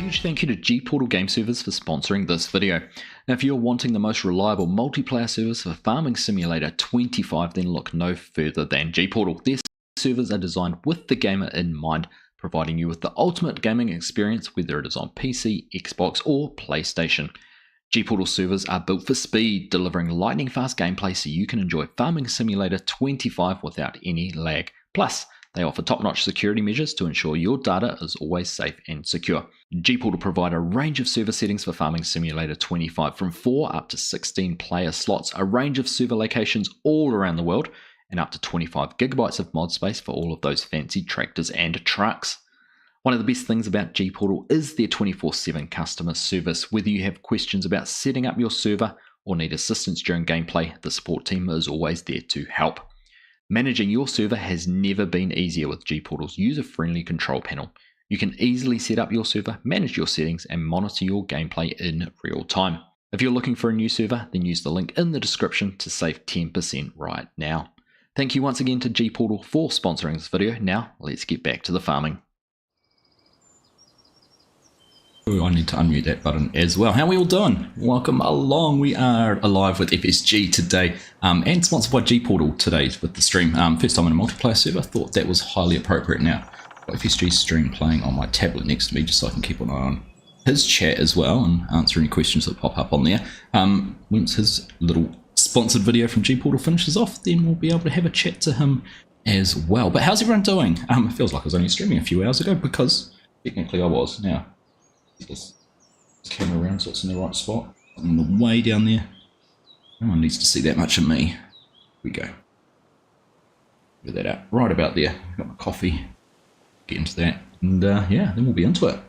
huge thank you to G-Portal Game Servers for sponsoring this video. Now if you're wanting the most reliable multiplayer service for Farming Simulator 25, then look no further than G-Portal. Their servers are designed with the gamer in mind, providing you with the ultimate gaming experience, whether it is on PC, Xbox or PlayStation. G-Portal servers are built for speed, delivering lightning fast gameplay so you can enjoy Farming Simulator 25 without any lag. Plus, they offer top-notch security measures to ensure your data is always safe and secure. G-Portal provide a range of server settings for Farming Simulator 25, from 4 up to 16 player slots, a range of server locations all around the world, and up to 25 gigabytes of mod space for all of those fancy tractors and trucks. One of the best things about G-Portal is their 24/7 customer service. Whether you have questions about setting up your server or need assistance during gameplay, the support team is always there to help. Managing your server has never been easier with G-Portal's user-friendly control panel. You can easily set up your server, manage your settings, and monitor your gameplay in real time. If you're looking for a new server, then use the link in the description to save 10% right now. Thank you once again to G-Portal for sponsoring this video. Now, let's get back to the farming. Oh, I need to unmute that button as well. How are we all doing? Welcome along. We are alive with FSG today and sponsored by G-Portal today with the stream. First time in a multiplayer server. Thought that was highly appropriate now. Got FSG stream playing on my tablet next to me just so I can keep an eye on his chat as well and answer any questions that pop up on there. Once his little sponsored video from G-Portal finishes off, then we'll be able to have a chat to him as well. But how's everyone doing? It feels like I was only streaming a few hours ago because technically I was. Now, this camera around so it's in the right spot. I'm on the way down there. No one needs to see that much of me. Here we go. Get that out right about there. Got my coffee. Get into that. And yeah, then we'll be into it.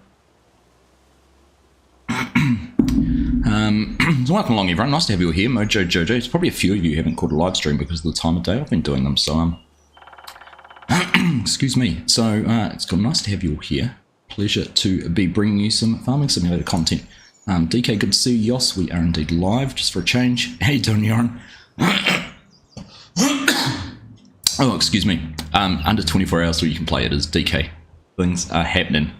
So welcome along everyone. Nice to have you all here. Mojo Jojo. It's probably a few of you who haven't caught a live stream because of the time of day I've been doing them. So excuse me. So it's got nice to have you all here. Pleasure to be bringing you some Farming Simulator content. DK, good to see you. Yos, we are indeed live, just for a change. How you doing, Yoran? Oh, excuse me. Under 24 hours so you can play it as DK. Things are happening.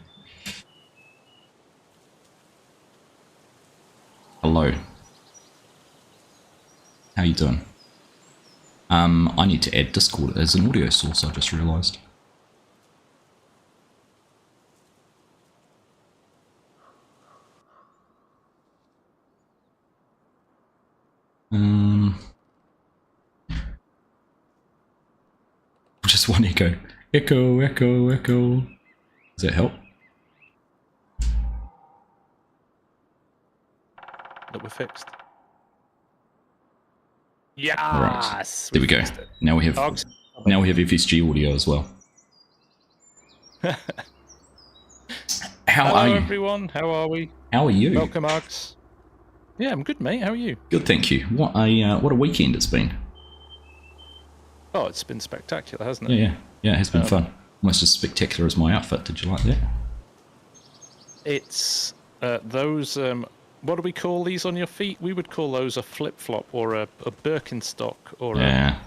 Hello. How you doing? I need to add Discord as an audio source, I just realised. Just one echo. Echo, echo, echo. Does that help? That we're fixed. Yes. Right. There we go. Now we have FSG audio as well. How are you? Hello everyone. How are we? How are you? Welcome, Arx. Yeah, I'm good, mate. How are you? Good, thank you. What a weekend it's been. Oh, it's been spectacular, hasn't it? Yeah, it has been fun. Almost as spectacular as my outfit. Did you like that? It's those. What do we call these on your feet? We would call those a flip-flop or a Birkenstock or yeah.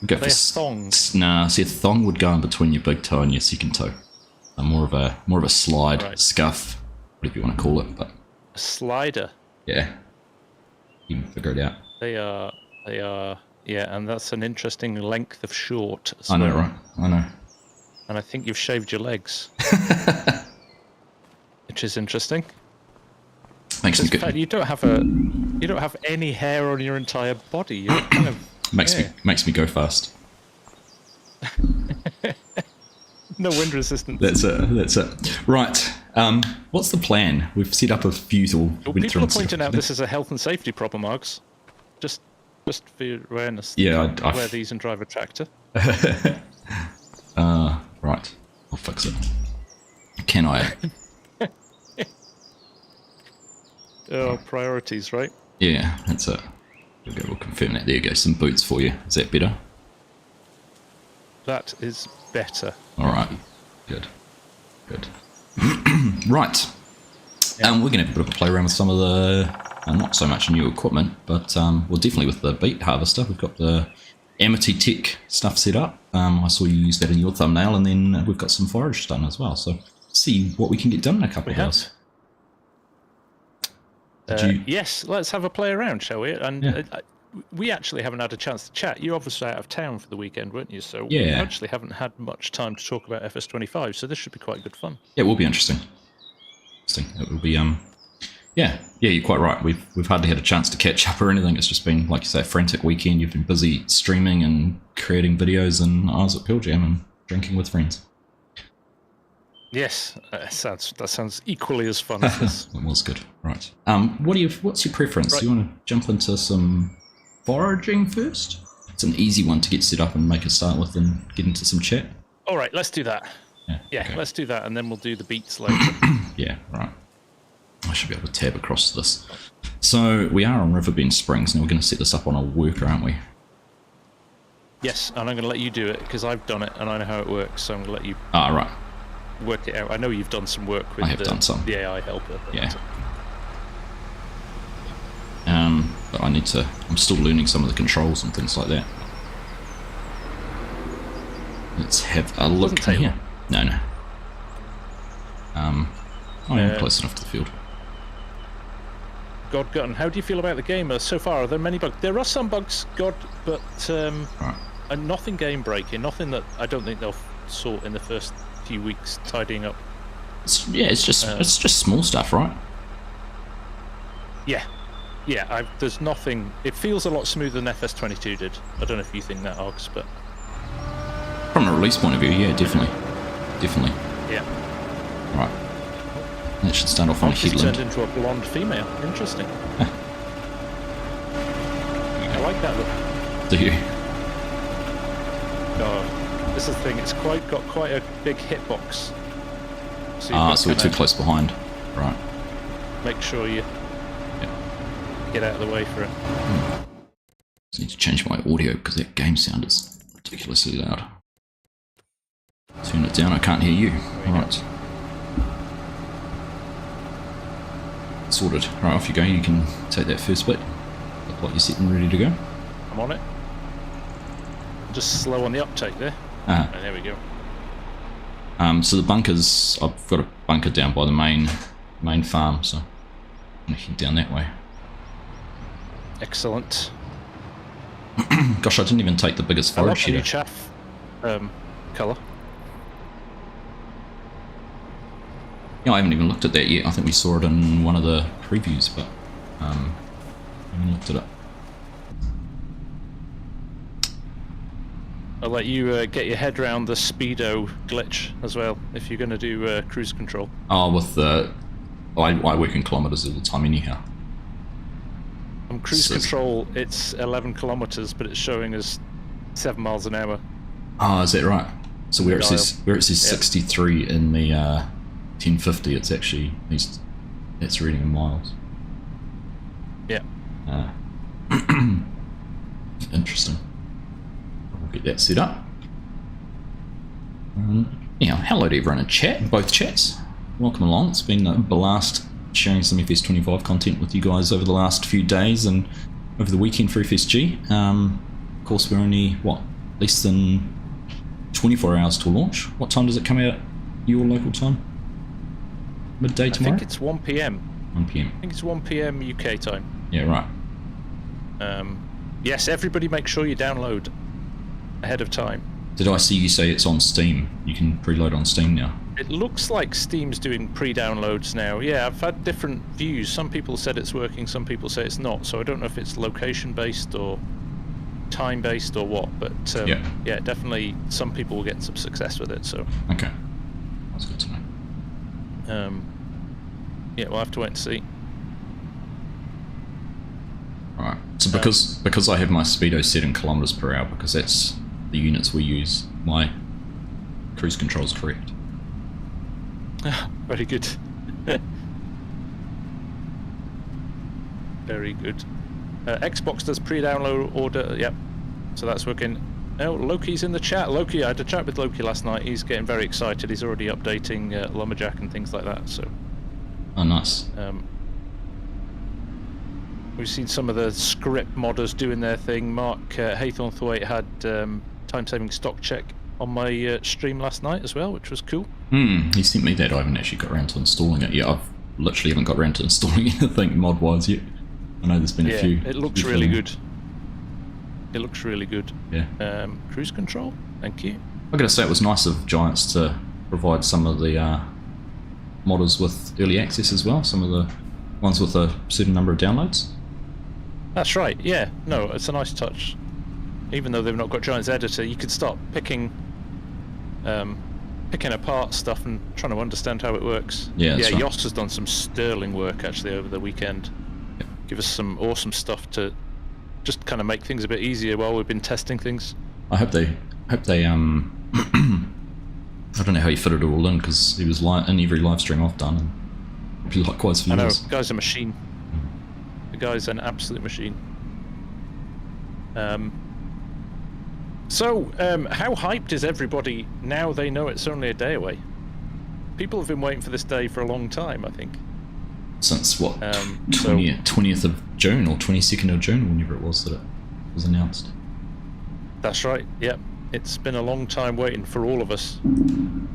They're thongs. Nah, see, a thong would go in between your big toe and your second toe. More of a slide, right. Scuff, whatever you want to call it, but a slider. Yeah, you can figure it out. They are. Yeah, and that's an interesting length of short. I know, right? I know. And I think you've shaved your legs, which is interesting. Makes me good. You don't have any hair on your entire body. You're kind of makes me go fast. No wind resistance. That's it. Right. What's the plan? We've set up a few. People are pointing out this is a health and safety problem, Args. Just for your awareness. Yeah, I wear these and drive a tractor. Right. I'll fix it. Can I? Oh, priorities, right? Yeah, that's it. We'll confirm that. There you go. Some boots for you. Is that better? That is better. All right. Good. Right. Yeah. We're going to have a bit of a play around with some of the, not so much new equipment, but well, definitely with the beet harvester. We've got the Amity Tech stuff set up. I saw you use that in your thumbnail, and then we've got some forage done as well. So see what we can get done in a couple of hours. Yes, let's have a play around, shall we? And we actually haven't had a chance to chat. You're obviously out of town for the weekend, weren't you? So we actually haven't had much time to talk about FS25, so this should be quite good fun. Yeah, it will be interesting. It will be, yeah, you're quite right. We've hardly had a chance to catch up or anything. It's just been, like you say, a frantic weekend. You've been busy streaming and creating videos, and I was at Pearl Jam and drinking with friends. Yes, that sounds equally as fun as this. It was good. Right. What's your preference? Right. Do you want to jump into some foraging first? It's an easy one to get set up and make a start with, and get into some chat. All right, let's do that. Yeah, okay. Let's do that, and then we'll do the beats later. Yeah, right. I should be able to tab across this. So we are on Riverbend Springs, and we're going to set this up on a worker, aren't we? Yes, and I'm going to let you do it because I've done it and I know how it works. So I'm going to let you. Right. Work it out. I know you've done some work with the AI helper. Yeah. But I'm still learning some of the controls and things like that. Let's have a look here. No. I'm close enough to the field. God Gun, how do you feel about the game so far? Are there many bugs? There are some bugs, God, but nothing game breaking. Nothing that I don't think they'll sort in the first few weeks tidying up. It's just small stuff, right? Yeah. There's nothing. It feels a lot smoother than FS22 did. I don't know if you think that, Ogs, but from a release point of view, yeah, definitely. Yeah. Right. That should start off on a She's headland. turned into a blonde female. Interesting. I like that look. Do you? This is the thing. It's got quite a big hitbox. So we're too close behind. Right. Make sure you get out of the way for it. Just need to change my audio because that game sound is ridiculously loud. Turn it down. I can't hear you. Right. Sorted. Right, off you go. You can take that first bit. Look like you're set and ready to go. I'm on it. Just slow on the uptake there. Oh, there we go. So the bunkers, I've got a bunker down by the main farm, so I'm going to head down that way. Excellent. Gosh, I didn't even take the biggest forage header. I love the new chaff colour. Yeah, I haven't even looked at that yet. I think we saw it in one of the previews, but I haven't looked at it. I'll let you get your head around the speedo glitch as well, if you're going to do cruise control. Oh, with the... I work in kilometres all the time anyhow. On cruise control, it's 11 kilometres, but it's showing us 7 miles an hour. Oh, is that right? So where it says 63 in the 1050, it's actually... it's reading in miles. Yeah. Interesting. We'll get that set up. Anyhow, hello to everyone in chat, both chats. Welcome along. It's been a blast sharing some FS25 content with you guys over the last few days and over the weekend for FSG. Of course, we're only, less than 24 hours till launch. What time does it come out your local time? Midday tomorrow? I think it's 1 p.m. 1 p.m. I think it's 1 p.m. UK time. Yeah, right. Yes, everybody make sure you download ahead of time. Did I see you say it's on Steam? You can preload on Steam now. It looks like Steam's doing pre-downloads now. Yeah, I've had different views. Some people said it's working, some people say it's not. So I don't know if it's location-based or time-based or what. But yeah, definitely some people will get some success with it. So okay, that's good to know. Yeah, we'll have to wait and see. Right. So because I have my speedo set in kilometers per hour, because that's the units we use, my cruise control is correct. Very good. Very good. Xbox does pre-download order. Yep. So that's working. Oh, Loki's in the chat. Loki, I had a chat with Loki last night. He's getting very excited. He's already updating Lumberjack and things like that. So. Oh, nice. We've seen some of the script modders doing their thing. Mark Haythornthwaite had time-saving stock check on my stream last night as well, which was cool. He sent me that. I haven't actually got around to installing it yet. I've literally haven't got around to installing anything mod-wise yet. I know there's been a few. It looks really good. It looks really good. Yeah. Cruise control, thank you. I gotta say, it was nice of Giants to provide some of the modders with early access as well. Some of the ones with a certain number of downloads. That's right. Yeah. No, it's a nice touch. Even though they've not got Giants editor, you could start picking apart stuff and trying to understand how it works. Yeah. That's right. Yoss has done some sterling work actually over the weekend. Yep. Give us some awesome stuff to just kind of make things a bit easier while we've been testing things. I hope they I don't know how he fitted it all in, because he was in every live stream I've done, and likewise for you. I know, the guy's a machine. The guy's an absolute machine. So, how hyped is everybody now they know it's only a day away? People have been waiting for this day for a long time, I think. Since what, 20th of June or 22nd of June, whenever it was that it was announced. That's right, yep. It's been a long time waiting for all of us. And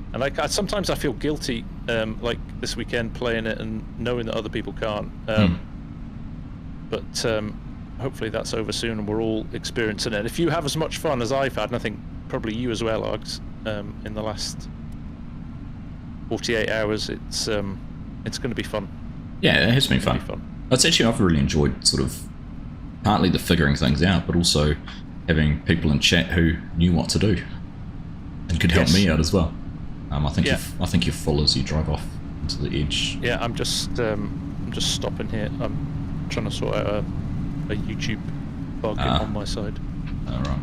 sometimes I feel guilty, like this weekend playing it and knowing that other people can't. But hopefully that's over soon and we're all experiencing it. If you have as much fun as I've had, and I think probably you as well, Args, in the last 48 hours, it's going to be fun. Yeah, it has been fun. It's actually, I've really enjoyed sort of partly the figuring things out, but also having people in chat who knew what to do and could help me out as well. I think you're full as you drive off into the edge. Yeah, I'm just stopping here. I'm trying to sort out a YouTube bug on my side. Alright.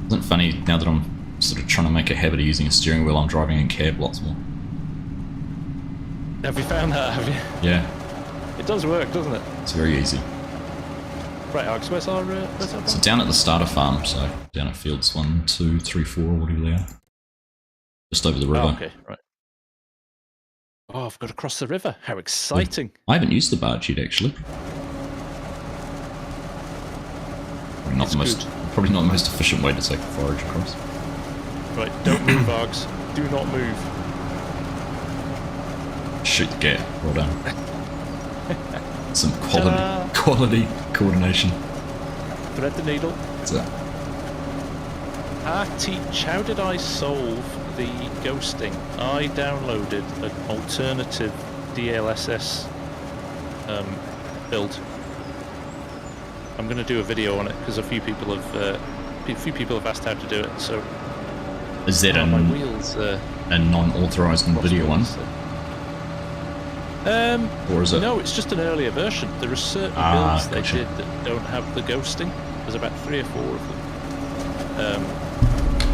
Isn't it funny now that I'm sort of trying to make a habit of using a steering wheel, I'm driving in cab lots more. Have you found that, have you? Yeah. It does work, doesn't it? It's very easy. Right, Alex, where's our So down at the starter farm, so down at fields 1, 2, 3, 4, whatever they are. Just over the river. Oh, okay, right. Oh, I've got to cross the river. How exciting. I haven't used the barge yet, actually. Probably not the most efficient way to take the forage across. Right, don't move, Args. Do not move. Shoot the gate. Well done. Some quality coordination. Thread the needle. That's it. Teach, how did I solve the ghosting? I downloaded an alternative DLSS build. I'm going to do a video on it because a few people have asked how to do it. So is that my wheels? A non-authorized video one? Or is it? No, it's just an earlier version. There are certain builds they did that don't have the ghosting. There's about 3 or 4 of them.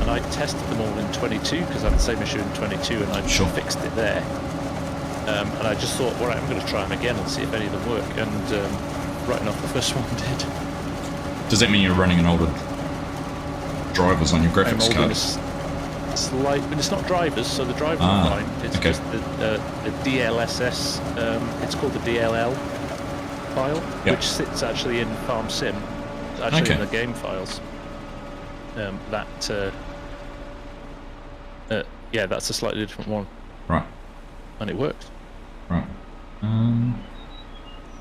And I tested them all in 22 because I had the same issue in 22 and I fixed it there. And I just thought, alright, I'm going to try them again and see if any of them work. And right enough, the first one did. Does that mean you're running an older drivers on your graphics card? But it's not drivers, so the drivers are fine. It's just the DLSS, it's called the DLL file, which sits actually in FarmSim, actually in the game files. That's a slightly different one. Right. And it works. Right. There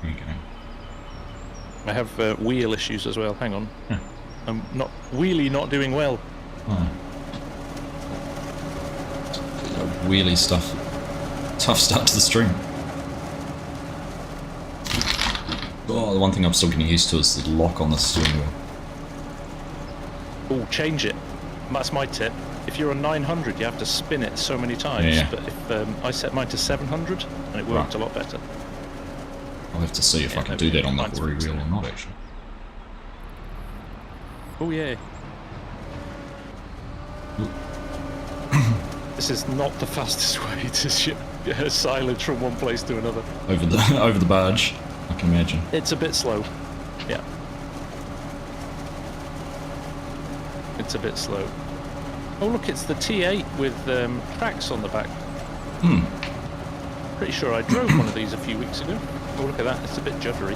you go. I have wheel issues as well. Hang on. Yeah. I'm not doing well. Oh. Wheelie stuff. Tough start to the stream. Oh, the one thing I'm still getting used to is the lock on the steering wheel. Oh, change it. That's my tip. If you're on 900, you have to spin it so many times. Yeah. But if I set mine to 700, and it worked a lot better. I'll have to see if I can do that on the quarry wheel or not, actually. Oh yeah. This is not the fastest way to ship silage from one place to another. Over the barge, I can imagine. It's a bit slow. Yeah. It's a bit slow. Oh look, it's the T8 with tracks on the back. Pretty sure I drove one of these a few weeks ago. Oh look at that, it's a bit juddery.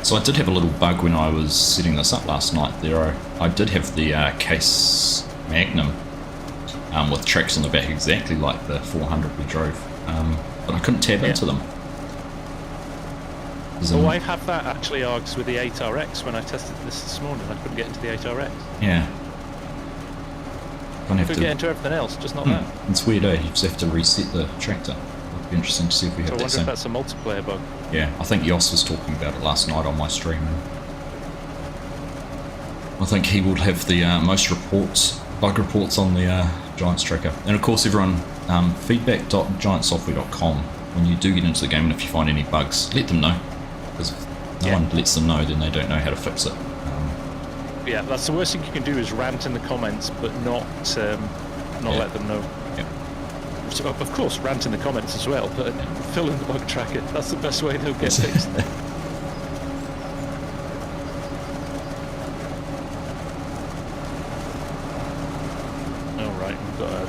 So I did have a little bug when I was setting this up last night. I did have the Case Magnum with tracks on the back exactly like the 400 we drove, but I couldn't tab into them. Oh, I have that actually, Args, with the 8RX. When I tested this morning, I couldn't get into the 8RX. Yeah. I could get into everything else, just not that. It's weird, eh? You just have to reset the tractor. It'd be interesting to see if we have that. I wonder if that's a multiplayer bug. Yeah, I think Yoss was talking about it last night on my stream. I think he would have the most bug reports on the Giants tracker. And of course, everyone, feedback.giantsoftware.com. When you do get into the game and if you find any bugs, let them know. Because if no one lets them know, then they don't know how to fix it. Yeah, that's the worst thing you can do is rant in the comments, but not let them know. Yeah. So, of course, rant in the comments as well, but fill in the bug tracker. That's the best way they'll get fixed. Alright, we've got a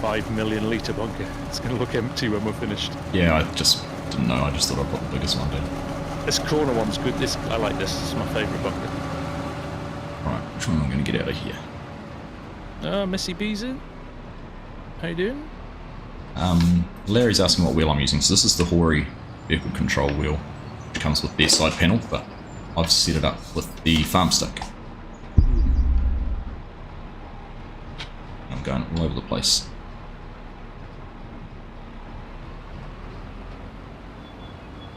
5 million litre bunker. It's going to look empty when we're finished. Yeah, I just didn't know. I just thought I'd put the biggest one down. This corner one's good. I like this. This is my favourite bunker. Right, which one am I going to get out of here? Missy B's in. How you doing? Larry's asking what wheel I'm using. So this is the Hori vehicle control wheel, which comes with their side panel, but I've set it up with the farm stick. I'm going all over the place.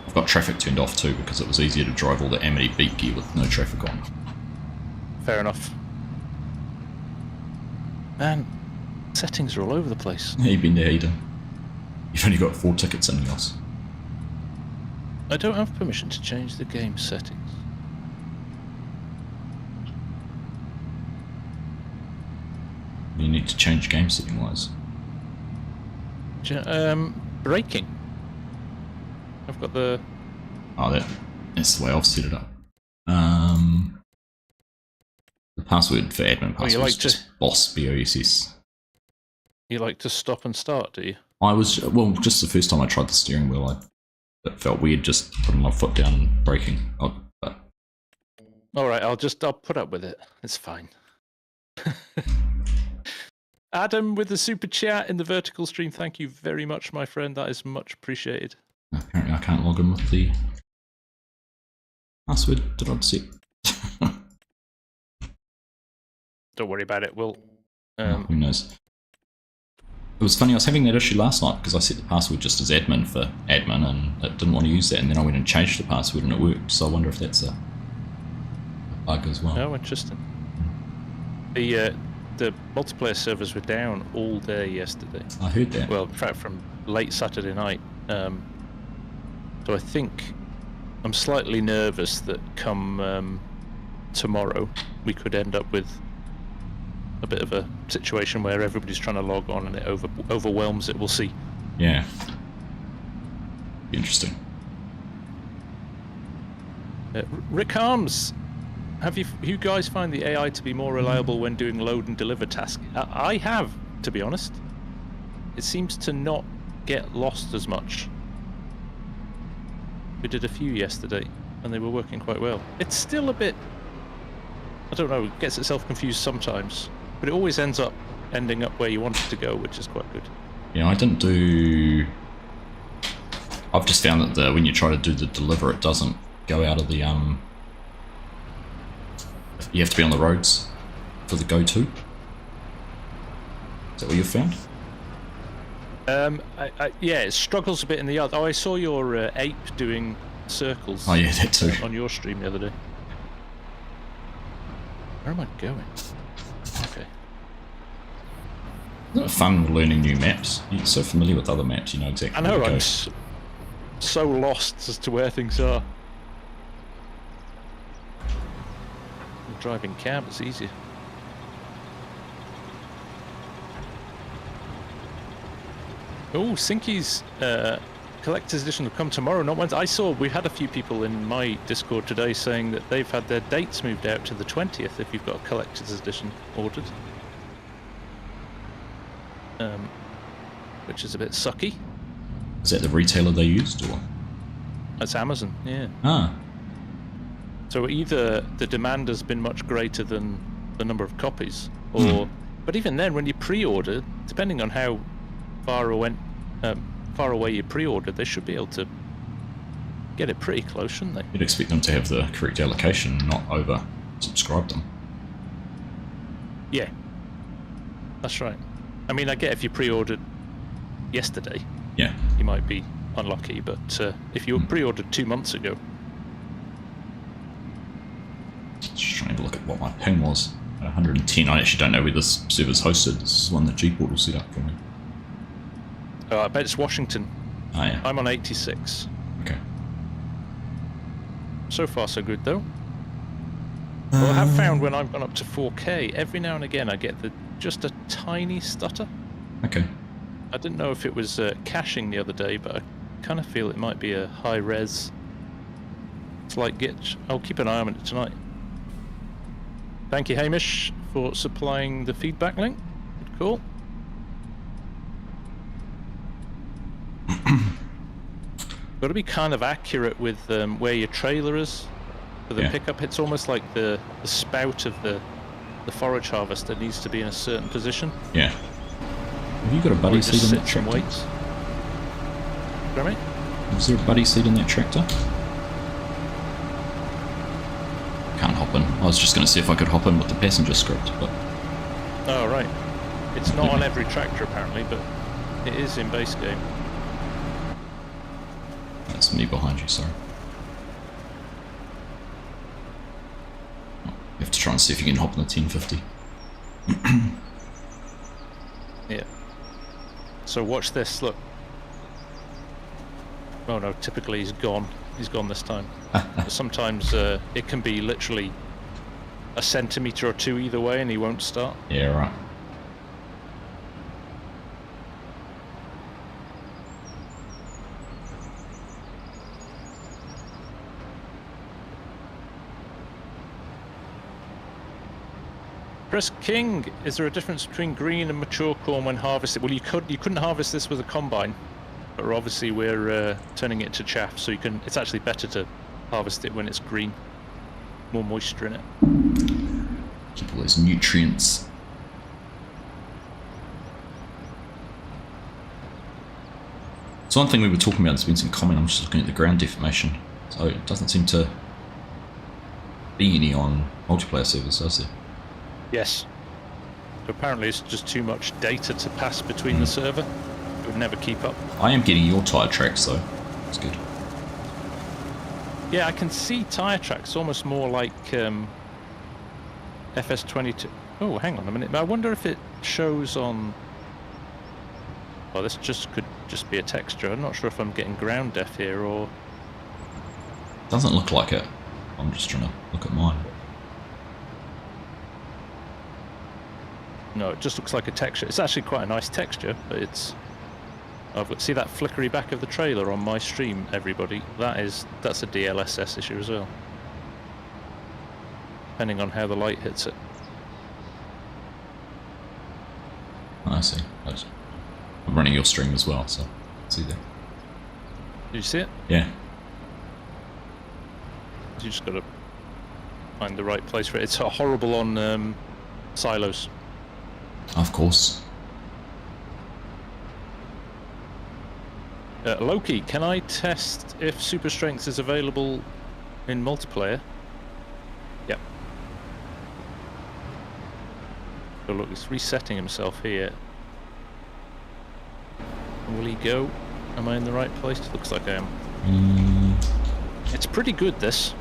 I've got traffic turned off too because it was easier to drive all the Amity beat gear with no traffic on. Fair enough. Man, settings are all over the place. Yeah, you've been there, Eden. You've only got 4 tickets in yours. I don't have permission to change the game settings. You need to change game setting wise. Braking. I've got the... Oh, that's the way I've set it up. The password for admin password is just boss, BOSS. You like to stop and start, do you? Just the first time I tried the steering wheel, it felt weird just putting my foot down and braking. Alright, I'll put up with it. It's fine. Adam with the super chat in the vertical stream, thank you very much, my friend. That is much appreciated. Apparently I can't log in with the password that I'd set. Don't worry about it, Will. Who knows? It was funny, I was having that issue last night because I set the password just as admin for admin and it didn't want to use that, and then I went and changed the password and it worked, so I wonder if that's a bug as well. Oh, interesting. The multiplayer servers were down all day yesterday. I heard that. Well, in fact, from late Saturday night. So I think I'm slightly nervous that come tomorrow we could end up with a bit of a situation where everybody's trying to log on and it overwhelms it. We'll see. Yeah. Interesting. Rick Harms, have you guys find the AI to be more reliable when doing load and deliver tasks? I have, to be honest. It seems to not get lost as much. We did a few yesterday and they were working quite well. It's still a bit, I don't know, it gets itself confused sometimes, but it always ending up where you want it to go, which is quite good. Yeah, I've just found that when you try to do the deliver, it doesn't go out of the you have to be on the roads for the go-to. Is that what you've found? Yeah, it struggles a bit in the other. Oh, I saw your ape doing circles. Oh yeah, that too. On your stream the other day. Where am I going? Okay. Isn't it fun learning new maps? You're so familiar with other maps, you know exactly I know, where to I'm go. so lost as to where things are. Driving cab, it's easier. Oh, Sinky's collector's edition will come tomorrow, not Wednesday. I saw we had a few people in my Discord today saying that they've had their dates moved out to the 20th if you've got a collector's edition ordered. Which is a bit sucky. Is that the retailer they used, or? That's Amazon, yeah. Ah. So either the demand has been much greater than the number of copies, or but even then, when you pre-order, depending on how far away you pre-ordered, they should be able to get it pretty close, shouldn't they? You'd expect them to have the correct allocation, not over-subscribe them. Yeah, that's right. I mean, I get if you pre-ordered yesterday, Yeah. you might be unlucky, but if you pre-ordered 2 months ago... Just trying to have a look at what my ping was. 110. I actually don't know where this server's hosted. This is one that G-Portal set up for me. Oh, I bet it's Washington. Oh, yeah. I'm on 86. Okay. So far, so good, though. Well, I have found when I've gone up to 4K, every now and again I get just a tiny stutter. Okay. I didn't know if it was caching the other day, but I kind of feel it might be a high-res slight glitch. I'll keep an eye on it tonight. Thank you, Hamish, for supplying the feedback link. Good call. Got to be kind of accurate with where your trailer is for the pickup. It's almost like the spout of the forage harvester needs to be in a certain position. Yeah. Have you got a buddy seat in that tractor? Waits. Sorry? Was there a buddy seat in that tractor? Can't hop in. I was just going to see if I could hop in with the passenger script, but... Oh, right. It's not on every tractor, apparently, but it is in base game. That's me behind you, sorry. Oh, you have to try and see if you can hop in the 1050. Yeah. So watch this, look. Oh no, typically he's gone. He's gone this time. But sometimes it can be literally a centimetre or two either way and he won't start. Yeah, right. Chris King, is there a difference between green and mature corn when harvested? Well, you couldn't harvest this with a combine, but obviously we're turning it to chaff, so it's actually better to harvest it when it's green, more moisture in it. Keep all those nutrients. So one thing we were talking about, there's been some comment, I'm just looking at the ground deformation, so it doesn't seem to be any on multiplayer servers, does it? Yes. Apparently it's just too much data to pass between the server. It would never keep up. I am getting your tyre tracks though. That's good. Yeah, I can see tyre tracks almost more like FS22. Oh, hang on a minute. I wonder if it shows on... Well, this could just be a texture. I'm not sure if I'm getting ground def here or... Doesn't look like it. I'm just trying to look at mine. No, it just looks like a texture. It's actually quite a nice texture, but it's... see that flickery back of the trailer on my stream, everybody? That's a DLSS issue as well. Depending on how the light hits it. Oh, I see. I'm running your stream as well, so see that. Did you see it? Yeah. You just got to find the right place for it. It's horrible on silos. Of course. Loki, can I test if Super Strength is available in multiplayer? Yep. So look, he's resetting himself here. Will he go? Am I in the right place? Looks like I am. It's pretty good, this.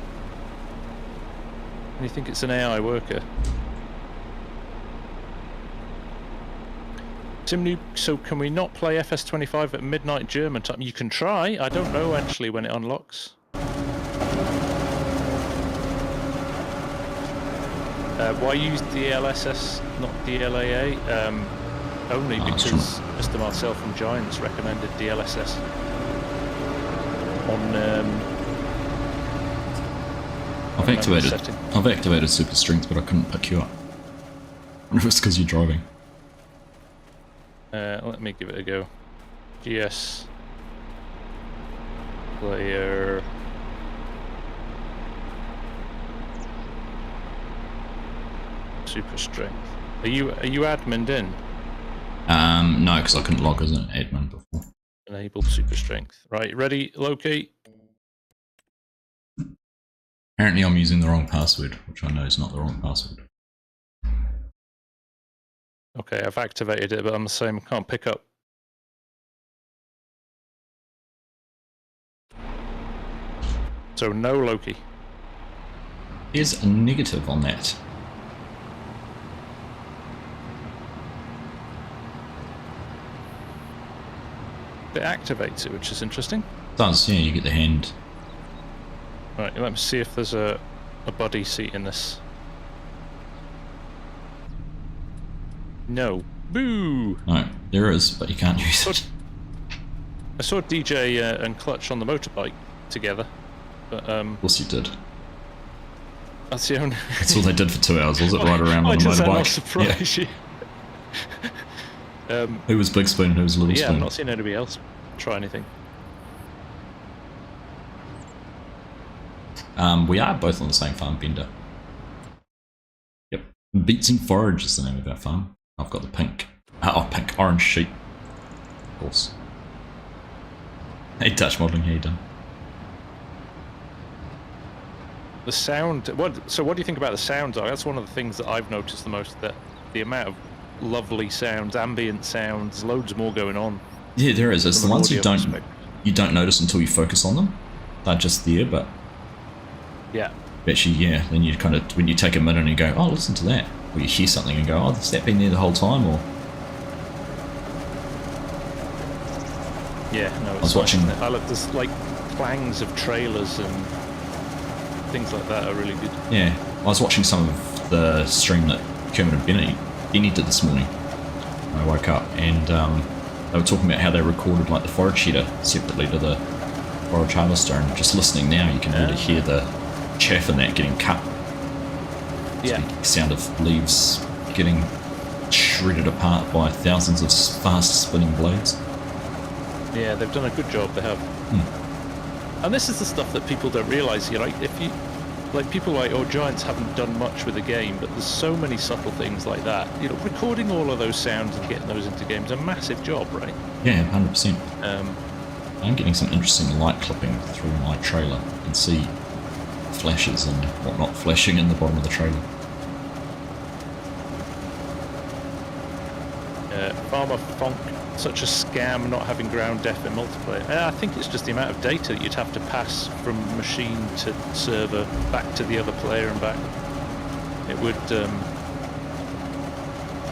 You think it's an AI worker? Tim, so can we not play FS25 at midnight German time? You can try. I don't know actually when it unlocks. Why use DLSS, not DLAA? Only because Mr. Marcel from Giants recommended DLSS on. I've activated Super Strength, but I couldn't pick you up. I wonder if it's because you're driving. Let me give it a go. GS player. super strength. Are you admined in? No, because I couldn't log as an admin before. Enabled super strength. Right, ready, locate. Apparently I'm using the wrong password, which I know is not the wrong password. Okay, I've activated it, but I'm the same. I can't pick up. So no Loki. There's a negative on that. It activates it, which is interesting. It does, yeah, you get the hand. Right, let me see if there's a buddy seat in this. No. Boo! No, there is, but you can't use it. I saw DJ and Clutch on the motorbike together, but Of course you did. that's the only... That's all they did for 2 hours, was it? Ride around on the does that not motorbike. surprise you? Who was Big Spoon and who was Little Yeah, Spoon? I've not seen anybody else try anything. We are both on the same farm, Bender. Yep. Beets and Forage is the name of our farm. I've got the pink, orange sheep. Of course. Hey, Touch Modeling, how you doing? The sound... So what do you think about the sounds? That's one of the things that I've noticed the most, that the amount of lovely sounds, ambient sounds, loads more going on. Yeah, there is. It's the ones you perspective. don't notice until you focus on them. They're just there, but Yeah. actually, yeah, then you kind of, when you take a minute and you go, oh, listen to that. Or you hear something and go, oh, has that been there the whole time? Or Yeah, no, it's I was watching... I love this, like, clangs of trailers and things like that are really good. Yeah, I was watching some of the stream that Kermit and Benny did this morning. I woke up and they were talking about how they recorded like the forage header separately to the forage harvester, and just listening now you can really hear the chaff in that getting cut. Yeah. The sound of leaves getting shredded apart by thousands of fast spinning blades. Yeah, they've done a good job, they have. And this is the stuff that people don't realise. You know, like, if you, like, people like, oh, Giants haven't done much with the game, but there's so many subtle things like that. You know, recording all of those sounds and getting those into games is a massive job, right? Yeah, 100%. I'm getting some interesting light clipping through my trailer. You can see flashes and whatnot flashing in the bottom of the trailer. Farmer Fonk, such a scam not having ground def in multiplayer. I think it's just the amount of data that you'd have to pass from machine to server back to the other player and back. It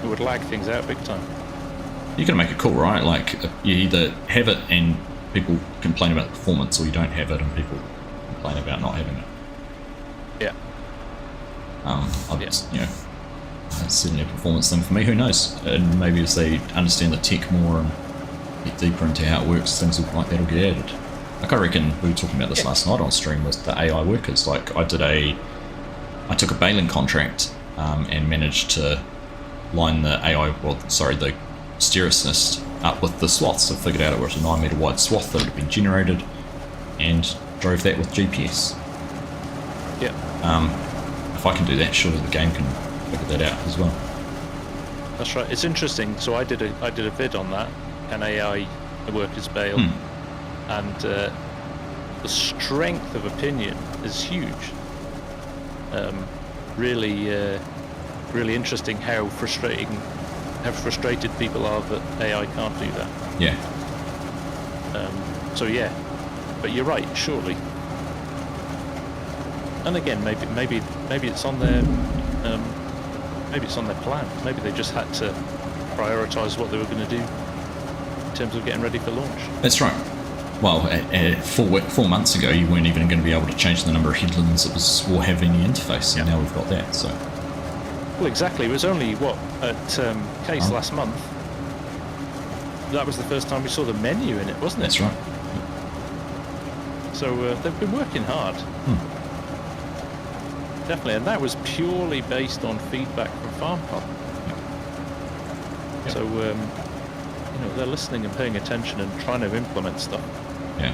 would lag things out big time. You can make it cool, right? Like, you either have it and people complain about the performance, or you don't have it and people complain about not having it. Yeah. You know, it's certainly a performance thing for me. Who knows? And maybe as they understand the tech more and get deeper into how it works, things like that will get added. Like, I reckon we were talking about this last night on stream with the AI workers. Like, I took a baling contract and managed to line the the steer assist up with the swaths. So I figured out it was a 9 metre wide swath that had been generated and drove that with GPS. Yeah. If I can do that, surely the game can figure that out as well. That's right. It's interesting. So I did a vid on that, an AI workers bail, and the strength of opinion is huge. Really interesting how frustrated people are that AI can't do that. Yeah. So yeah, but you're right. Surely. And again, maybe it's on their plan. Maybe they just had to prioritise what they were going to do in terms of getting ready for launch. That's right. Well, 4 months ago, you weren't even going to be able to change the number of headlands that will have any interface, and now we've got that. So. Well, exactly. It was only at Case last month. That was the first time we saw the menu in it, wasn't it? That's right. So they've been working hard. Definitely, and that was purely based on feedback from FarmCon. Yep. So, they're listening and paying attention and trying to implement stuff. Yeah,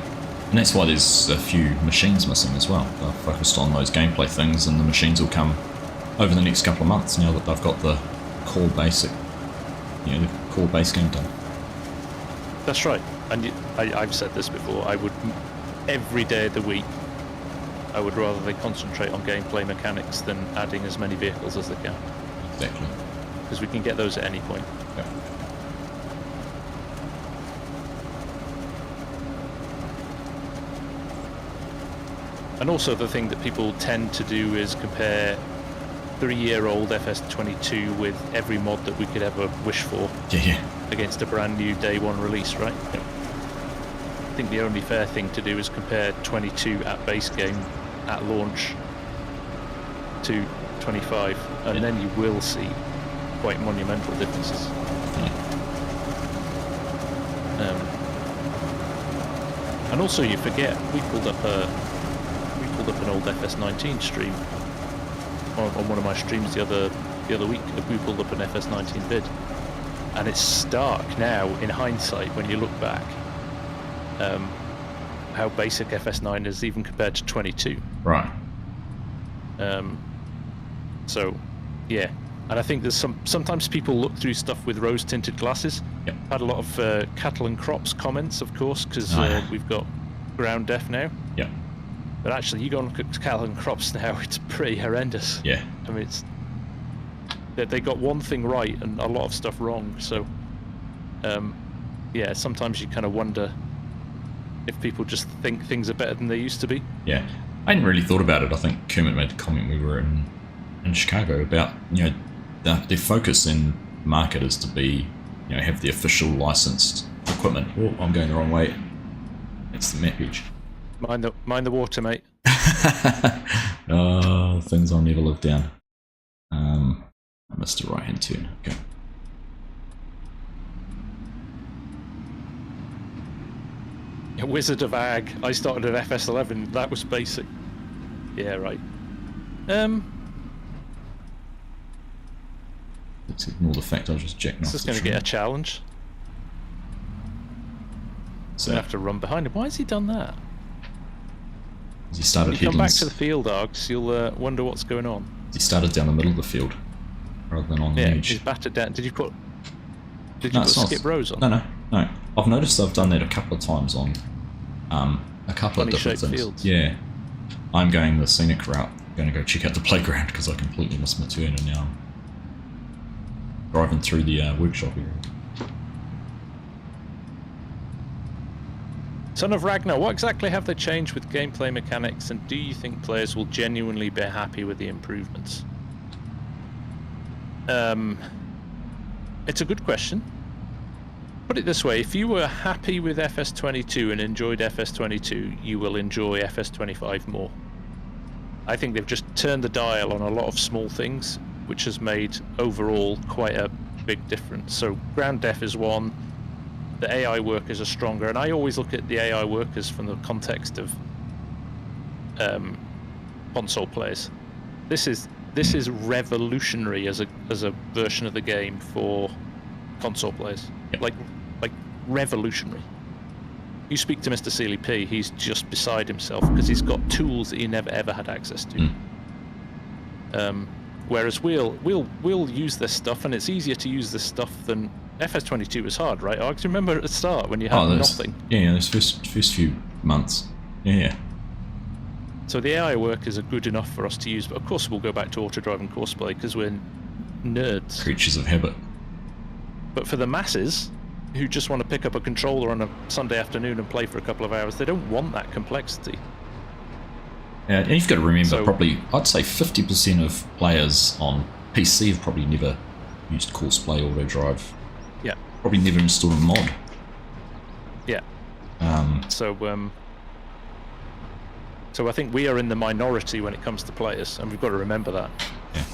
and that's why there's a few machines missing as well. They're focused on those gameplay things, and the machines will come over the next couple of months now that they've got the core basic, the core base game done. That's right. And I've said this before. I would, every day of the week, I would rather they concentrate on gameplay mechanics than adding as many vehicles as they can. Exactly. Because we can get those at any point. Yeah. And also the thing that people tend to do is compare 3-year-old FS22 with every mod that we could ever wish for against a brand new day one release, right? Yeah. I think the only fair thing to do is compare 22 at base game at launch to 25, and then you will see quite monumental differences. And also you forget, we pulled up an old FS19 stream on one of my streams the other week. We pulled up an FS19 bid, and it's stark now in hindsight when you look back how basic FS9 is even compared to 22. Right. So yeah, and I think there's sometimes people look through stuff with rose tinted glasses. Yep. Had a lot of cattle and crops comments, of course, because we've got ground def now. Yeah. But actually, you go and look at cattle and crops now, it's pretty horrendous. Yeah. I mean, they got one thing right and a lot of stuff wrong. So, yeah, sometimes you kind of wonder if people just think things are better than they used to be. Yeah. I hadn't really thought about it. I think Kermit made the comment we were in Chicago about, their focus in market is to be, have the official licensed equipment. Oh, I'm going the wrong way. It's the map edge. Mind the water, mate. Oh, things I'll never live down. I missed a right hand turn. Okay. Wizard of Ag. I started at FS11. That was basic. Yeah, right. Let's ignore the fact I was just jacking off. This is going to get a challenge. So I have to run behind him. Why has he done that? He started when you come back to the field, Args, you'll wonder what's going on. He started down the middle of the field rather than on the edge. He's battered down. Did you put skip rows on? No. I've noticed I've done that a couple of times on a couple of different things. Fields. Yeah. I'm going the scenic route. I'm going to go check out the playground because I completely missed my turn, and now I'm driving through the workshop area. Son of Ragnar, what exactly have they changed with gameplay mechanics, and do you think players will genuinely be happy with the improvements? It's a good question. Put it this way, if you were happy with FS22 and enjoyed FS22, you will enjoy FS25 more. I think they've just turned the dial on a lot of small things, which has made overall quite a big difference. So ground def is one. The AI workers are stronger, and I always look at the AI workers from the context of console players. This is revolutionary as a version of the game for console players. Yep. Like revolutionary. You speak to Mr. Sealy P, he's just beside himself because he's got tools that he never ever had access to. Whereas we'll use this stuff, and it's easier to use this stuff than FS22 was hard, right? I remember at the start when you had nothing. Yeah, those first few months. Yeah. So the AI workers are good enough for us to use, but of course we'll go back to auto-drive and courseplay because we're nerds. Creatures of habit. But for the masses, who just want to pick up a controller on a Sunday afternoon and play for a couple of hours, they don't want that complexity. Yeah, and you've got to remember, probably, I'd say 50% of players on PC have probably never used courseplay, auto-drive. Yeah. Probably never installed a mod. Yeah. So I think we are in the minority when it comes to players, and we've got to remember that. Yeah.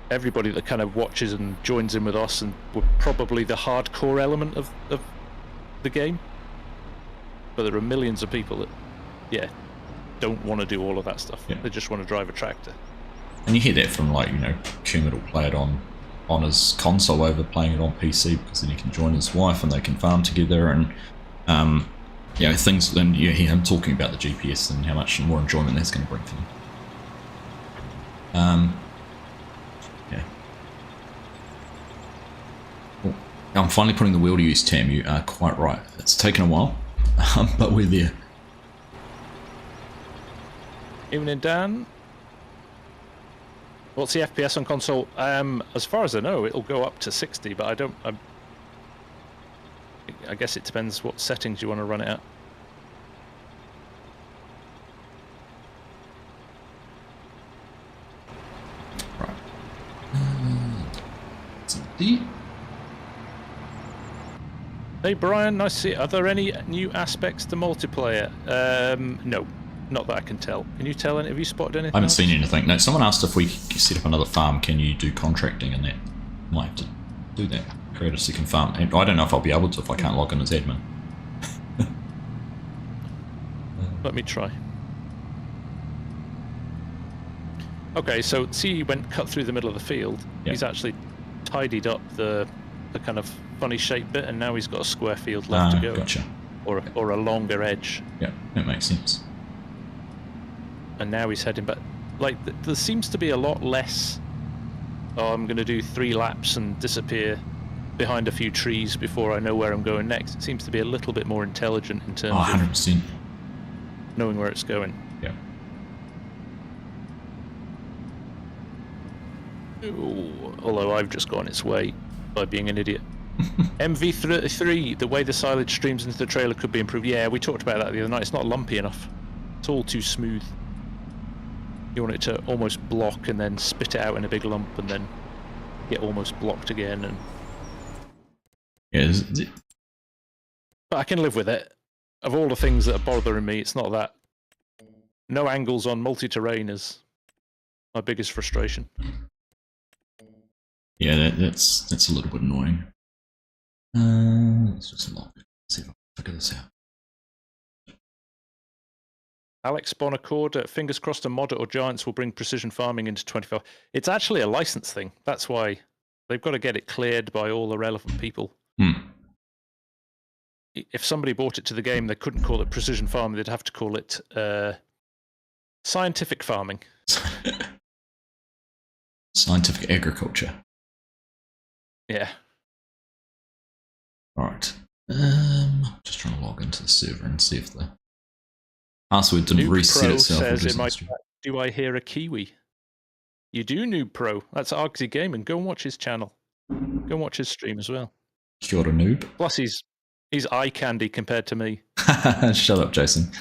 Everybody that kind of watches and joins in with us, and we're probably the hardcore element of the game. But there are millions of people that, don't want to do all of that stuff. Yeah. They just want to drive a tractor. And you hear that from, like, Kermit will play it on his console over playing it on PC because then he can join his wife and they can farm together, and things. Then you hear him talking about the GPS and how much more enjoyment that's going to bring for him. I'm finally putting the wheel to use, Tam. You are quite right. It's taken a while, but we're there. Evening, Dan. What's the FPS on console? As far as I know, it'll go up to 60, but I guess it depends what settings you want to run it at. Right. D. Hey Brian, nice to see you. Are there any new aspects to multiplayer? No, not that I can tell. Can you tell? Have you spotted anything? I haven't else? seen anything. No, someone asked if we set up another farm, can you do contracting and that? Might have to do that. Create a second farm. And I don't know if I'll be able to if I can't log in as admin. Let me try. Okay, so see, he went cut through the middle of the field. Yeah. He's actually tidied up the kind of funny shaped bit, and now he's got a square field left to go. Gotcha. Or a longer edge. Yeah, that makes sense. And now he's heading back. Like, there seems to be a lot less, oh, I'm going to do 3 laps and disappear behind a few trees before I know where I'm going next. It seems to be a little bit more intelligent in terms 100%. of knowing where it's going. Yeah. Ooh, although I've just gone its way by being an idiot. MV33, the way the silage streams into the trailer could be improved. Yeah, we talked about that the other night. It's not lumpy enough. It's all too smooth. You want it to almost block and then spit it out in a big lump and then get almost blocked again. And Yeah, but I can live with it. Of all the things that are bothering me, it's not that. No angles on multi-terrain is my biggest frustration. yeah, that's a little bit annoying. Let's just log. See if I can figure this out. Alex Bonacord, fingers crossed a modder or giants will bring precision farming into 25. It's actually a license thing. That's why they've got to get it cleared by all the relevant people. If somebody bought it to the game, they couldn't call it precision farming. They'd have to call it scientific farming. Scientific agriculture. Yeah. Alright. Just trying to log into the server and see if the password didn't Noob reset Pro itself. says in my chat, do I hear a Kiwi? You do, Noob Pro. That's Argsy Gaming. Go and watch his channel. Go and watch his stream as well. Kia ora, noob. Plus, he's eye candy compared to me. Shut up, Jason.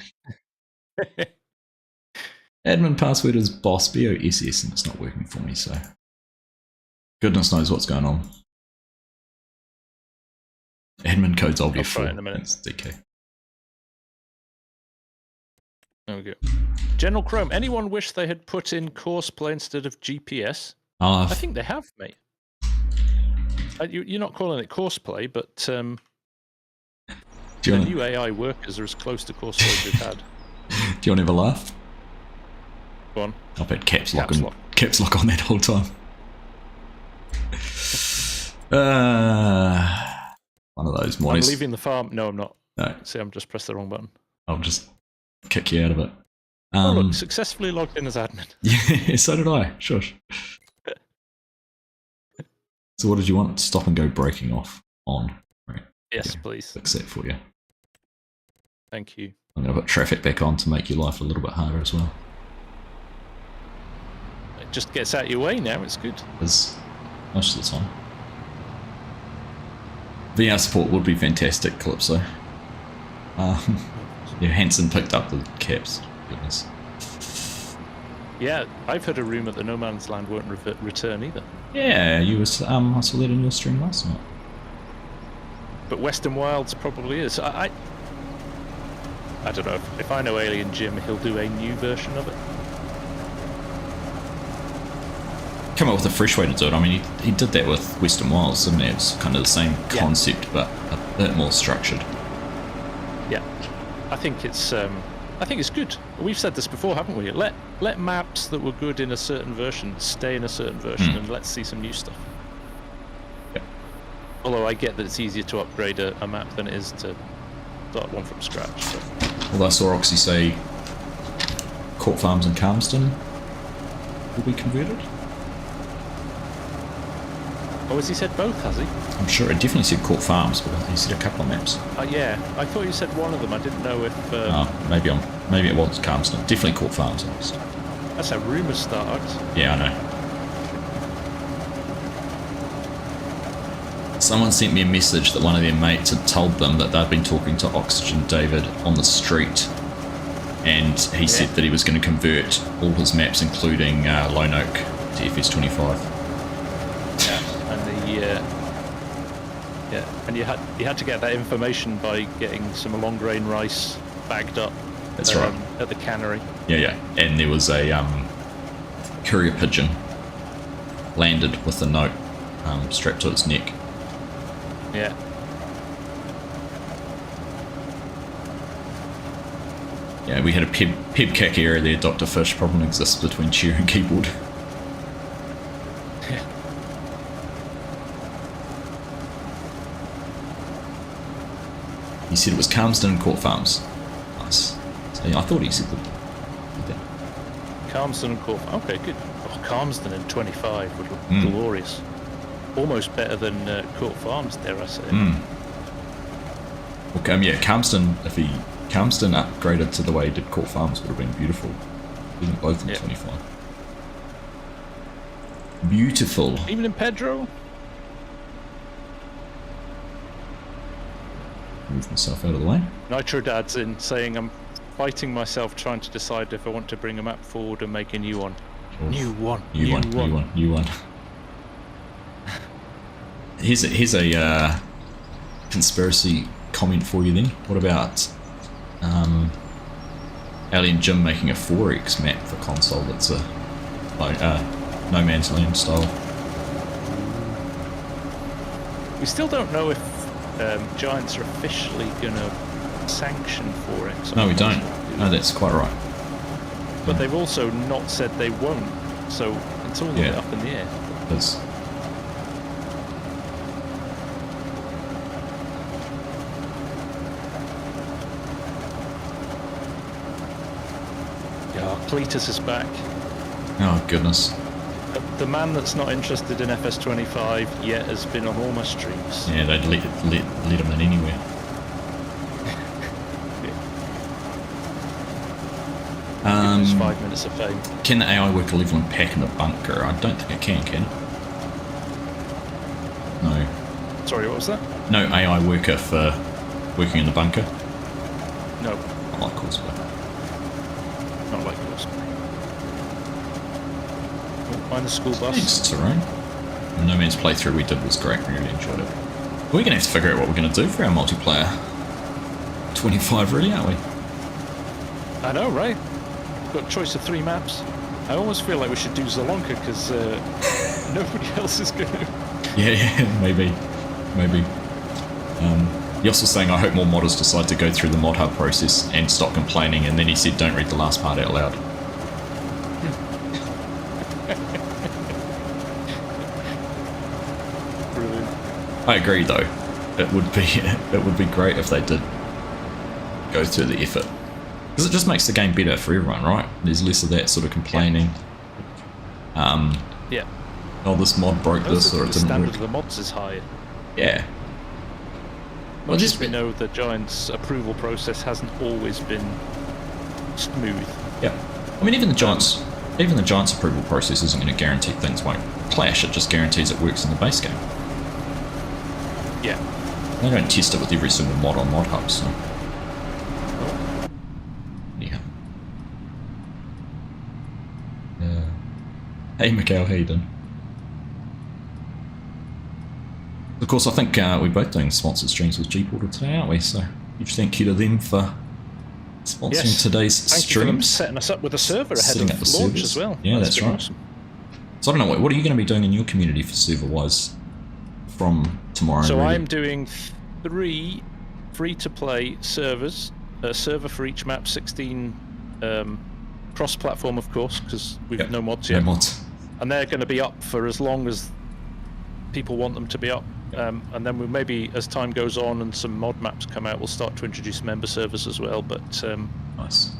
Admin password is bossboss and it's not working for me, so goodness knows what's going on. Admin code's I'll obvious. try it in a minute. It's DK. There we go. General Chrome, anyone wish they had put in courseplay instead of GPS? I think they have, mate. You're not calling it courseplay, but the new AI workers are as close to courseplay as we've had. Do you want to have a laugh? Go on. I've had caps lock on that whole time. One of those mornings. I'm leaving the farm. No, I'm not. No. See, I'm just pressed the wrong button. I'll just kick you out of it. Oh, look, successfully logged in as admin. Yeah, so did I. Shush. So what did you want? Stop and go breaking off on. Right. Yes, please. Fix that for you. Thank you. I'm going to put traffic back on to make your life a little bit harder as well. It just gets out of your way now. It's good. As most of the time. VR support would be fantastic, Calypso. Yeah, Hanson picked up the caps. Goodness. Yeah, I've heard a rumour that No Man's Land won't return either. Yeah, you was I saw that in your stream last night. But Western Wilds probably is. I don't know. If I know Alien Jim, he'll do a new version of it. Come up with a fresh way to do it. I mean, he did that with Western Wilds, didn't he? It's kind of the same concept, but a bit more structured. Yeah, I think it's good. We've said this before, haven't we? Let maps that were good in a certain version stay in a certain version, and let's see some new stuff. Yeah. Although I get that it's easier to upgrade a map than it is to start one from scratch. So. Although I saw Oxy say Court Farms in Calmston will be converted. Oh, has he said both, has he? I'm sure it definitely said Court Farms, but he said a couple of maps. Yeah, I thought you said one of them. I didn't know if... maybe it was Carmston. Definitely Court Farms, at least. That's how rumours start. Yeah, I know. Someone sent me a message that one of their mates had told them that they'd been talking to Oxygen David on the street, and he said that he was going to convert all his maps, including Lone Oak, to FS25. And you had to get that information by getting some long grain rice bagged up. That's right. At the cannery. Yeah, and there was a courier pigeon landed with a note strapped to its neck. Yeah. Yeah, we had a pebcack area there. Dr. Fish problem exists between chair and keyboard. Yeah. He said it was Carmston and Court Farms. Nice. So, yeah, I thought he said that. Carmston and Court. Okay, good. Oh, Carmston in 25 would look glorious. Almost better than Court Farms, dare I say. Okay, yeah, Carmston. If Carmston upgraded to the way he did Court Farms, would have been beautiful. Even both in 25. Beautiful. Even in Pedro. Move myself out of the way. Nitro Dad's in saying I'm fighting myself trying to decide if I want to bring a map forward and make a new one. Oof. New one. New one. Here's a conspiracy comment for you then. What about Ali and Jim making a 4X map for console that's a No Man's Land style? We still don't know if Giants are officially going to sanction 4X. No, we don't. No, that's quite right. But they've also not said they won't, so it's all a bit up in the air. It's, Cletus is back. oh, goodness. The man that's not interested in FS25 yet has been on all my streams. Yeah, they'd let him in anywhere. Just 5 minutes of fame. Can the AI work a level and pack in the bunker? I don't think it can it? No. Sorry, what was that? No AI worker for working in the bunker? No. Not like Causeway. Not like yours. Oh, mind the school bus. Thanks, Tyrone. The No Man's playthrough we did was great. We really enjoyed it. We're going to have to figure out what we're going to do for our multiplayer 25, really, aren't we? I know, right? We've got a choice of 3 maps. I almost feel like we should do Zalonka because nobody else is going to. Yeah, maybe. Yoss was saying, I hope more modders decide to go through the mod hub process and stop complaining, and then he said, don't read the last part out loud. Brilliant. I agree, though. It would be great if they did go through the effort. Because it just makes the game better for everyone, right? There's less of that sort of complaining. Yeah. Oh, this mod broke this, or it didn't The standard work. of the mods is higher. Yeah. Well, Just we know the Giants' approval process hasn't always been smooth. Yeah. I mean, even the Giants' approval process isn't going to guarantee things won't clash. It just guarantees it works in the base game. Yeah. They don't test it with every single mod on mod hubs. So. Yeah. Hey, Mikhail, how you doing? Of course, I think we're both doing sponsored streams with G-Portal today, aren't we? So, huge thank you to them for sponsoring today's Thank you for them streams. setting us up with a server ahead Setting of up the launch servers. as well. Yeah, that's been right. Awesome. So I don't know, what are you going to be doing in your community for server-wise from tomorrow? So really? I'm doing 3 free-to-play servers, a server for each map, 16 cross-platform, of course, because we've no mods yet. No mods. And they're going to be up for as long as people want them to be up. And then we'll maybe, as time goes on and some mod maps come out, we'll start to introduce member servers as well. But Nice.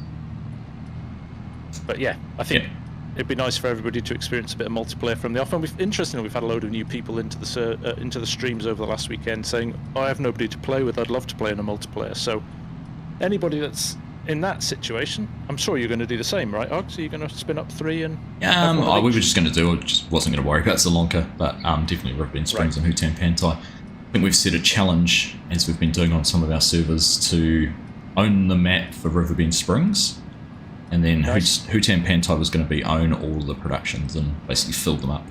But yeah, I think it'd be nice for everybody to experience a bit of multiplayer from the off. And interestingly, we've had a load of new people into the streams over the last weekend saying, "I have nobody to play with. I'd love to play in a multiplayer." So anybody that's in that situation, I'm sure you're going to do the same, right, Oggs? Are you going to spin up 3 and? We were just going to do it. Just wasn't going to worry about Salonka, but definitely Riverbend Springs and Hutan Pantai. I think we've set a challenge, as we've been doing on some of our servers, to own the map for Riverbend Springs, and then Hutan Pantai was going to be own all of the productions and basically fill them up.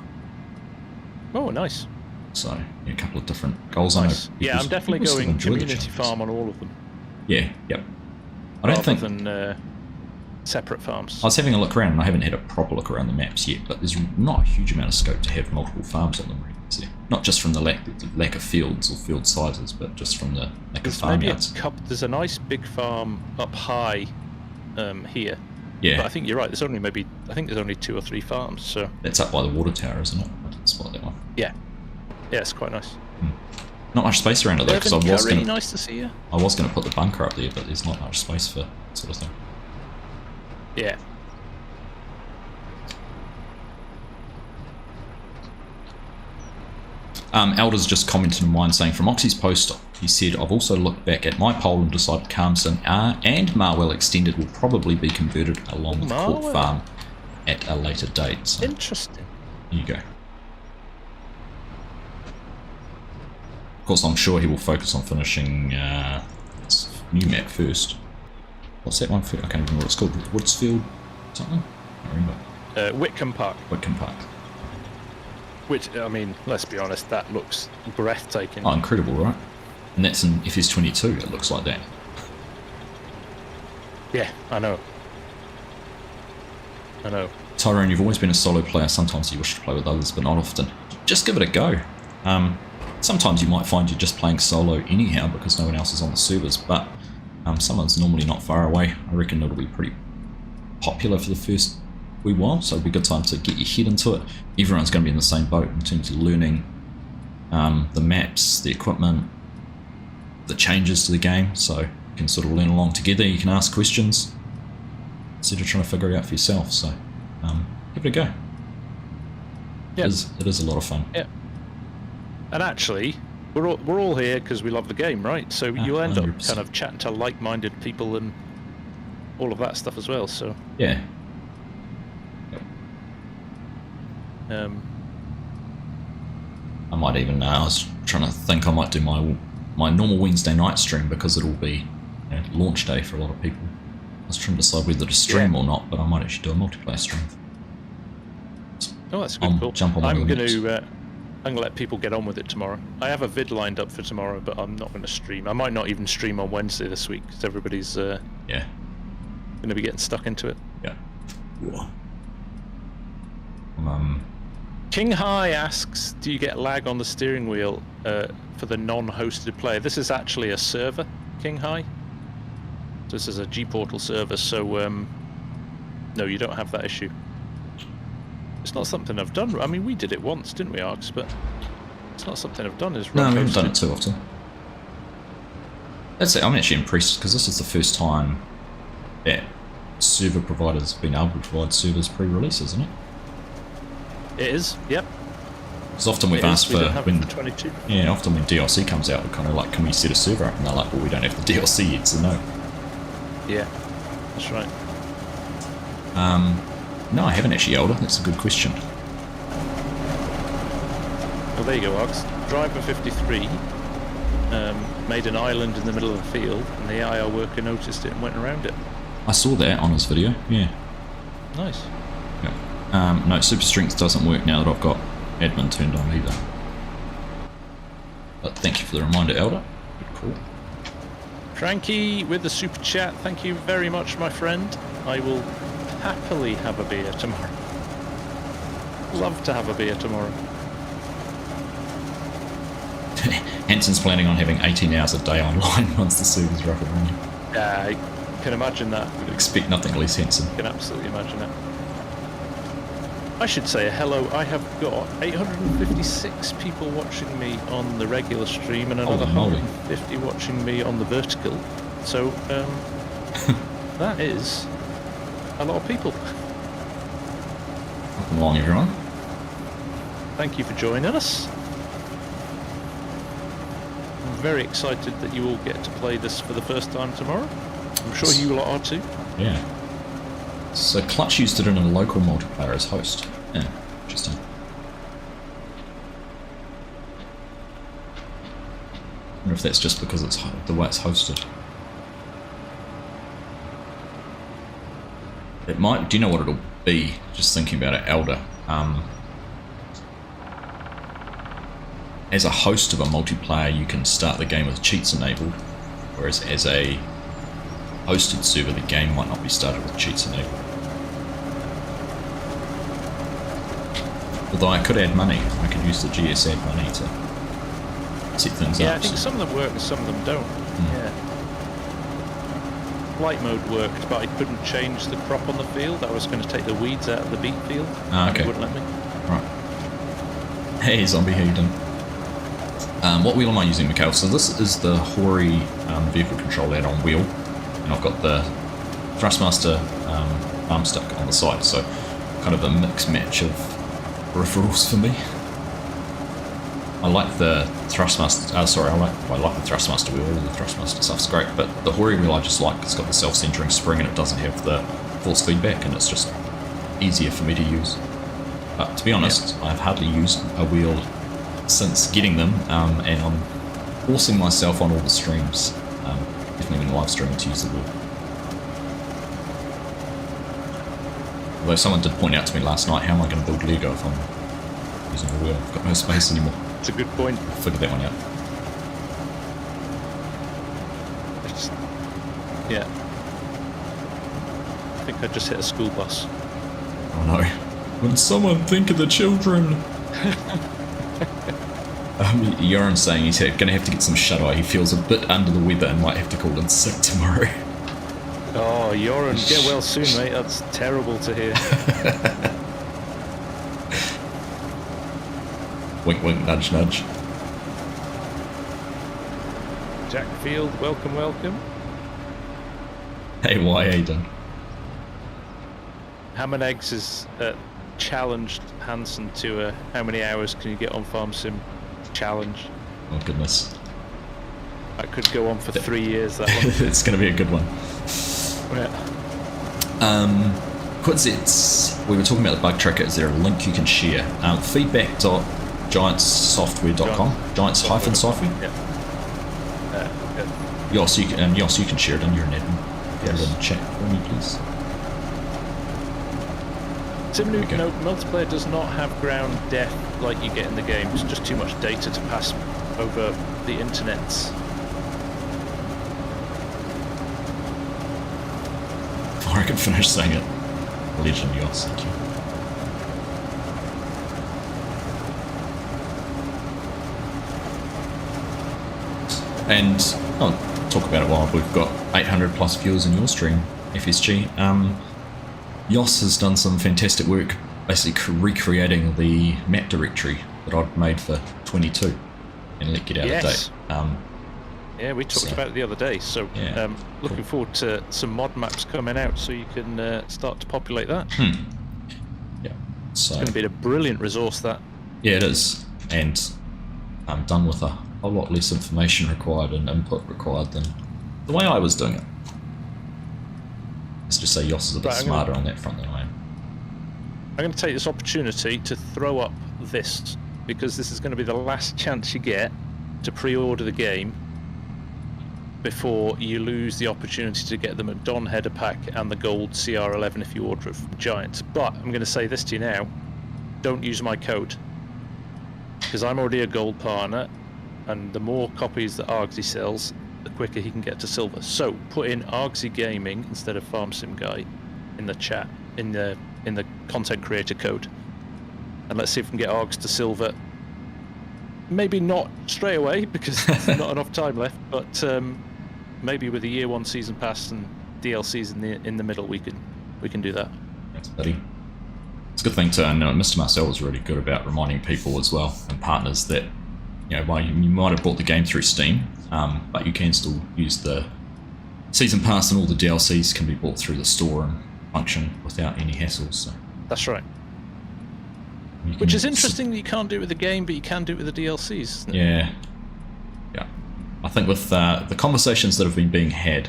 Oh, nice. So a couple of different goals. Nice. Yeah, I'm definitely going community farm on all of them. Yeah, yep. I don't rather think than separate farms. I was having a look around, and I haven't had a proper look around the maps yet, but there's not a huge amount of scope to have multiple farms on them, is there? Not just from the lack of fields or field sizes, but just from the lack of farmyards. There's a nice big farm up high here. Yeah. But I think you're right. There's only 2 or 3 farms. So that's up by the water tower, isn't it? I didn't spot that one. Yeah. Yeah, it's quite nice. Not much space around it though, because nice to see you. I was going to put the bunker up there, but there's not much space for that sort of thing. Yeah. Elder's just commented on mine saying, from Oxy's post, he said, I've also looked back at my poll and decided FarmSim and Marwell Extended will probably be converted along with Court Farm at a later date. So interesting. There you go. Of course, I'm sure he will focus on finishing this new map first. What's that one? I can't remember what it's called. Woodsfield something? I can't remember. Whitcomb Park. Whitcomb Park. Which, I mean, let's be honest, that looks breathtaking. Oh, incredible, right? And that's in FS22, it looks like that. Yeah, I know. Tyrone, you've always been a solo player. Sometimes you wish to play with others, but not often. Just give it a go. Sometimes you might find you're just playing solo anyhow because no one else is on the servers, but someone's normally not far away. I reckon it'll be pretty popular for the first wee while, so it'll be a good time to get your head into it. Everyone's going to be in the same boat in terms of learning the maps, the equipment, the changes to the game, so you can sort of learn along together. You can ask questions instead of trying to figure it out for yourself, so give it a go. Yep. It is a lot of fun. Yeah. And actually, we're all here because we love the game, right? So you'll end 100%. Up kind of chatting to like-minded people and all of that stuff as well. So yeah. I might even. I was trying to think I might do my normal Wednesday night stream because it'll be launch day for a lot of people. I was trying to decide whether to stream or not, but I might actually do a multiplayer stream. Oh, that's good. Cool. Jump on I'm going to let people get on with it tomorrow. I have a vid lined up for tomorrow, but I'm not going to stream. I might not even stream on Wednesday this week because everybody's going to be getting stuck into it. Yeah. King High asks, do you get lag on the steering wheel for the non-hosted player? This is actually a server, King High. So this is a G-Portal server, so no, you don't have that issue. It's not something I've done. I mean, we did it once, didn't we, Arx? But it's not something I've done. No, we haven't done it too often. That's it. I'm actually impressed because this is the first time that server providers have been able to provide servers pre-release, isn't it? It is, yep. Because often we've asked for when 22. Yeah, often when DLC comes out, we're kind of like, can we set a server up? And they're like, well, we don't have the DLC yet, so no. Yeah, that's right. No, I haven't actually, Elder. That's a good question. Well, there you go, Ox. Driver 53 made an island in the middle of the field, and the IR worker noticed it and went around it. I saw that on his video, yeah. Nice. Yep. No, Super Strength doesn't work now that I've got admin turned on either. But thank you for the reminder, Elder. Good call. Frankie with the super chat. Thank you very much, my friend. I will happily have a beer tomorrow. Love to have a beer tomorrow. Hanson's planning on having 18 hours a day online once the server's are up and running. Yeah, I can imagine that. Would expect nothing less, Hanson. I can absolutely imagine that. I should say hello. I have got 856 people watching me on the regular stream and another 150 watching me on the vertical. So that is a lot of people. Welcome along, everyone. Thank you for joining us. I'm very excited that you all get to play this for the first time tomorrow. I'm sure you lot are too. Yeah. So Clutch used it in a local multiplayer as host. Yeah, interesting. I wonder if that's just because it's the way it's hosted. It might. Do you know what it'll be? Just thinking about it, Elder. As a host of a multiplayer, you can start the game with cheats enabled, whereas as a hosted server, the game might not be started with cheats enabled. Although I could add money. I could use the GS add money to set things up. Yeah, I think some of them work and some of them don't. Yeah. Flight mode worked, but I couldn't change the crop on the field. I was going to take the weeds out of the beet field. Okay. It wouldn't let me. Right. Hey, Zombie, how you doing? What wheel am I using, Mikhail? So this is the Hori vehicle control add-on wheel, and I've got the Thrustmaster arm stick on the side, so kind of a mix match of peripherals for me. I like the Thrustmaster. I like the Thrustmaster wheel. All the Thrustmaster stuff's great, but the Hori wheel I just like. It's got the self-centering spring and it doesn't have the force feedback, and it's just easier for me to use. But to be honest, I've hardly used a wheel since getting them, and I'm forcing myself on all the streams, definitely when live streaming, to use the wheel. Although someone did point out to me last night, how am I going to build Lego if I'm using a wheel? I've got no space anymore. It's a good point. I'll figure that one out. Yeah. I think I just hit a school bus. Oh no. Will someone think of the children? Yoren's saying he's going to have to get some shut-eye. He feels a bit under the weather and might have to call in sick tomorrow. Oh, Yoren, get well soon, mate. That's terrible to hear. Wink, wink, nudge, nudge. Jack Field, welcome, welcome. Hey, why are you doing? Ham and Eggs has challenged Hansen to how many hours can you get on FarmSim challenge. Oh, goodness. That could go on for 3 years, that one. It's going to be a good one. Yeah. Quitsets, we were talking about the bug tracker. Is there a link you can share? Feedback.giantssoftware.com. Giants-software? Yeah. Yoss, you can share it on your net. Get it in the chat for me, please. Multiplayer does not have ground depth like you get in the game. It's just too much data to pass over the internets. Before I can finish saying it. Legend, Yoss, thank you. And I'll talk about it while we've got 800 plus viewers in your stream, FSG. Yoss has done some fantastic work basically recreating the map directory that I'd made for 22 and let get out of date. Yeah, we talked about it the other day, so looking forward to some mod maps coming out so you can start to populate that. Yeah, so it's going to be a brilliant resource, that. Yeah, it is, and I'm done with a whole lot less information required and input required than the way I was doing it. Let's just say Yoss is a bit smarter on that front than I am. I'm going to take this opportunity to throw up this, because this is going to be the last chance you get to pre-order the game before you lose the opportunity to get the McDon header pack and the gold CR11 if you order it from Giants. But I'm going to say this to you now, don't use my code, because I'm already a gold partner, and the more copies that Argsy sells, the quicker he can get to silver. So put in Argsy Gaming instead of FarmSim Guy in the chat, in the content creator code, and let's see if we can get Args to silver. Maybe not straight away because there's not enough time left, but maybe with the year 1 season pass and DLCs in the middle, we can do that. Thanks, buddy. It's a good thing to, and Mr. Marcel was really good about reminding people as well, and partners, that you might have bought the game through Steam, but you can still use the season pass, and all the DLCs can be bought through the store and function without any hassles. So. That's right. Which is interesting that you can't do it with the game, but you can do it with the DLCs, isn't it? Yeah. Yeah. I think with the conversations that have been being had,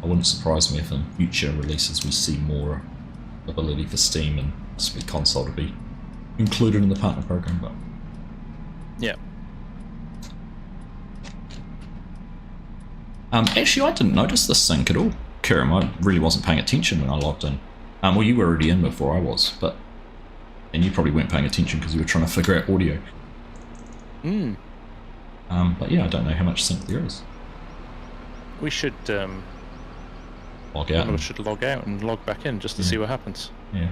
it wouldn't surprise me if in future releases we see more ability for Steam and possibly console to be included in the partner program. But yeah. Actually, I didn't notice this sync at all, Kiram. I really wasn't paying attention when I logged in. Well, you were already in before I was, and you probably weren't paying attention because you were trying to figure out audio. But yeah, I don't know how much sync there is. We should log out. We should log out and log back in just to see what happens. Yeah.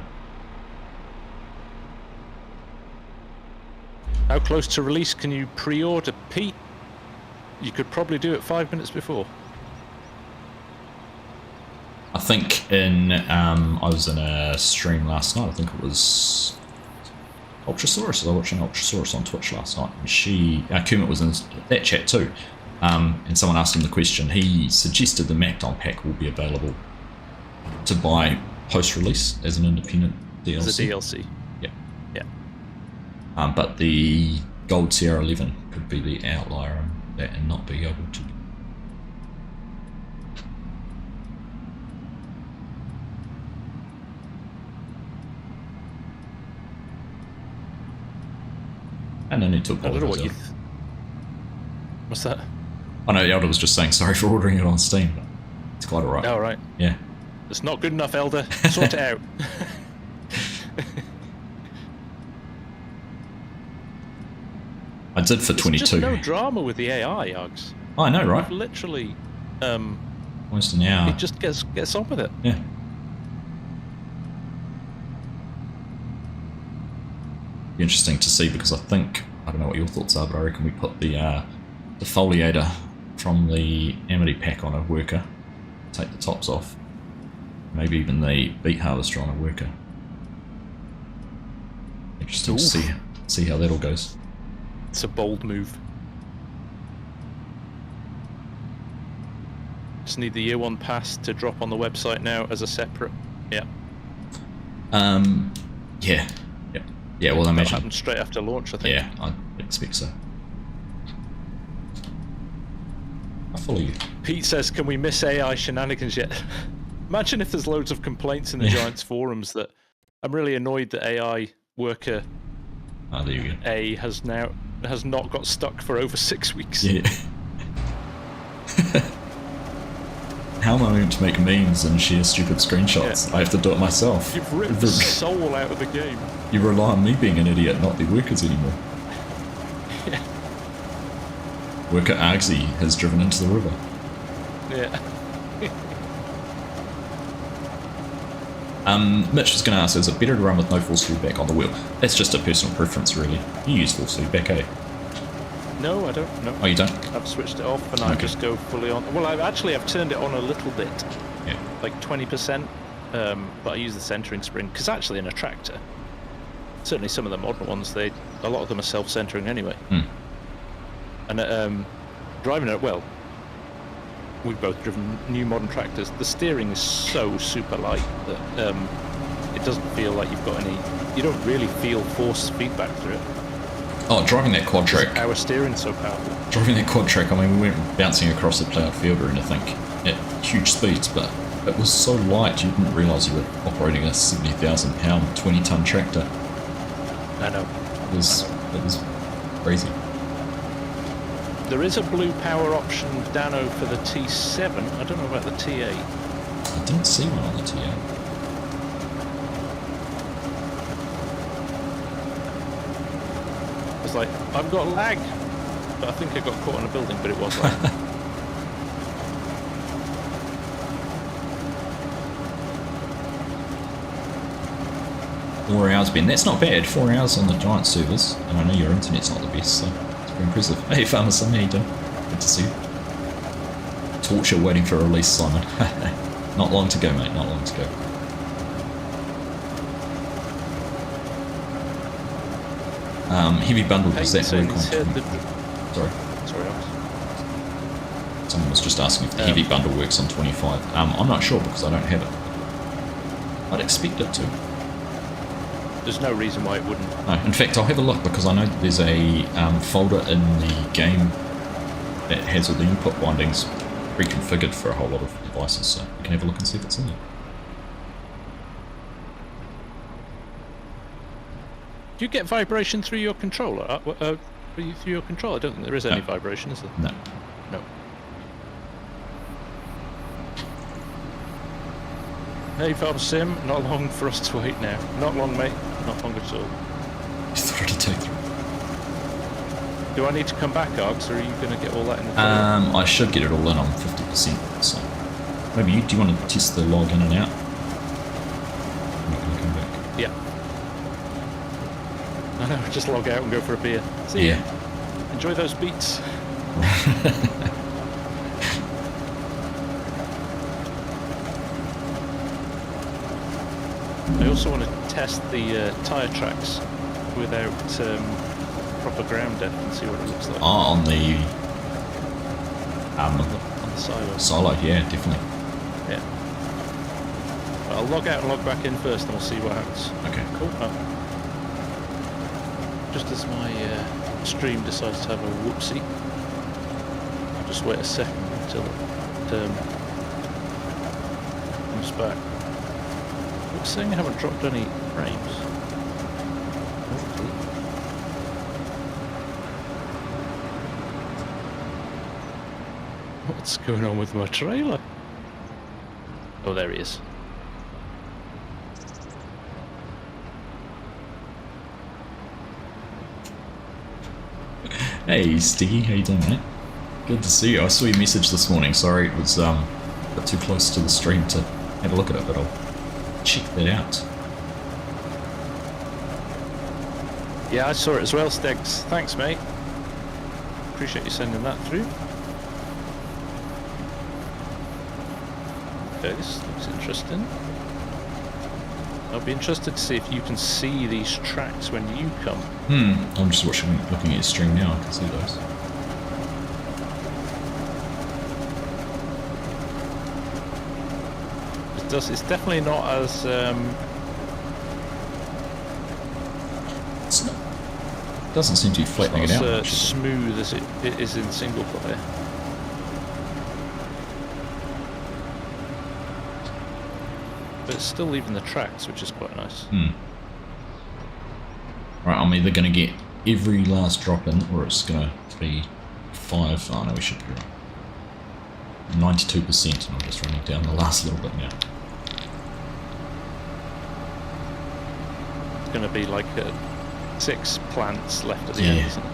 How close to release can you pre-order, Pete? You could probably do it 5 minutes before. I think I was in a stream last night. I think it was Ultrasaurus. I was watching Ultrasaurus on Twitch last night, and Kermit was in that chat too. And someone asked him the question. He suggested the MacDon pack will be available to buy post-release as an independent DLC. As a DLC. Yeah. Yeah. But the Gold Sierra 11 could be the outlier on that and not be able to. And I need to apologise. I don't know what you... What's that? I know Elder was just saying sorry for ordering it on Steam, but it's quite alright. Oh, right. Yeah. It's not good enough, Elder. Sort it out. I did for 22. There's just no drama with the AI, Uggs. Oh, I know, right? Literally, almost an hour. it just gets on with it. Yeah. Be interesting to see, because I don't know what your thoughts are, but I reckon we put the foliator from the Amity pack on a worker, take the tops off, maybe even the beet harvester on a worker. Interesting to see how that all goes. It's a bold move. Just need the year one pass to drop on the website now as a separate. Yeah. Yeah, well, I imagine That'll happen straight after launch, I think. Yeah, I expect so. I follow you. Pete says, can we miss AI shenanigans yet? Imagine if there's loads of complaints in the Giants forums that I'm really annoyed that AI worker there you go. A has not got stuck for over 6 weeks. Yeah. How am I going to make memes and share stupid screenshots? Yeah. I have to do it myself. You've ripped the soul out of the game. You rely on me being an idiot, not the workers anymore. Yeah. Worker Argsy has driven into the river. Yeah. Mitch was going to ask, is it better to run with no force feedback on the wheel? That's just a personal preference, really. You use force feedback, eh? No, I don't. No. Oh, you don't? I've switched it off and I just go fully on. Well, I've turned it on a little bit. Yeah. Like 20%. But I use the centering spring, because actually in a tractor, certainly some of the modern ones, a lot of them are self-centering anyway. And driving it, well, we've both driven new modern tractors. The steering is so super light that it doesn't feel like you've got any. You don't really feel force feedback through it. Oh, driving that quad track. Our steering's so powerful. Driving that quad track, I mean, we weren't bouncing across the ploughed field or anything at huge speeds, but it was so light you didn't realise you were operating a 70,000 pound, 20-ton tractor. I know. It was crazy. There is a blue power option, Dano, for the T7. I don't know about the T8. I didn't see one on the T8. It's like, I've got lag, but I think I got caught in a building, but it was lag. 4 hours, Ben. That's not bad. 4 hours on the Giant servers, and I know your internet's not the best, so it's pretty impressive. Hey, FarmSim, how you doing? Good to see you. Torture waiting for a release, Simon. Not long to go, mate. Not long to go. Heavy bundle, does that work on? Sorry. Someone was just asking if the heavy bundle works on 25. I'm not sure because I don't have it. I'd expect it to. there's no reason why it wouldn't. No, in fact, I'll have a look because I know that there's a folder in the game that has all the input bindings pre-configured for a whole lot of devices, so you can have a look and see if it's in there. Do you get vibration through your controller? Through your controller? I don't think there is any vibration, is there? No. No. Hey, FarmSim, not long for us to wait now. Not long, mate. Not long at all. Just thought it'd take through. Do I need to come back, Args, or are you going to get all that in the trailer? I should get it all in on 50%, so... Maybe do you want to test the log in and out? I'm not going to come back. Yeah. I know, just log out and go for a beer. See ya. Enjoy those beats. I also want to test the tyre tracks without proper ground depth and see what it looks like. Oh, on the silo. Silo, yeah, definitely. Yeah. I'll log out and log back in first, and we'll see what happens. Okay. Cool. Just as my stream decides to have a whoopsie, I'll just wait a second until it comes back. It's saying I haven't dropped any frames. What's going on with my trailer? Oh, there he is. Hey, Sticky, how you doing, mate? Good to see you. I saw your message this morning. Sorry, it was a bit too close to the stream to have a look at it, but I'll check that out. Yeah, I saw it as well, Stegs. Thanks, mate. Appreciate you sending that through. Okay, this looks interesting. I'll be interested to see if you can see these tracks when you come. I'm just looking at your stream now. I can see those. It's definitely not as It doesn't seem to be flattening it out much, smooth as it is in single player. But it's still leaving the tracks, which is quite nice. Right, I'm either going to get every last drop in, or it's going to be 5. Oh no, we should be right. 92%, and I'm just running down the last little bit now. It's going to be like 6 plants left at the end, isn't it?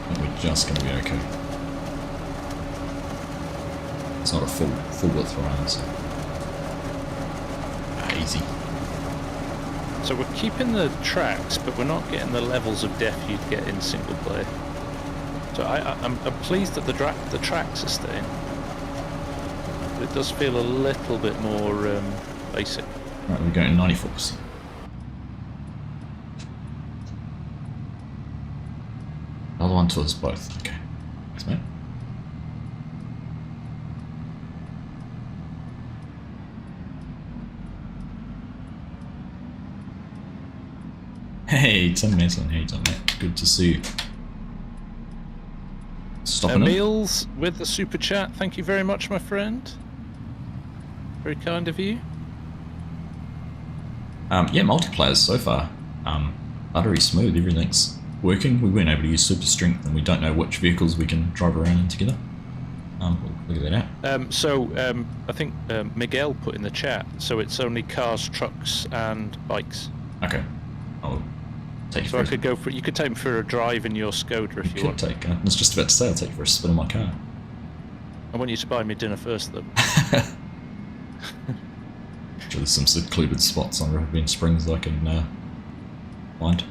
I think we're just going to be okay. It's not a full width run, so easy. So we're keeping the tracks, but we're not getting the levels of depth you'd get in single player. So I'm pleased that the tracks are staying. But it does feel a little bit more basic. Right, we're going 94%. Another one to us both. Okay. Thanks, mate. Hey, Tim Mason. How you doing, mate? Good to see you. Stopping Emil's with the super chat. Thank you very much, my friend. Very kind of you. Yeah, multiplayer so far. Buttery smooth. Everything's working. We weren't able to use super strength, and we don't know which vehicles we can drive around in together. We'll figure that out. I think Miguel put in the chat. So it's only cars, trucks, and bikes. Okay. I'll take you so I could go for. You could take me for a drive in your Skoda if you want. Take. I was just about to say I'll take you for a spin in my car. I want you to buy me dinner first, though. There's some secluded spots on River Bend Springs I can find.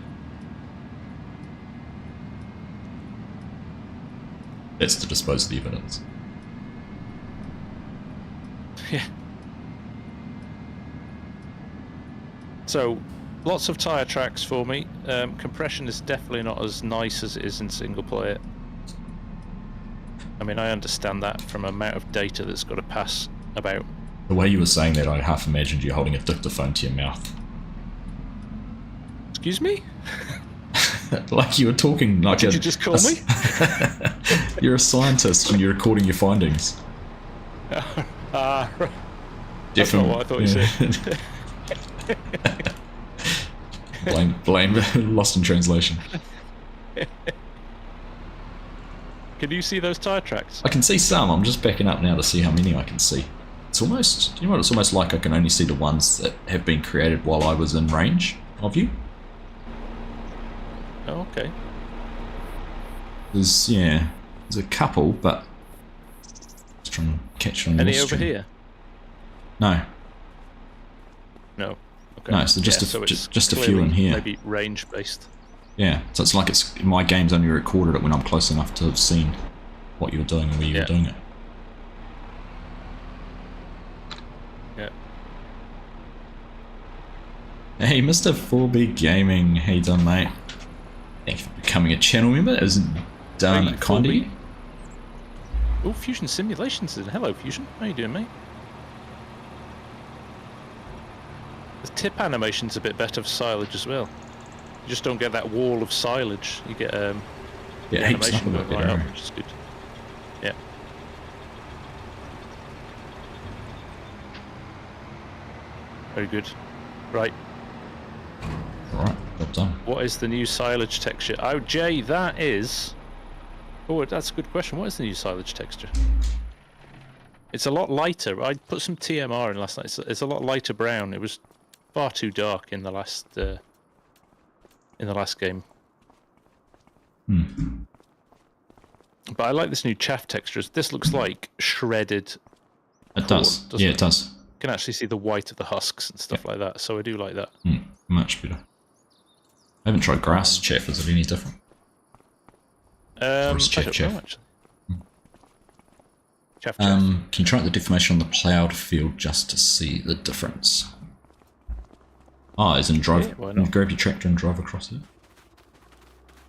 That's to dispose of the evidence. Yeah. So, lots of tyre tracks for me. Compression is definitely not as nice as it is in single player. I mean, I understand that from amount of data that's got to pass about. The way you were saying that, I half imagined you holding a dictaphone to your mouth. Excuse me? Like you were talking like Did you just call me? You're a scientist and you're recording your findings. That's not what I thought you said. blame lost in translation. Can you see those tyre tracks? I can see some. I'm just backing up now to see how many I can see. It's almost, you know what, it's almost like I can only see the ones that have been created while I was in range of you. Oh, okay. There's a couple, but let's try and catch on. Any over here? No. No. Okay. No, so just a few in here. Maybe range based. Yeah, so it's like my game's only recorded it when I'm close enough to have seen what you're doing and where you're doing it. Yeah. Hey, Mr. 4B Gaming, how you doing, mate? Thank you for becoming a channel member. Isn't done kind of you? Oh, Fusion Simulations. Hello, Fusion. How you doing, mate? The tip animation's a bit better for silage as well. You just don't get that wall of silage. You get the animation going right up, which is good. Yeah. Very good. Right. Alright, well done. What is the new silage texture? Oh, Jay, that is... Oh, that's a good question. What is the new silage texture? It's a lot lighter. I put some TMR in last night. It's a lot lighter brown. It was far too dark in the last game. But I like this new chaff texture. This looks like shredded. It does. Yeah, it does. You can actually see the white of the husks and stuff like that. So I do like that. Much better. I haven't tried grass chaff. Is it any different? Or is chaff I don't chaff? know, actually. Chaff. Can you try the deformation on the ploughed field just to see the difference? Oh, as in drive. Yeah, why not? Grab your tractor and drive across it.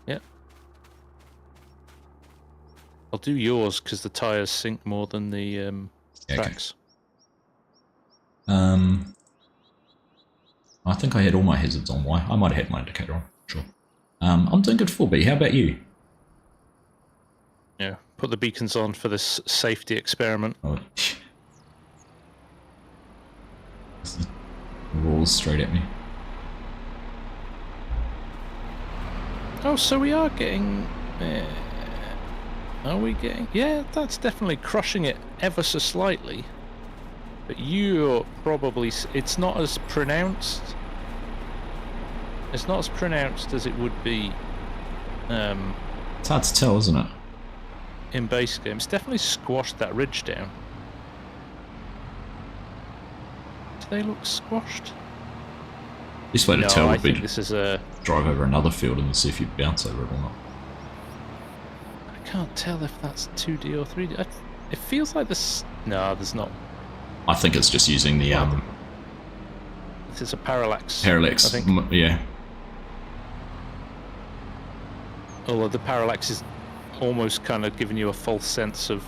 Yeah. I'll do yours because the tyres sink more than the tracks. I think I had all my hazards on Y. I might have had my indicator on. Sure. I'm doing good 4B. How about you? Yeah. Put the beacons on for this safety experiment. Oh. Rolls straight at me. Oh, so we are getting... are we getting... Yeah, that's definitely crushing it ever so slightly. But you're probably... It's not as pronounced... It's not as pronounced as it would be... It's hard to tell, isn't it? In base game. It's definitely squashed that ridge down. Do they look squashed? This way to tell would be this is a... drive over another field and see if you bounce over it or not. I can't tell if that's 2D or 3D. It feels like this... No, there's not. I think it's just using the... This is a parallax. Parallax, I think. Yeah. Although the parallax is almost kind of giving you a false sense of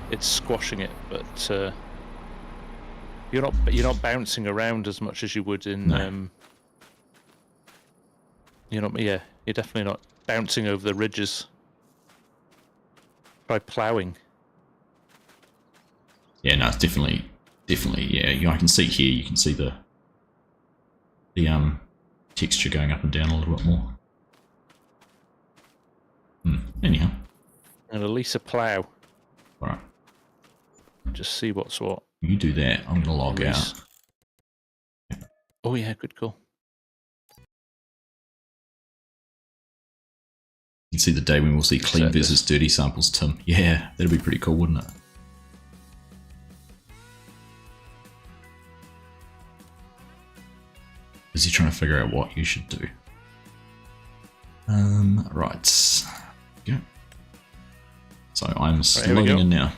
it's squashing it, but you're not bouncing around as much as you would in you're definitely not bouncing over the ridges. Try ploughing. Yeah, no, it's definitely yeah. I can see here. You can see the texture going up and down a little bit more. Anyhow. And release a plough. Alright. Just see what's what. You do that. I'm going to log out. Oh yeah, good call. You can see the day when we'll see clean versus dirty samples, Tim. Yeah, that'd be pretty cool, wouldn't it? Busy trying to figure out what you should do. Right. Go. So I'm loading in now.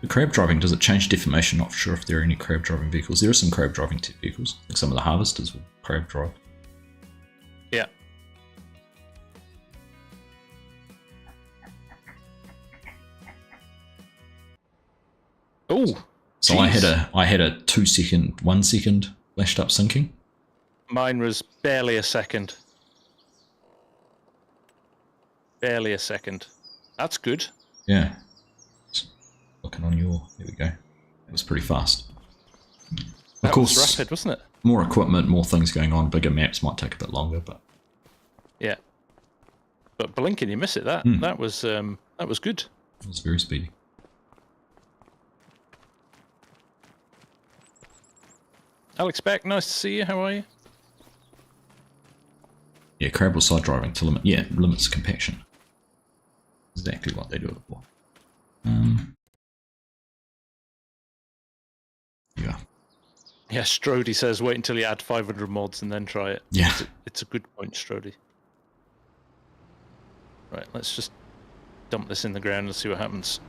The crab driving, does it change deformation? Not sure if there are any crab driving vehicles. There are some crab driving vehicles. Like some of the harvesters will crab drive. Yeah. Oh, so I had a 2 second, 1 second flashed up sinking. Mine was barely a second. Barely a second. That's good. Yeah. Looking on your... There we go. It was pretty fast. Of course, was rapid, wasn't it? More equipment, more things going on, bigger maps might take a bit longer, but... Yeah. But blinking, you miss it. That was good. It was very speedy. Alex Beck, nice to see you. How are you? Yeah, crab side driving to limits compaction. Exactly what they do it for. Yeah. Yeah, Strody says wait until you add 500 mods and then try it. Yeah. It's a good point, Strody. Right, let's just dump this in the ground and see what happens.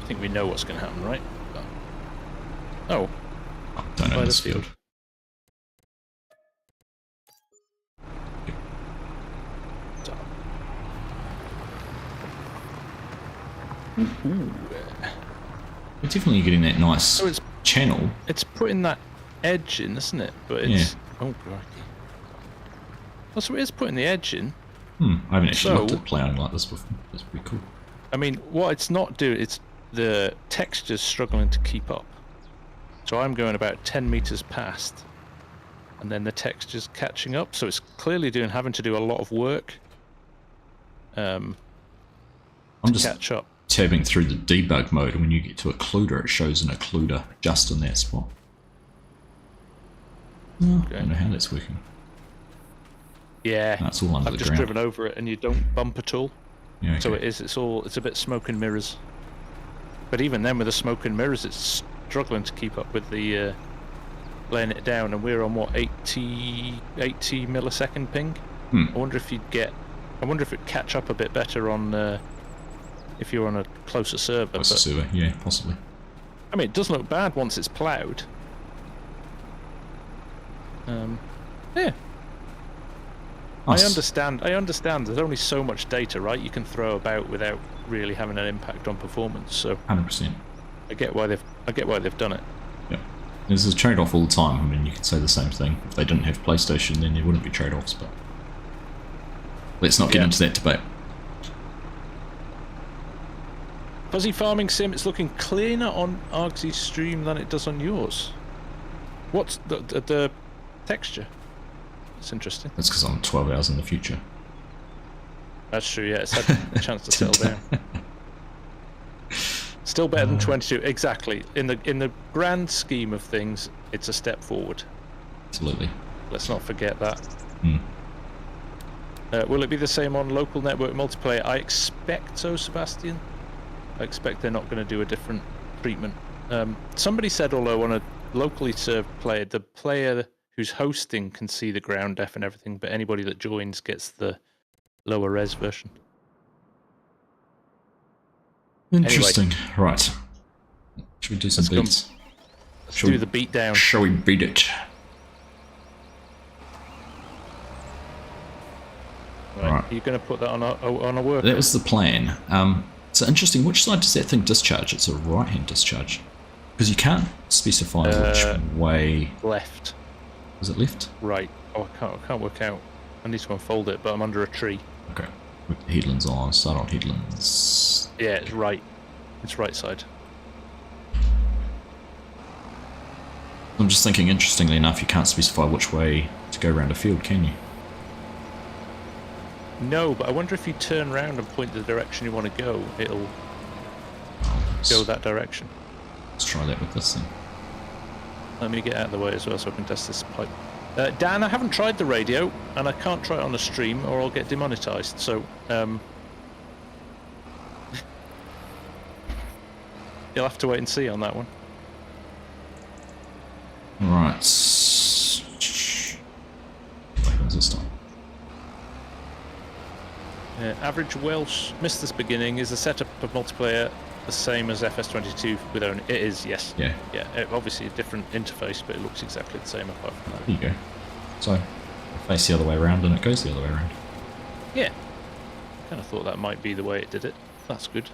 I think we know what's going to happen, right? Oh. Don't know this field. We're definitely getting that nice channel. It's putting that edge in, isn't it? But it's... Yeah. Oh, crikey. Well, so it is putting the edge in. I haven't actually looked at ploughing like this before. That's pretty cool. I mean, what it's not doing, it's the texture's struggling to keep up. So I'm going about 10 meters past, and then the texture's catching up. So it's clearly having to do a lot of work I'm just catch up. Tabbing through the debug mode, and when you get to occluder, it shows an occluder just in that spot. Okay. I don't know how that's working. Yeah, no, it's all under I've the just ground. driven over it, and you don't bump at all. Yeah, okay. So it's a bit smoke and mirrors. But even then, with the smoke and mirrors, it's struggling to keep up with the laying it down, and we're on what 80 millisecond ping. I wonder if it'd catch up a bit better on if you're on a closer server. Closer server, yeah, possibly. I mean, it doesn't look bad once it's ploughed. Yeah. Nice. I understand. There's only so much data, right? You can throw about without really having an impact on performance. So 100%. I get why they've done it. Yeah. There's a trade-off all the time. I mean, you could say the same thing. If they didn't have PlayStation, then there wouldn't be trade-offs. But let's not get into that debate. Fuzzy Farming Sim, it's looking cleaner on Argsy's stream than it does on yours. What's the texture? It's interesting. That's because I'm 12 hours in the future. That's true, yeah. It's had a chance to settle down. Still better than 22. Exactly. In the grand scheme of things, it's a step forward. Absolutely. Let's not forget that. Will it be the same on local network multiplayer? I expect so, Sebastian. I expect they're not going to do a different treatment. Somebody said, although on a locally served player, the player who's hosting can see the ground def and everything, but anybody that joins gets the lower res version. Interesting. Anyway, right. Should we do some beats? Let's do the beat down. Shall we beat it? Right. Are you going to put that on a worker? That was the plan. So interesting, which side does that thing discharge? It's a right-hand discharge. Because you can't specify which way... Left. Was it left? Right. Oh, I can't work out. I need to unfold it, but I'm under a tree. Okay. With the headlands on, start on headlands. Yeah, it's right. It's right side. I'm just thinking, interestingly enough, you can't specify which way to go around a field, can you? No, but I wonder if you turn around and point the direction you want to go, it'll go that direction. Let's try that with this thing. Let me get out of the way as well so I can test this pipe. Dan, I haven't tried the radio, and I can't try it on the stream or I'll get demonetized, so you'll have to wait and see on that one. Right. What happens this time? Average Welsh, missed this beginning. Is the setup of multiplayer the same as FS22 with only... It is, yes. Yeah. Yeah, obviously a different interface, but it looks exactly the same apart from that. There you go. So, face the other way around and it goes the other way around. Yeah. Kind of thought that might be the way it did it. That's good.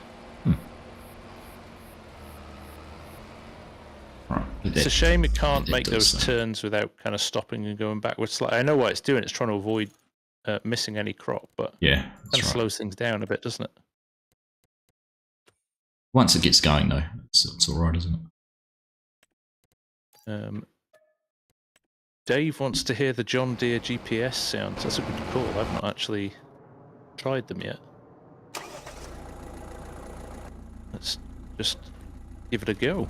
It's a shame it can't make those so. turns without kind of stopping and going backwards. Like, I know what it's doing. It's trying to avoid missing any crop, but yeah, kind of slows things down a bit, doesn't it? Once it gets going, though, it's all right, isn't it? Dave wants to hear the John Deere GPS sounds. That's a good call. I've not actually tried them yet. Let's just give it a go.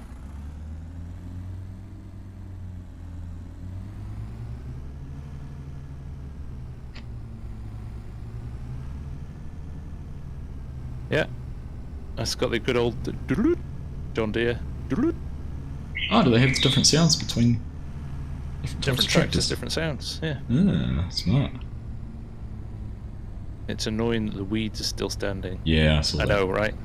Yeah, that's got the good old John Deere. Oh, do they have different sounds between different tractors? Different sounds, yeah. Smart. It's annoying that the weeds are still standing. Yeah, I know, right?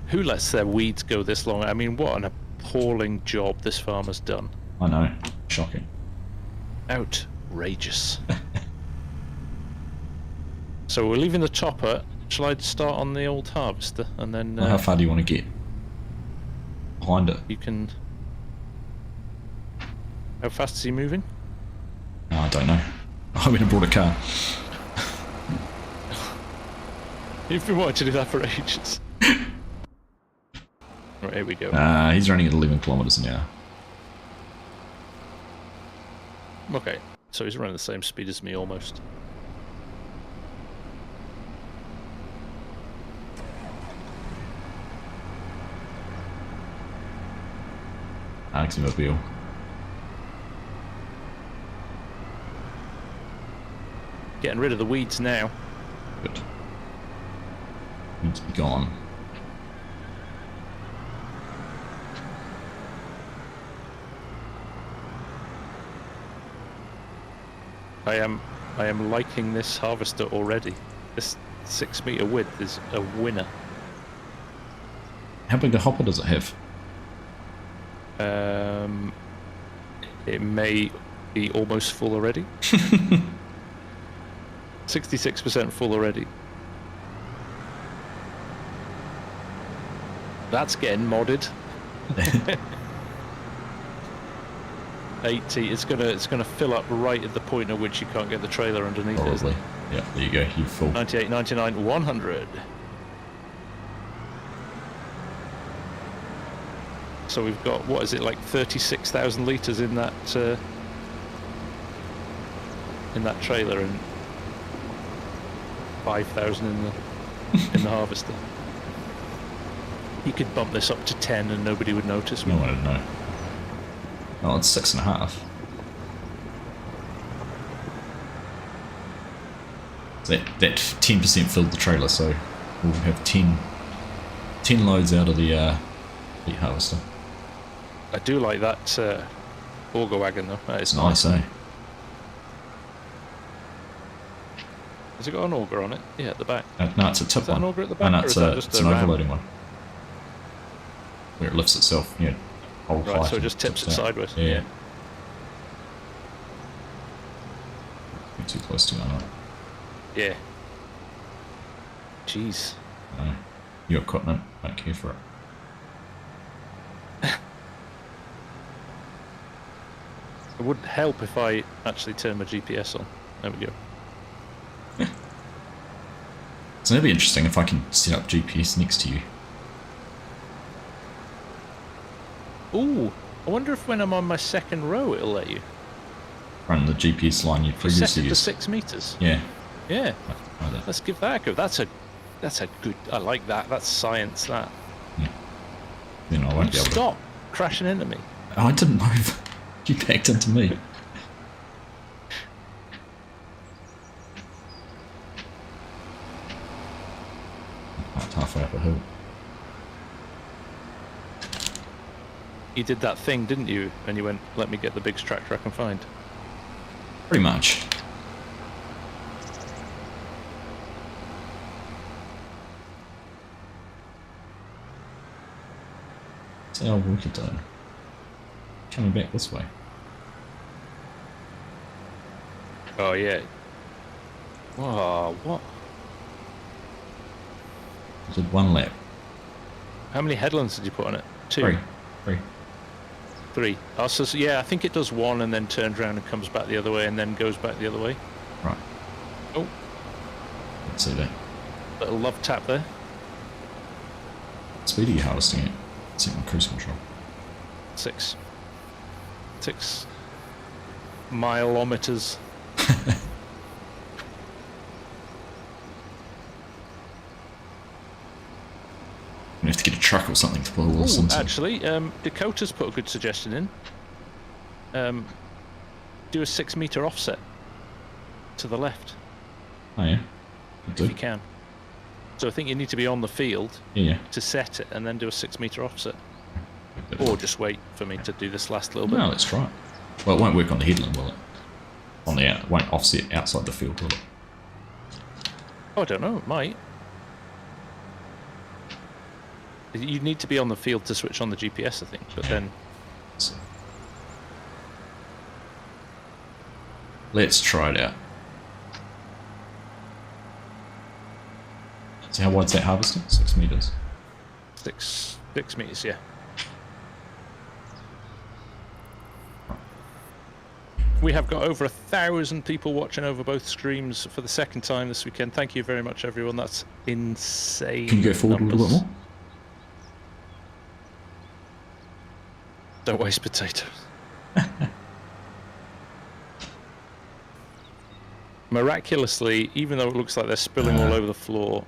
Who lets their weeds go this long? I mean, what an appalling job this farmer's done. I know. Shocking. Outrageous. So we're leaving the chopper. Shall I start on the old harvester and then? Well, how far do you want to get behind it? You can. How fast is he moving? Oh, I don't know. I went and brought a car. You've been wanting to do that for ages. Right, here we go. He's running at 11 kilometers an hour. Okay, so he's running the same speed as me almost. Mobile. Getting rid of the weeds now. Good. Need to be gone. I am liking this harvester already. This 6 meter width is a winner. How big a hopper does it have? It may be almost full already. 66% full already. That's getting modded. 80. It's gonna fill up right at the point at which you can't get the trailer underneath. Probably. It, isn't it? Yeah. There you go. You're full. 98, 99, 100. So we've got, what is it, like 36,000 litres in that trailer and 5,000 in the harvester. You could bump this up to 10 and nobody would notice. No, I don't know. Oh, it's 6.5. That 10% filled the trailer, so we'll have 10 loads out of the harvester. I do like that auger wagon though. That is nice, eh? Has it got an auger on it? Yeah, at the back. No, it's a tip is that one. An auger at the back? No, or is that just it's an overloading one. Where it lifts itself, whole right, height so it just tips it sideways. Yeah. You're too close to it, aren't you? Yeah. Jeez. Your equipment, don't care for it. It would help if I actually turn my GPS on. There we go. So it'd be interesting if I can set up GPS next to you. Ooh, I wonder if when I'm on my second row it'll let you. Run the GPS line you previously used. To 6 meters. Yeah. Yeah. Like Let's give that a go. That's a good. I like that. That's science. That. Yeah. Then I won't be able to. Stop crashing into me. Oh, I didn't move. You backed into me. That's halfway up a hill. You did that thing, didn't you? And you went, let me get the biggest tractor I can find. Pretty much. See how walk it down. Coming back this way. Oh yeah. Whoa, what? I did one lap. How many headlands did you put on it? 2? 3. 3. Oh, so yeah, I think it does 1 and then turns around and comes back the other way and then goes back the other way. Right. Oh. Let's see that. Little love tap there. What speed are you harvesting at? Let's see my cruise control. 6 milometers. We have to get a truck or something to pull all this into. Actually, Dakota's put a good suggestion in. Do a 6-meter offset to the left. Oh yeah, if you can. So I think you need to be on the field to set it, and then do a 6-meter offset. Or just wait for me to do this last little bit. No, let's try it. Well, it won't work on the headland, will it? It won't offset outside the field, will it? Oh, I don't know. It might. You need to be on the field to switch on the GPS, I think. But then, let's try it out. So how wide's that harvester? 6 meters. 6 meters, yeah. We have got over 1,000 people watching over both streams for the second time this weekend. Thank you very much, everyone. That's insane. Can you go forward a little bit more? Don't waste potatoes. Miraculously, even though it looks like they're spilling all over the floor,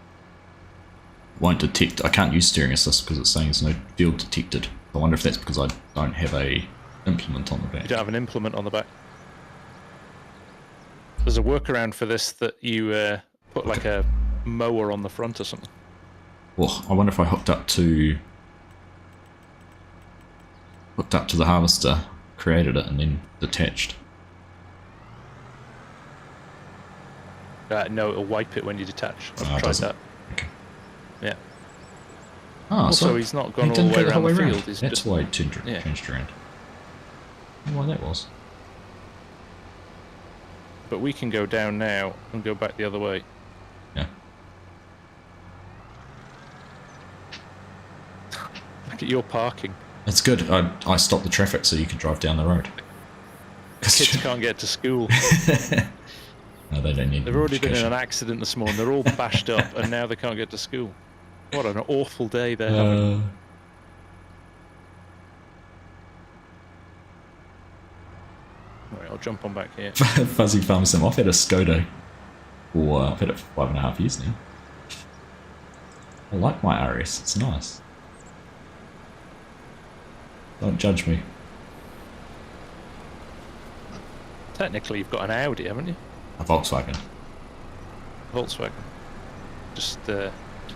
won't detect. I can't use steering assist because it's saying there's no field detected. I wonder if that's because I don't have a implement on the back. You don't have an implement on the back. There's a workaround for this that you put like a mower on the front or something. Well, I wonder if I hooked up to the harvester, created it, and then detached. No, it'll wipe it when you detach. I've tried that. Okay. Yeah. Oh, also, so he's not gone all didn't the way go around the way field. He's That's just... why it changed around. I wonder why that was. But we can go down now and go back the other way. Yeah. Look at your parking. That's good. I stopped the traffic so you can drive down the road. Kids can't get to school. No, they don't need. They've already been in an accident this morning. They're all bashed up, and now they can't get to school. What an awful day they're having. Right, I'll jump on back here. Fuzzy FarmSim. I've had a Skoda I've had it for 5.5 years now. I like my RS. It's nice. Don't judge me. Technically, you've got an Audi, haven't you? A Volkswagen. Volkswagen. Just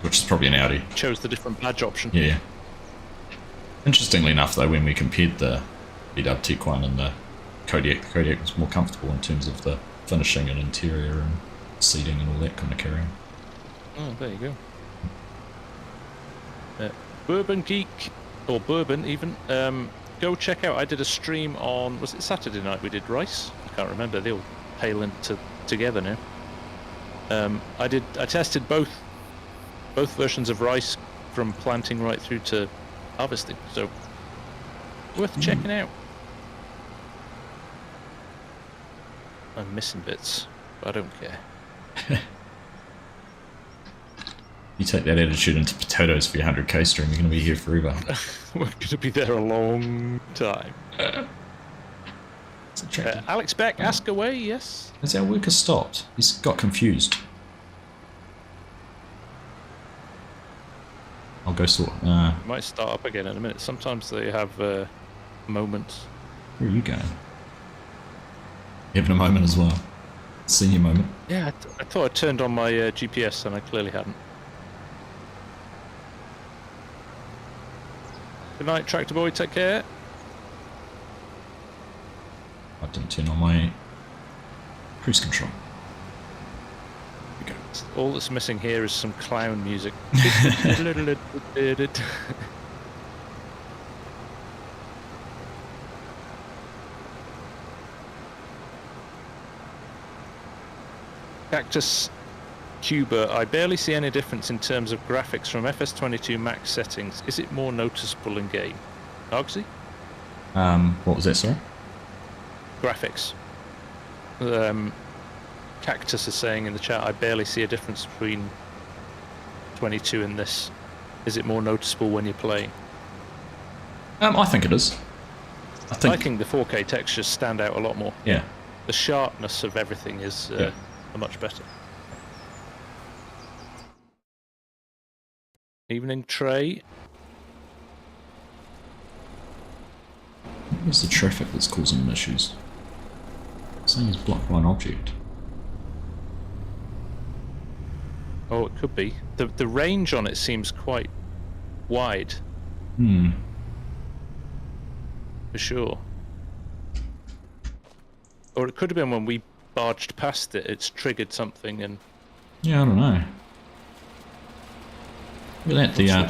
which is probably an Audi. Chose the different badge option. Yeah. Interestingly enough, though, when we compared the VW Tiguan and the Kodiaq was more comfortable in terms of the finishing and interior and seating and all that kind of carrying. Oh, there you go. Bourbon Geek, or Bourbon even, go check out, I did a stream on, was it Saturday night we did rice? I can't remember, they all pale together now. I tested both versions of rice from planting right through to harvesting, so worth checking out. I'm missing bits, but I don't care. You take that attitude into potatoes for your 100k stream, you're going to be here forever. We're going to be there a long time. Alex Beck, ask away, yes? Has our worker stopped? He's got confused. I'll go sort. Might start up again in a minute. Sometimes they have moments. Where are you going? You having a moment as well? Senior moment? Yeah, I thought I turned on my GPS and I clearly hadn't. Good night, Tractor Boy. Take care. I didn't turn on my cruise control. There we go. All that's missing here is some clown music. Cactus Cuba, I barely see any difference in terms of graphics from FS22 max settings. Is it more noticeable in game? Argsy? What was that, sorry? Graphics. Cactus is saying in the chat, I barely see a difference between 22 and this. Is it more noticeable when you're playing? I think it is. I think the 4K textures stand out a lot more. Yeah. The sharpness of everything is much better. Evening, Trey. Where's the traffic that's causing issues? It's saying it's blocked by an object. Oh, it could be. The range on it seems quite wide. For sure. Or it could have been when we barged past it, it's triggered something and... Yeah, I don't know. Look at that, the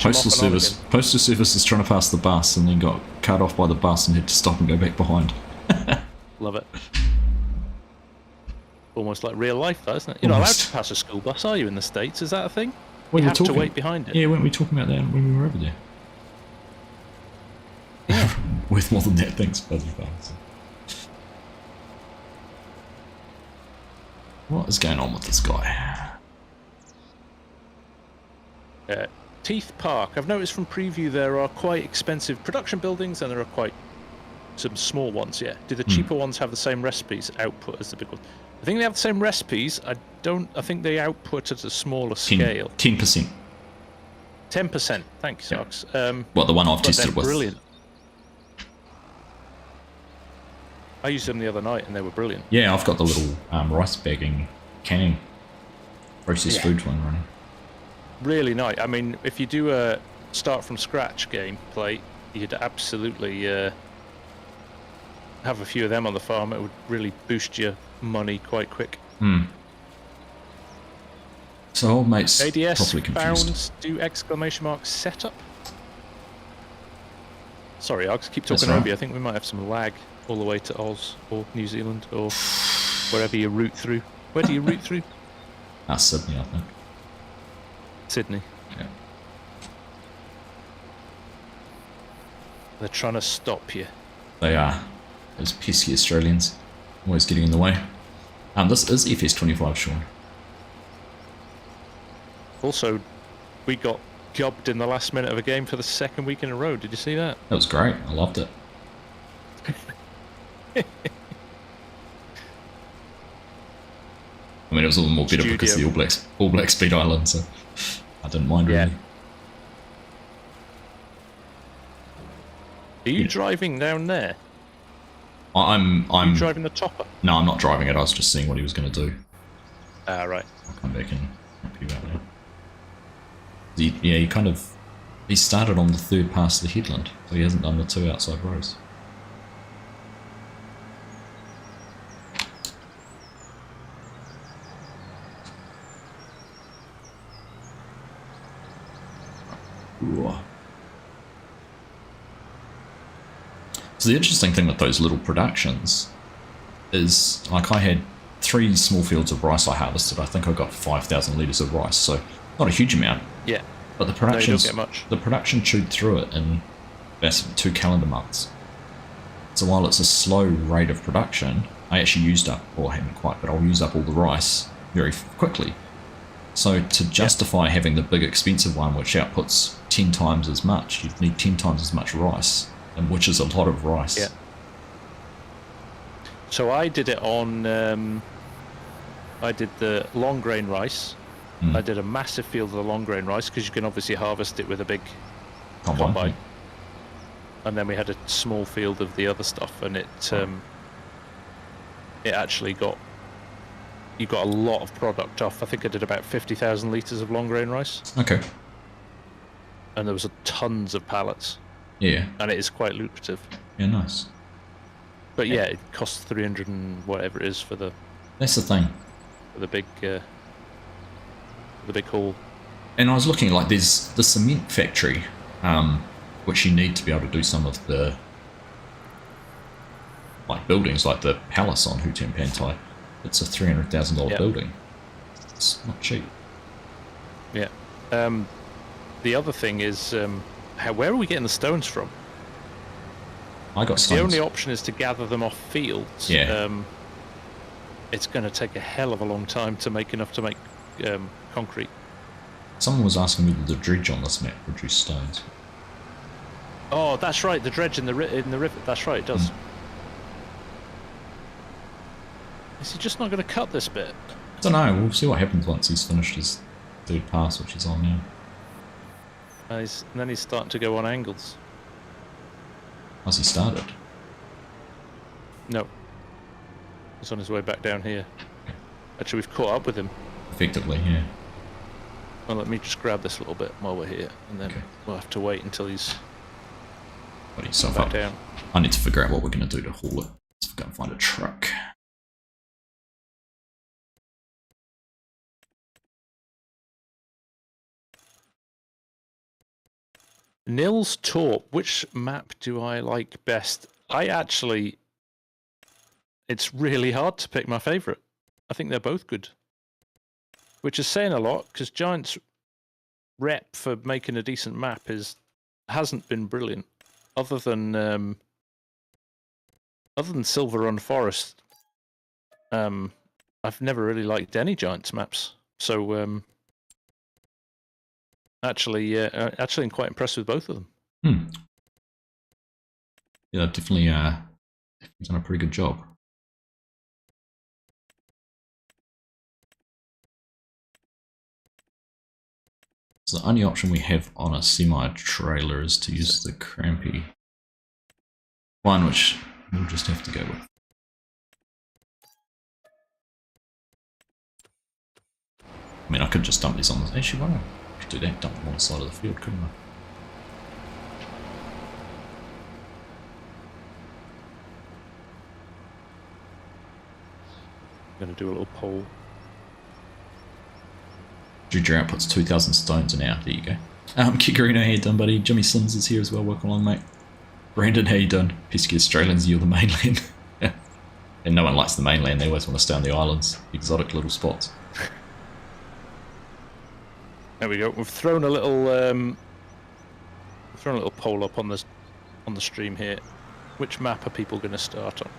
postal service is trying to pass the bus and then got cut off by the bus and had to stop and go back behind. Love it. Almost like real life, though, isn't it? You're not allowed to pass a school bus, are you, in the States? Is that a thing? You have to wait behind it. Yeah, weren't we talking about that when we were over there? Yeah. Worth more than that, thanks, buddy. What is going on with this guy? Teeth Park. I've noticed from preview there are quite expensive production buildings and there are quite some small ones, yeah. Do the cheaper ones have the same recipes output as the big ones? I think they have the same recipes. I think they output at a smaller scale. 10%. 10%. Thank you, Socks. What, the one I've tested with? Brilliant. I used them the other night and they were brilliant. Yeah, I've got the little rice bagging, canning, processed food one running. Really nice. I mean, if you do a start from scratch gameplay, you'd absolutely have a few of them on the farm. It would really boost your money quite quick. So old mate's ADS properly confused. Bounds do exclamation mark setup. Sorry, I'll keep talking over you. I think we might have some lag all the way to Oz or New Zealand or wherever you route through. Where do you route through? Sydney, I think. Sydney. Yeah. They're trying to stop you. They are. Those pesky Australians. Always getting in the way. This is FS25, Sean. Also, we got jobbed in the last minute of a game for the second week in a row. Did you see that? That was great. I loved it. I mean, it was a little more bitter because the All Blacks beat Ireland, so I didn't mind really. Are you driving down there? I'm driving the chopper? No, I'm not driving it. I was just seeing what he was going to do. Ah, right. I'll come back and help you out now. He started on the third pass of the headland, so he hasn't done the two outside rows. Ooh. So the interesting thing with those little productions is, like, I had 3 small fields of rice I harvested. I think I got 5,000 litres of rice, so not a huge amount. Yeah. But the production chewed through it in basically 2 calendar months. So while it's a slow rate of production, I actually used up, or I haven't quite, but I'll use up all the rice very quickly. So to justify having the big expensive one, which outputs 10 times as much, you'd need 10 times as much rice, and which is a lot of rice. Yeah. So I did it on, I did the long grain rice. I did a massive field of the long grain rice because you can obviously harvest it with a big combine. And then we had a small field of the other stuff, and it actually you got a lot of product off. I think I did about 50,000 litres of long grain rice. Okay. And there was tons of pallets. Yeah. And it is quite lucrative. Yeah, nice. But yeah, it costs 300 and whatever it is for the. That's the thing. For the big haul. And I was looking, like, there's the cement factory, which you need to be able to do some of the buildings, like the palace on Hutan Pantai. It's a $300,000 building. It's not cheap. Yeah. The other thing is, where are we getting the stones from? I got The stones. only option is to gather them off fields. Yeah. It's going to take a hell of a long time to make enough to make concrete. Someone was asking me the dredge on this map produce stones. Oh, that's right. The dredge in the river. That's right. It does. Is he just not going to cut this bit? I don't know. We'll see what happens once he's finished his third pass, which he's on now. And then he's starting to go on angles. Has he started? No. He's on his way back down here. Actually, we've caught up with him. Effectively, yeah. Well, let me just grab this little bit while we're here, and then we'll have to wait until he's Put himself back up. down. I need to figure out what we're going to do to haul it. Let's go and find a truck. Nils Torp, which map do I like best? It's really hard to pick my favourite. I think they're both good. Which is saying a lot, because Giant's rep for making a decent map hasn't been brilliant. Other than Silver Run Forest, I've never really liked any Giants maps. So actually I'm quite impressed with both of them. Yeah, definitely done a pretty good job. So the only option we have on a semi-trailer is to use the crampy one, which we'll just have to go with. I mean, I could just dump these on the... Actually, why not? I could do that, dump them on the side of the field, couldn't I? I'm going to do a little poll. Drew outputs 2,000 stones an hour. There you go. Kikarino, how you done, buddy? Jimmy Sims is here as well. Welcome along, mate. Brandon, how you done? Pesky Australians, you're the mainland. And no one likes the mainland. They always want to stay on the islands. Exotic little spots. There we go. We've thrown a little poll up on the stream here. Which map are people going to start on?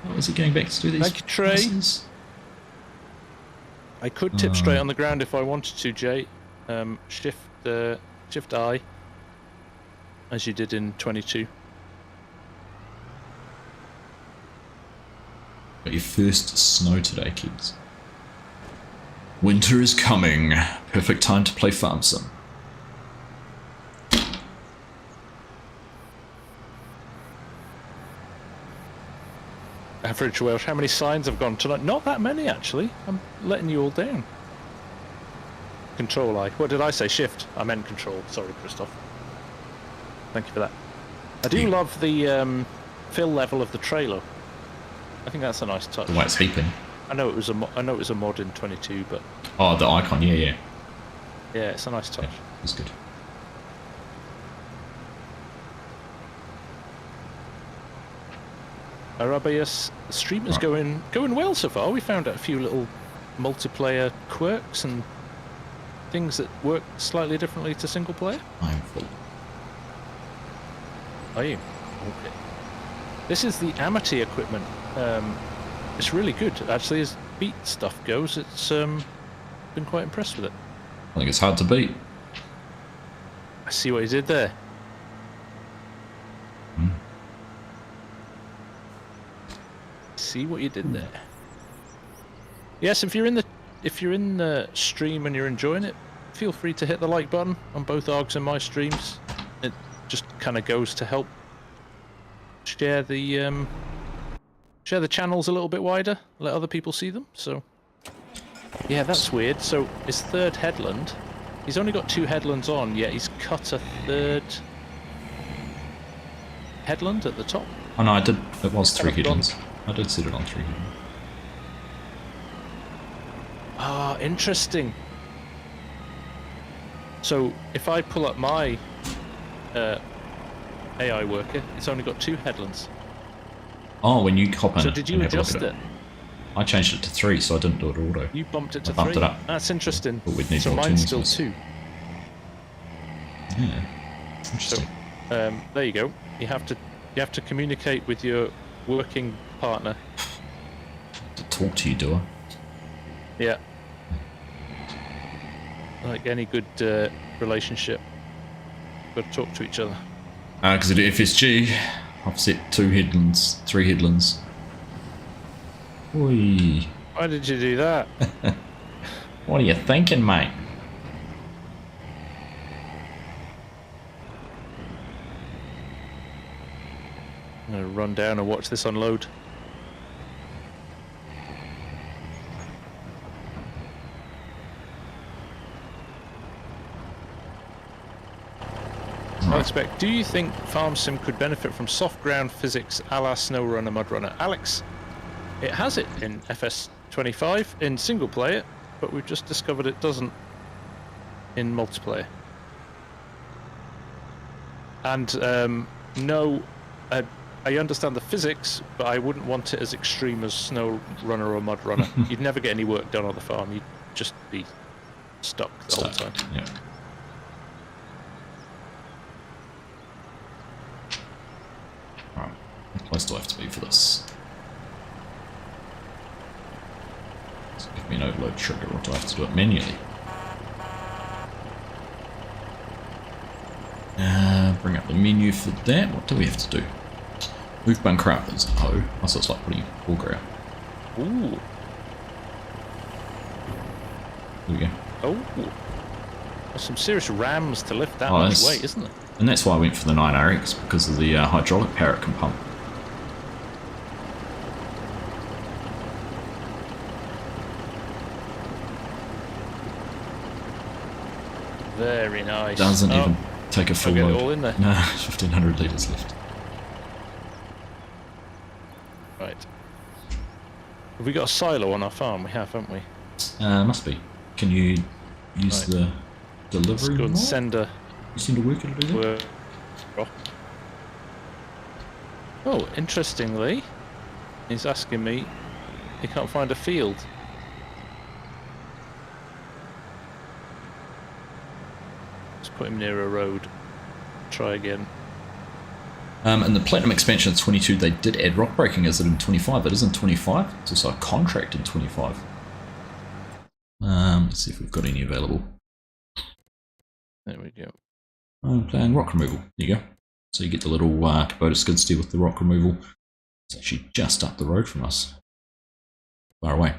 Oh, is he going back to do these? Thank you, Trey. passes? I could tip straight on the ground if I wanted to, Jay. Shift I, as you did in 22. Got your first snow today, kids. Winter is coming. Perfect time to play FarmSim. Average Welsh. How many signs have gone tonight? Not that many, actually. I'm letting you all down. Control I. What did I say? Shift. I meant control. Sorry, Christoph. Thank you for that. I do love the fill level of the trailer. I think that's a nice touch. The way it's heaping. I know it was a mod in 22, but Oh, the icon. Yeah. yeah, it's a nice touch. Yeah, it's good. Arabius, the stream is going well so far. We found out a few little multiplayer quirks and things that work slightly differently to single player. I'm full. Are you? Okay. This is the Amity equipment. It's really good, actually. As beat stuff goes, it's been quite impressed with it. I think it's hard to beat. I see what he did there. See what you did there. Yes, if you're in the stream and you're enjoying it, feel free to hit the like button on both ARGs and my streams. It just kind of goes to help share the channels a little bit wider, let other people see them. So yeah, that's weird. So his third headland, he's only got 2 headlands on, yet he's cut a third headland at the top. Oh no, I did. It was 3 headlands. I did set it on 3 headlands. Ah, interesting. So if I pull up my AI worker, it's only got 2 headlands. Oh, when you hop in. So did you adjust it? I changed it to 3, so I didn't do it auto. You bumped it to I bumped 3? it up. That's interesting. But we'd need so more mine's tunes, still was- 2. Yeah. So, Interesting. there you go. You have to communicate with your working partner. To talk to you, do I? Yeah. Like any good relationship, got to talk to each other. Because at FSG, I've set 2 headlands, 3 headlands. Oi. Why did you do that? What are you thinking, mate? I'm gonna run down and watch this unload. I expect. Do you think FarmSim could benefit from soft ground physics a la SnowRunner, MudRunner? Alex, it has it in FS25 in single player, but we've just discovered it doesn't in multiplayer. And no, I understand the physics, but I wouldn't want it as extreme as SnowRunner or MudRunner. You'd never get any work done on the farm. You'd just be stuck the whole time. Yeah. Alright, how close do I have to be for this? Does it give me an overload trigger, or do I have to do it manually? Bring up the menu for that. What do we have to do? Move bunker up as O. Oh, so it's like putting auger out. Ooh. There we go. Oh. There's some serious rams to lift that Oh, much that's- weight, isn't there? And that's why I went for the 9RX, because of the hydraulic power it can pump. Very nice. Doesn't even take a full I'll get load. it all in there. No, 1500 litres left. Right. Have we got a silo on our farm? We have, haven't we? Must be. Can you use Right. the Let's delivery? go and mod? send a You send a worker to do that? work. Oh, interestingly, he's asking me he can't find a field. Let's put him near a road. Try again. In the Platinum expansion of 22, they did add rock breaking. Is it in 25? It is in 25. It's also a contract in 25. Let's see if we've got any available. There we go. I'm playing rock removal. There you go. So you get the little Kubota skid steer with the rock removal. It's actually just up the road from us. Far away.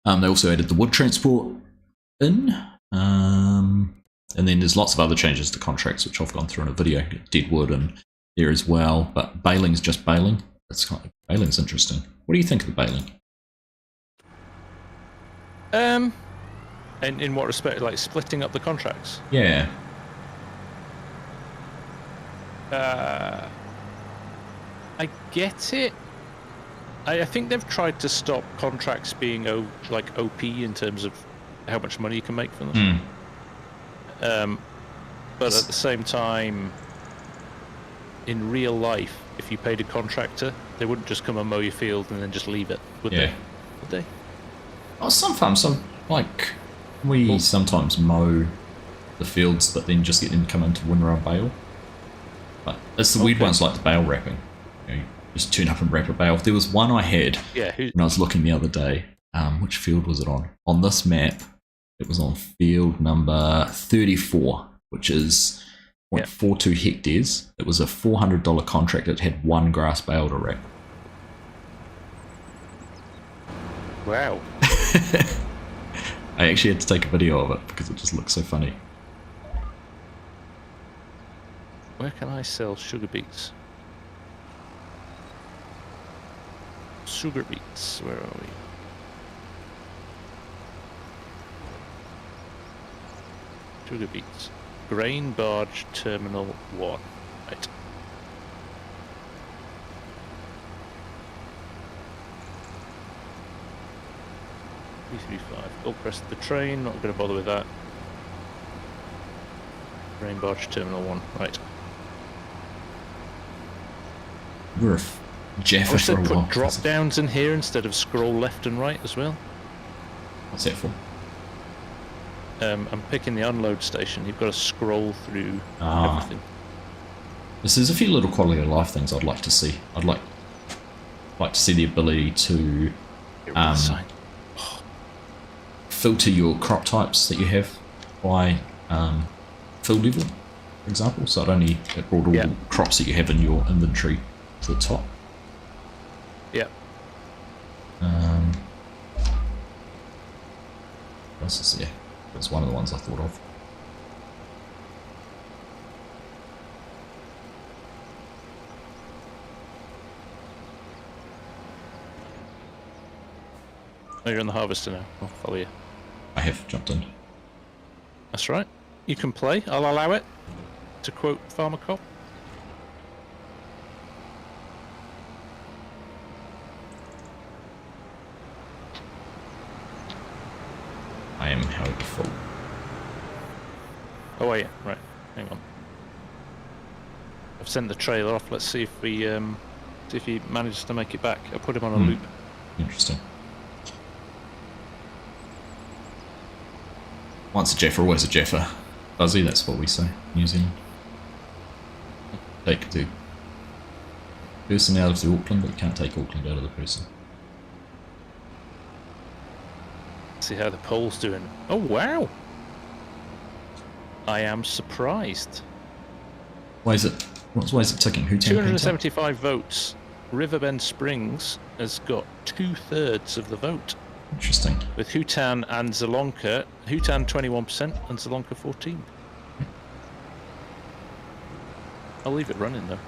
They also added the wood transport in. And then there's lots of other changes to contracts, which I've gone through in a video. Dead wood in there as well. But baling's just baling. That's kind of, baling's interesting. What do you think of the baling? And in what respect? Like splitting up the contracts? Yeah. I get it. I think they've tried to stop contracts being like OP in terms of how much money you can make from them. But at the same time, in real life, if you paid a contractor, they wouldn't just come and mow your field and then just leave it, would Yeah. they? Would they? Oh, some farms, like we sometimes mow the fields, but then just get them to come into Winra bale. But it's the weird ones like the bale wrapping. You know, you just turn up and wrap a bale. There was one I had Yeah. when I was looking the other day. Which field was it on? On this map, it was on field number 34, which is 0.42 hectares. It was a $400 contract. It had one grass bale to wrap. Wow. I actually had to take a video of it because it just looks so funny. Where can I sell sugar beets? Sugar beets. Where are we? Sugar beets. Grain barge terminal 1. Right. B35. Goldcrest the train. Not going to bother with that. Grain barge terminal 1. Right. I Jaffa wish for they'd a while. put drop downs in here instead of scroll left and right as well. What's that for? I'm picking the unload station. You've got to scroll through everything. There's a few little quality of life things I'd like to see. I'd like to see the ability to filter your crop types that you have by field level, for example. So it brought all crops that you have in your inventory to the top. Yeah. What else is there? That's one of the ones I thought of. Oh, you're on the harvester now. I'll follow you. I have jumped in. That's right. You can play. I'll allow it. To quote Farmer Cop. I am, however, full. Oh, yeah. Right. Hang on. I've sent the trailer off. Let's see if he manages to make it back. I'll put him on a loop. Interesting. Once a Jaffa, always a Jaffa. Buzzy, that's what we say in New Zealand. Take the person out of the Auckland, but you can't take Auckland out of the person. See how the poll's doing. Oh, wow! I am surprised. Why is it ticking? Who 275 votes. Riverbend Springs has got 2/3 of the vote. Interesting. With Hutan and Zelonka. Hutan 21% and Zelonka 14%. I'll leave it running though.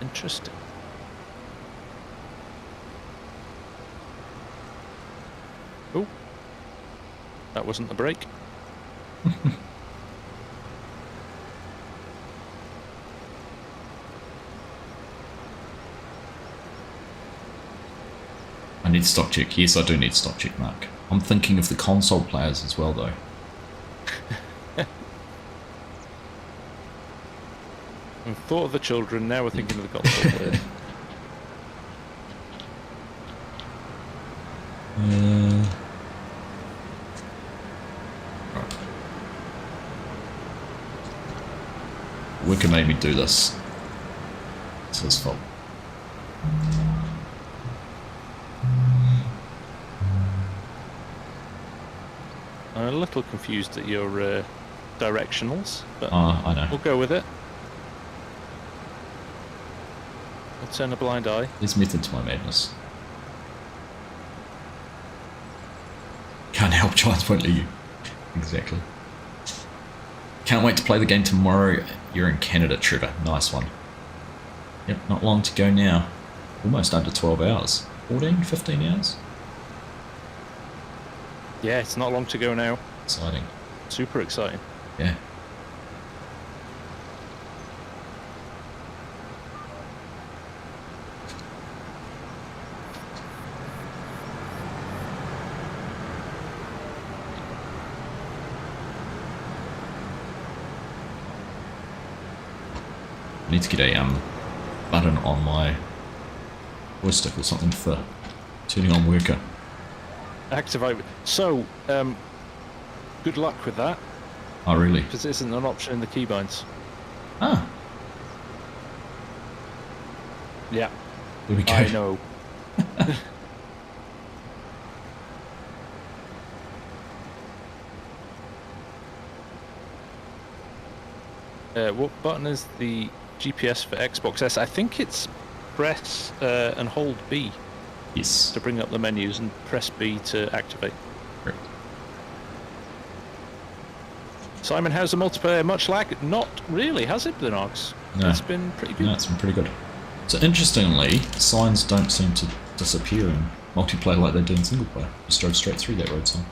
Interesting. Oh, that wasn't the break. I need stock check. Yes, I do need stock check, Mark. I'm thinking of the console players as well, though. We've thought of the children, now we're thinking of the console players. Right. Wicker made me do this. It's his fault. I'm a little confused at your directionals, but I know. we'll go with it. I'll turn a blind eye. There's method to my madness. Can't help chance won't leave you. Exactly. Can't wait to play the game tomorrow. You're in Canada, Trevor. Nice one. Yep, not long to go now. Almost under 12 hours. 14, 15 hours? Yeah, it's not long to go now. Exciting. Super exciting. Yeah. I need to get a button on my joystick or something for turning on worker. Activate. So, good luck with that. Oh, really? Because it isn't an option in the keybinds. Ah. Yeah. There we go. I know. What button is the GPS for Xbox S? I think it's press and hold B. Yes. To bring up the menus and press B to activate. Correct. Simon, how's the multiplayer? Much lag? Not really, has it, Blinarks? No. It's been pretty good. No, it's been pretty good. So interestingly, signs don't seem to disappear in multiplayer like they do in single player. Just drove straight through that road sign.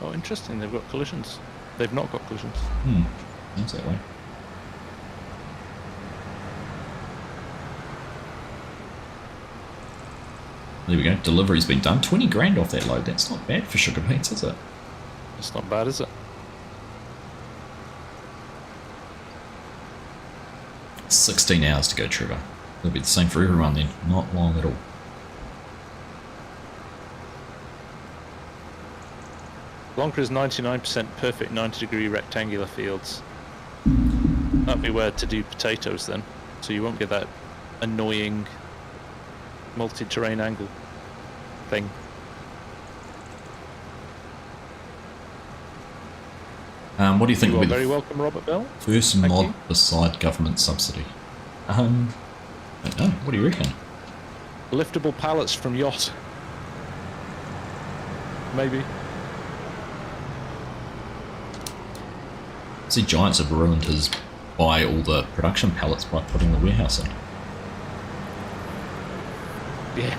Oh, interesting. They've got collisions. They've not got collisions. Seems that way. There we go. Delivery's been done. 20 grand off that load. That's not bad for sugar beets, is it? It's not bad, is it? 16 hours to go, Trevor. It'll be the same for everyone then. Not long at all. Blanca is 99% perfect 90-degree rectangular fields. That'd be where to do potatoes then, so you won't get that annoying multi-terrain angle thing. What do you think You will are be very the welcome, Robert Bell. first Thank mod you. beside government subsidy? I don't know. What do you reckon? Liftable pallets from yacht. Maybe. See, Giants have ruined his buy all the production pallets by putting the warehouse in. Yeah.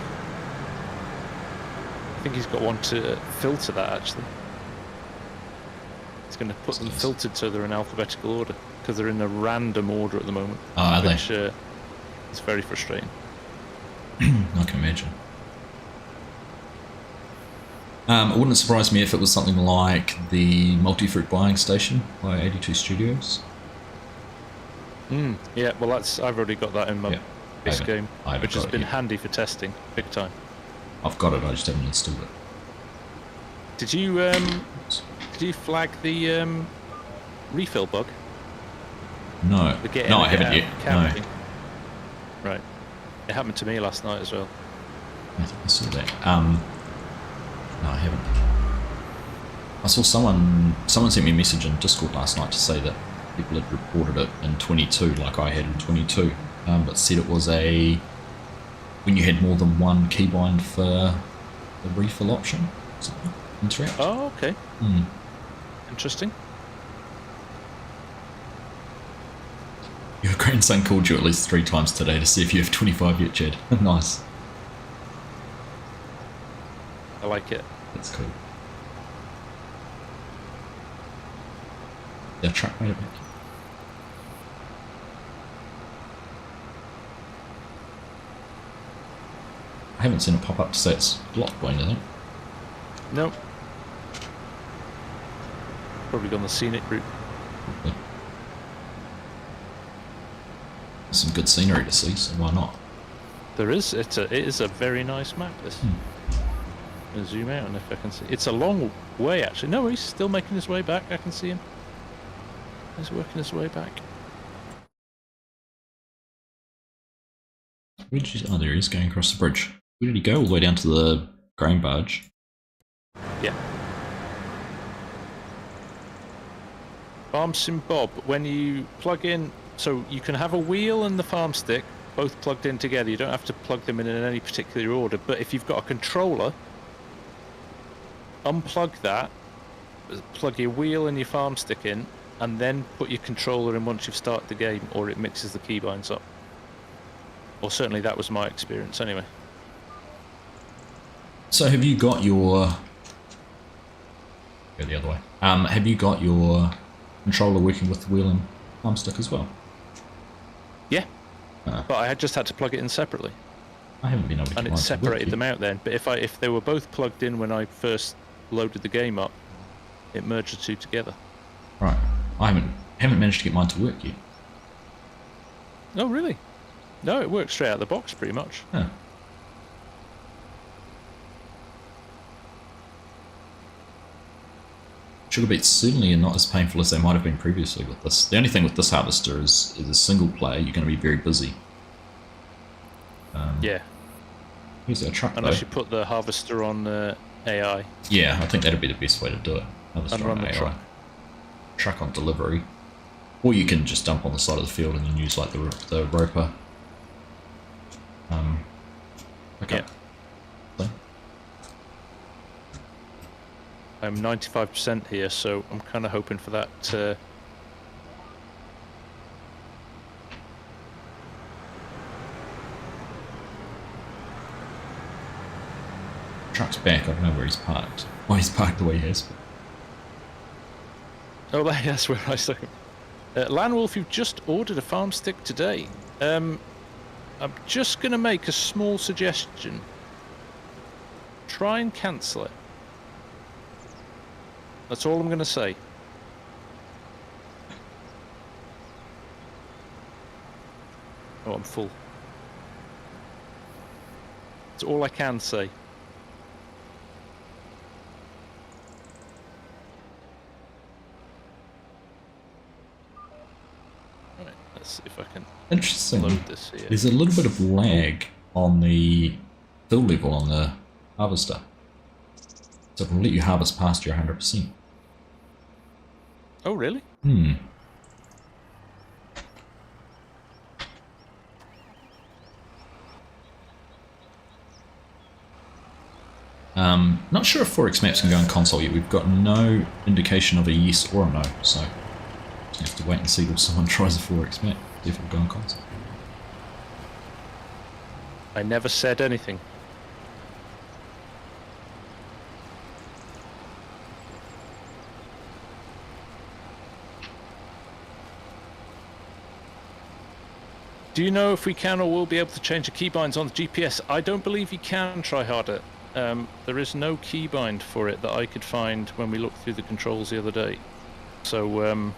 I think he's got one to filter that actually. He's going to put them filtered so they're in alphabetical order because they're in a random order at the moment. Oh, are they? Which is very frustrating. I can imagine. It wouldn't surprise me if it was something like the multi-fruit buying station by 82 Studios. Yeah, well I've already got that in my base game, which has been handy for testing, big time. I've got it, I just haven't installed it. Did you flag the refill bug? No, The get in no, and I get haven't out yet. counting? No, Right. It happened to me last night as well. I think I saw that. No, I haven't. I saw someone sent me a message in Discord last night to say that people had reported it in 22, like I had in 22, but said it was when you had more than one keybind for the refill option. Something. Interact. Oh, okay. Interesting. Your grandson called you at least 3 times today to see if you have 25 yet, Chad. Nice. I like it. That's cool. Yeah, truck made it back. I haven't seen it pop up to say it's blocked by anything. Nope. Probably gone the scenic route. Probably. There's some good scenery to see, so why not? There is. It is a very nice map. This. I'll zoom out and if I can see. It's a long way actually. No, he's still making his way back. I can see him. He's working his way back. Where did you? Oh, there he is, going across the bridge. Where did he go? All the way down to the grain barge. Yeah. FarmSim Bob, when you plug in, so you can have a wheel and the farm stick both plugged in together. You don't have to plug them in any particular order. But if you've got a controller, unplug that, plug your wheel and your farm stick in, and then put your controller in once you've started the game, or it mixes the keybinds up. Or certainly that was my experience anyway. So have you got your... Go the other way. Have you got your controller working with the wheel and farm stick as well? Yeah. But I just had to plug it in separately. I haven't been able to get and it mine to work separated yet. them out then. But if they were both plugged in when I first loaded the game up, it merged the two together. Right. I haven't managed to get mine to work yet. Oh really? No, it works straight out of the box pretty much. Huh. Sugar beets certainly are not as painful as they might have been previously with this. The only thing with this harvester is a single player, you're going to be very busy. Yeah. Here's our truck Unless though. you put the harvester on AI. Yeah, I think that'd be the best way to do it. Harvester And run on the AI. truck. Truck on delivery. Or you can just dump on the side of the field and then use like the roper. Okay. Yeah. I'm 95% here, so I'm kind of hoping for that. Truck's back, I don't know where he's parked. Why he's parked the way he has. Oh, that's where I stuck him. Landwolf, you've just ordered a farm stick today. I'm just going to make a small suggestion. Try and cancel it. That's all I'm going to say. I'm full. That's all I can say. Right, let's see if I can Interesting. load this here. There's a little bit of lag on the fill level on the harvester. So it'll let you harvest past your 100%. Oh, really? Hmm. Not sure if 4X Maps can go in console yet. We've got no indication of a yes or a no, so just have to wait and see till someone tries a 4X Map. See if it'll go in console. I never said anything. Do you know if we can or will be able to change the keybinds on the GPS? I don't believe you can try harder. There is no keybind for it that I could find when we looked through the controls the other day. So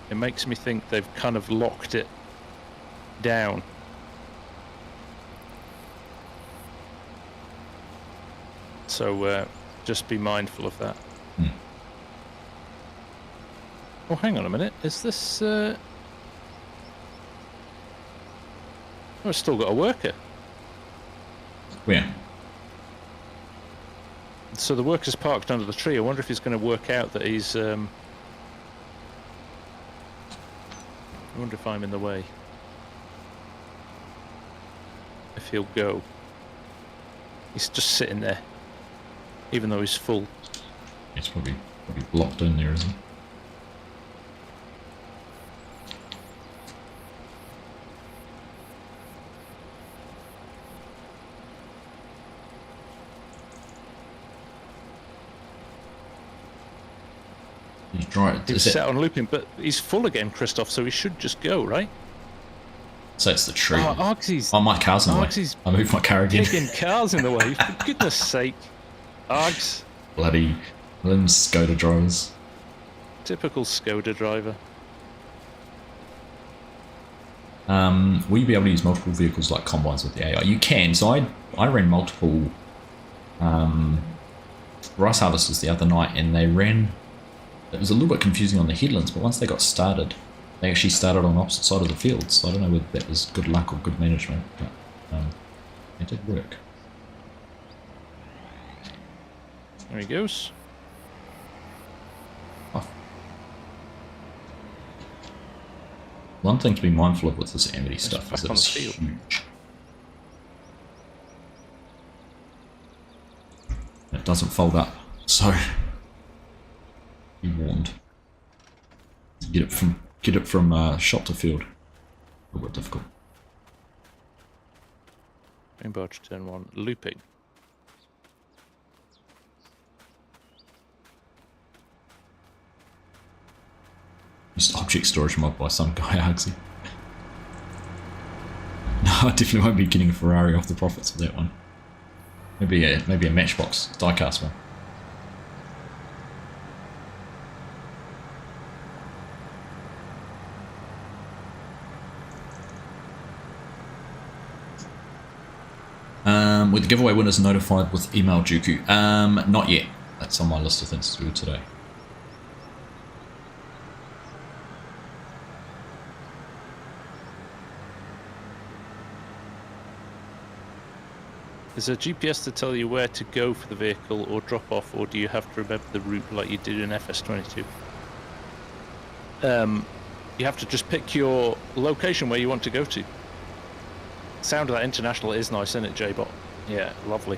it makes me think they've kind of locked it down. So just be mindful of that. Hmm. Oh, hang on a minute. Is this... Oh, it's still got a worker. Where? So the worker's parked under the tree. I wonder if he's going to work out that he's... I wonder if I'm in the way. If he'll go. He's just sitting there, even though he's full. It's probably blocked in there, isn't it? He's set on looping, but he's full again, Christoph, so he should just go, right? So it's the tree. Oh, Argsy's... Oh, my car's in the way. I moved my car again. Taking cars in the way, for goodness sake. Args. Bloody limbs Skoda drivers. Typical Skoda driver. Will you be able to use multiple vehicles like combines with the AI? You can. So I ran multiple rice harvesters the other night, and they ran... It was a little bit confusing on the headlands, but once they got started, they actually started on the opposite side of the field. So I don't know whether that was good luck or good management, but it did work. There he goes. Oh. One thing to be mindful of with this Amity stuff is that it's huge. It doesn't fold up, so be warned. Get it from shop to field. A little bit difficult. Main barge turn 1, looping. Just object storage mod by some guy, Argsy. No, I definitely won't be getting a Ferrari off the profits of that one. Maybe a Matchbox diecast one. With the giveaway winners notified with email Juku? Not yet. That's on my list of things to do today. Is there a GPS to tell you where to go for the vehicle or drop off, or do you have to remember the route like you did in FS22? You have to just pick your location where you want to go to. Sound of that international is nice, isn't it, J-Bot? Yeah, lovely.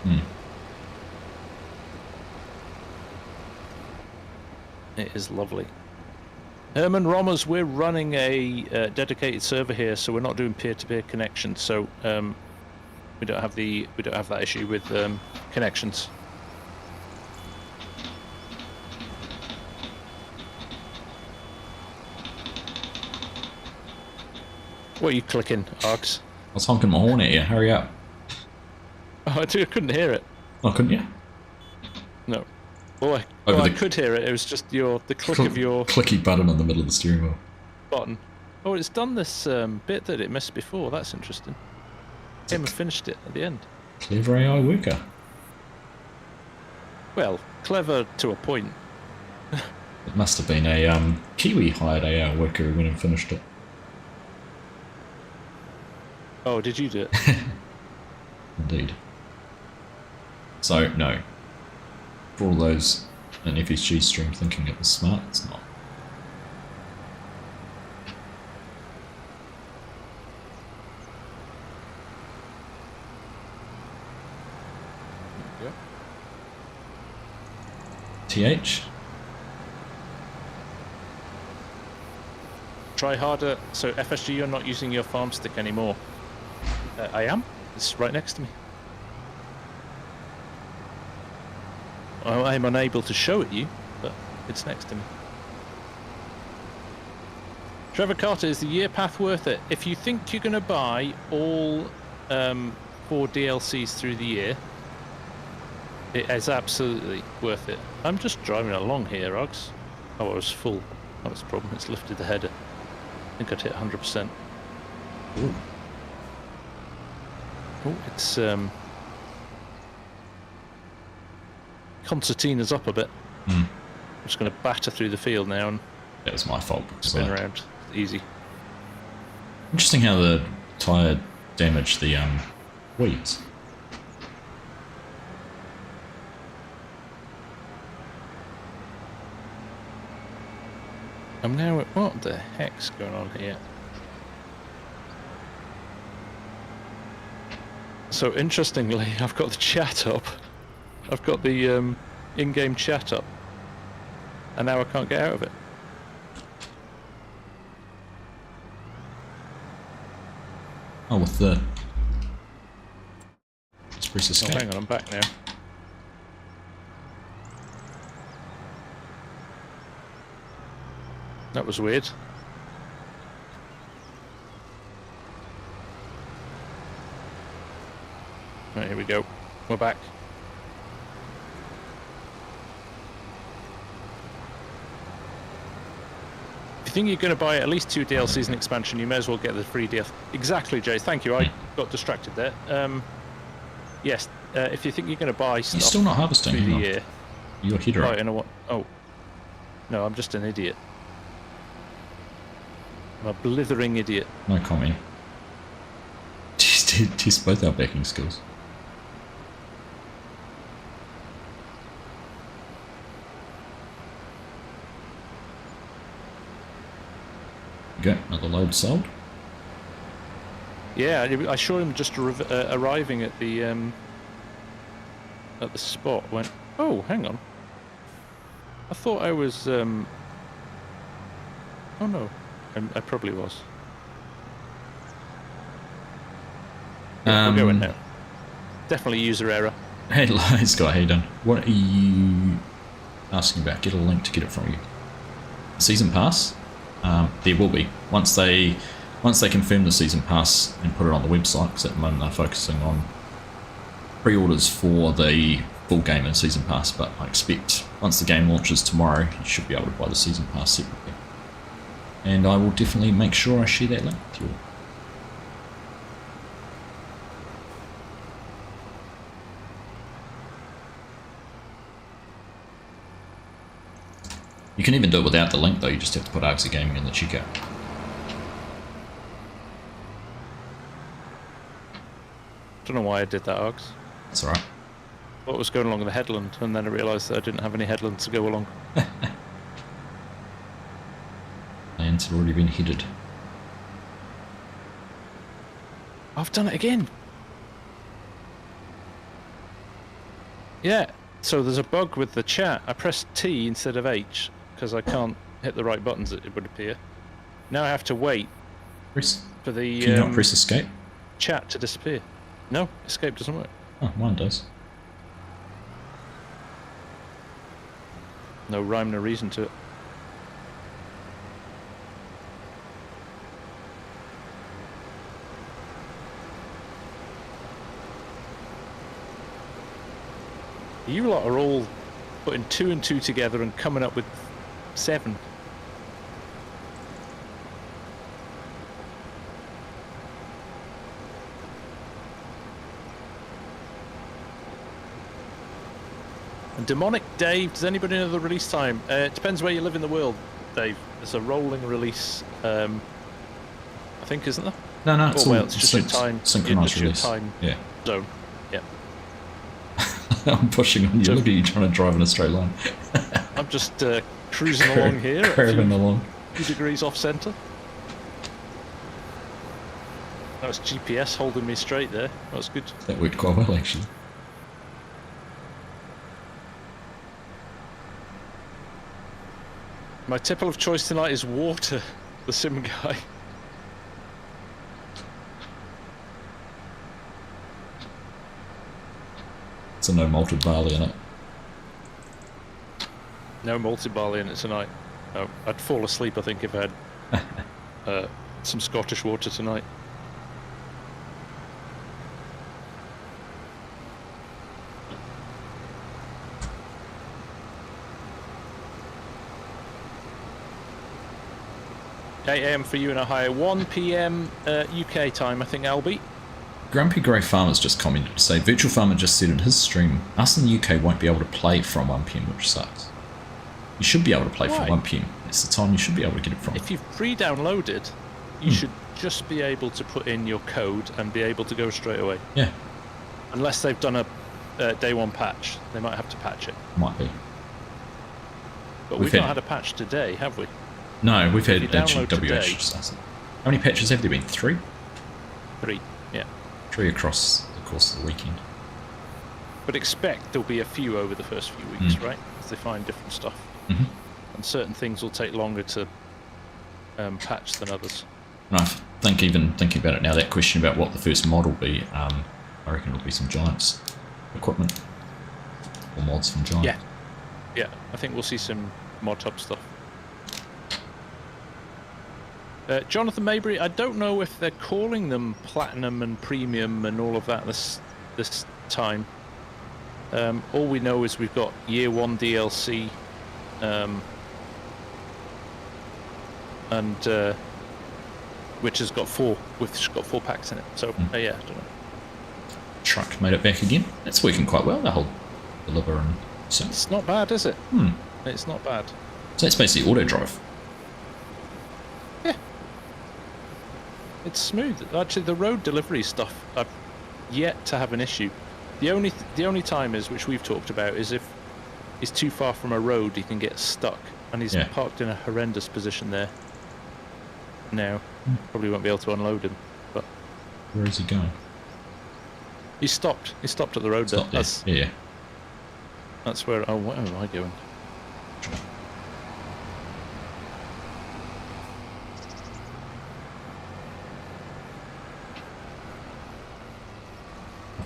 Hmm. It is lovely. Herman Rommers, we're running a dedicated server here, so we're not doing peer-to-peer connections. So we don't have that issue with connections. What are you clicking, Args? I was honking my horn at you. Hurry up. Oh, I couldn't hear it. Oh, couldn't you? No. Well, I could hear it. It was just the click of your clicky button in the middle of the steering wheel. button. Oh, it's done this bit that it missed before. That's interesting. Came and finished it at the end. Clever AI worker. Well, clever to a point. It must have been a Kiwi hired AI worker who went and finished it. Oh, did you do it? Indeed. So, no. For all those in FSG stream thinking it was smart, it's not. TH? Try harder. So FSG, you're not using your farm stick anymore. I am. It's right next to me. I'm unable to show it you, but it's next to me. Trevor Carter, is the year path worth it? If you think you're going to buy all 4 DLCs through the year, it is absolutely worth it. I'm just driving along here, Oggs. Oh, I was full. That was the problem. It's lifted the header. I think I'd hit 100%. Ooh. Oh, it's concertina's up a bit. I'm just going to batter through the field now and That was my fault. spin around. Easy. Interesting how the tyre damaged the wheels. I'm now at... What the heck's going on here? So interestingly, I've got the chat up. I've got the in-game chat up. And now I can't get out of it. Oh, with the... Just press Oh, escape. hang on, I'm back now. That was weird. Right, here we go. We're back. If you think you're going to buy at least 2 DLCs and expansion, you may as well get the free DLC. Exactly, Jace. Thank you. I got distracted there. Yes, if you think you're going to buy stuff You're still not harvesting, through the hang on. year, You're header right, up. and I want. Oh, no, I'm just an idiot. I'm a blithering idiot. No comment. Test both our backing skills. Okay, another load sold. Yeah, I saw him just arriving at the spot. Went, oh, hang on. I thought I was. Oh no, I probably was. Yeah, we're going now. Definitely user error. Hey, Lies Guy, how you doing? What are you asking about? Get a link to get it from you. Season pass? There will be. Once they confirm the season pass and put it on the website, because at the moment they're focusing on pre-orders for the full game and season pass, but I expect once the game launches tomorrow, you should be able to buy the season pass separately. And I will definitely make sure I share that link with you all. You can even do it without the link though, you just have to put Argsy Gaming in the checkout. Don't know why I did that, Oggs. That's alright. What was going along the headland, and then I realised that I didn't have any headlands to go along. Lands had already been headed. I've done it again. Yeah. So there's a bug with the chat. I pressed T instead of H because I can't hit the right buttons. It would appear. Now I have to wait Press. for the Can you not press escape? chat to disappear. No, escape doesn't work. Oh, mine does. No rhyme, no reason to it. You lot are all putting 2 and 2 together and coming up with 7. And Demonic Dave, does anybody know the release time? It depends where you live in the world, Dave. There's a rolling release, I think, isn't there? No, it's all it's just your time. Synchronized release. Time yeah. zone. Yeah. I'm pushing on you. Look at you trying to drive in a straight line. I'm just cruising along here. Curving along. 2 degrees off centre. That was GPS holding me straight there. That was good. That worked quite well, actually. My tipple of choice tonight is water, the sim guy. It's a no malted barley in it. No malted barley in it tonight. No, I'd fall asleep, I think, if I had some Scottish water tonight. $8 AM for you in Ohio, 1 PM UK time, I think, Albie. Grumpy Grey Farmer's just commented to say, Virtual Farmer just said in his stream, us in the UK won't be able to play from 1 PM, which sucks. You should be able to play from 1 PM. It's the time you should be able to get it from. If you've pre-downloaded, you should just be able to put in your code and be able to go straight away. Yeah. Unless they've done a day 1 patch, they might have to patch it. Might be. But we've not had a patch today, have we? No, we've had download today, HWH. How many patches have there been? 3? 3, yeah. 3 across the course of the weekend. But expect there'll be a few over the first few weeks, right? As they find different stuff. Mm-hmm. And certain things will take longer to patch than others. And I think, even thinking about it now, that question about what the first mod will be, I reckon it'll be some Giants equipment. Or mods from Giants. Yeah. Yeah, I think we'll see some Mod Hub stuff. Jonathan Mabry, I don't know if they're calling them Platinum and Premium and all of that this time. All we know is we've got Year 1 DLC, and which has got 4 packs in it. So yeah, I don't know. Truck made it back again. That's working quite well. The whole deliver and so. It's not bad, is it? It's not bad. So that's basically auto drive. Yeah. It's smooth. Actually, the road delivery stuff, I've yet to have an issue. The only time is, which we've talked about, is if he's too far from a road, he can get stuck, and he's parked in a horrendous position there. Now, probably won't be able to unload him. But where is he going? He stopped. He stopped at the road there. Yeah. That's where. Oh, where am I going?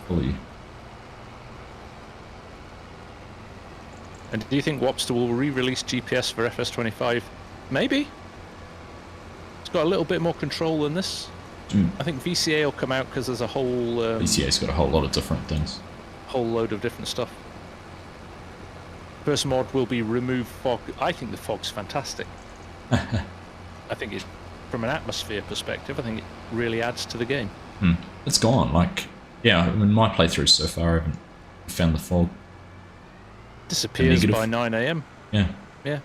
Fully. And do you think Wopster will re-release GPS for FS25? Maybe. It's got a little bit more control than this. I think VCA will come out because there's a whole... VCA's got a whole lot of different things. Whole load of different stuff. First mod will be remove fog. I think the fog's fantastic. I think it, from an atmosphere perspective, I think it really adds to the game. It's gone. Like, yeah, I mean, my playthroughs so far, I haven't found the fog. Disappears by 9 AM. Yeah. Yeah.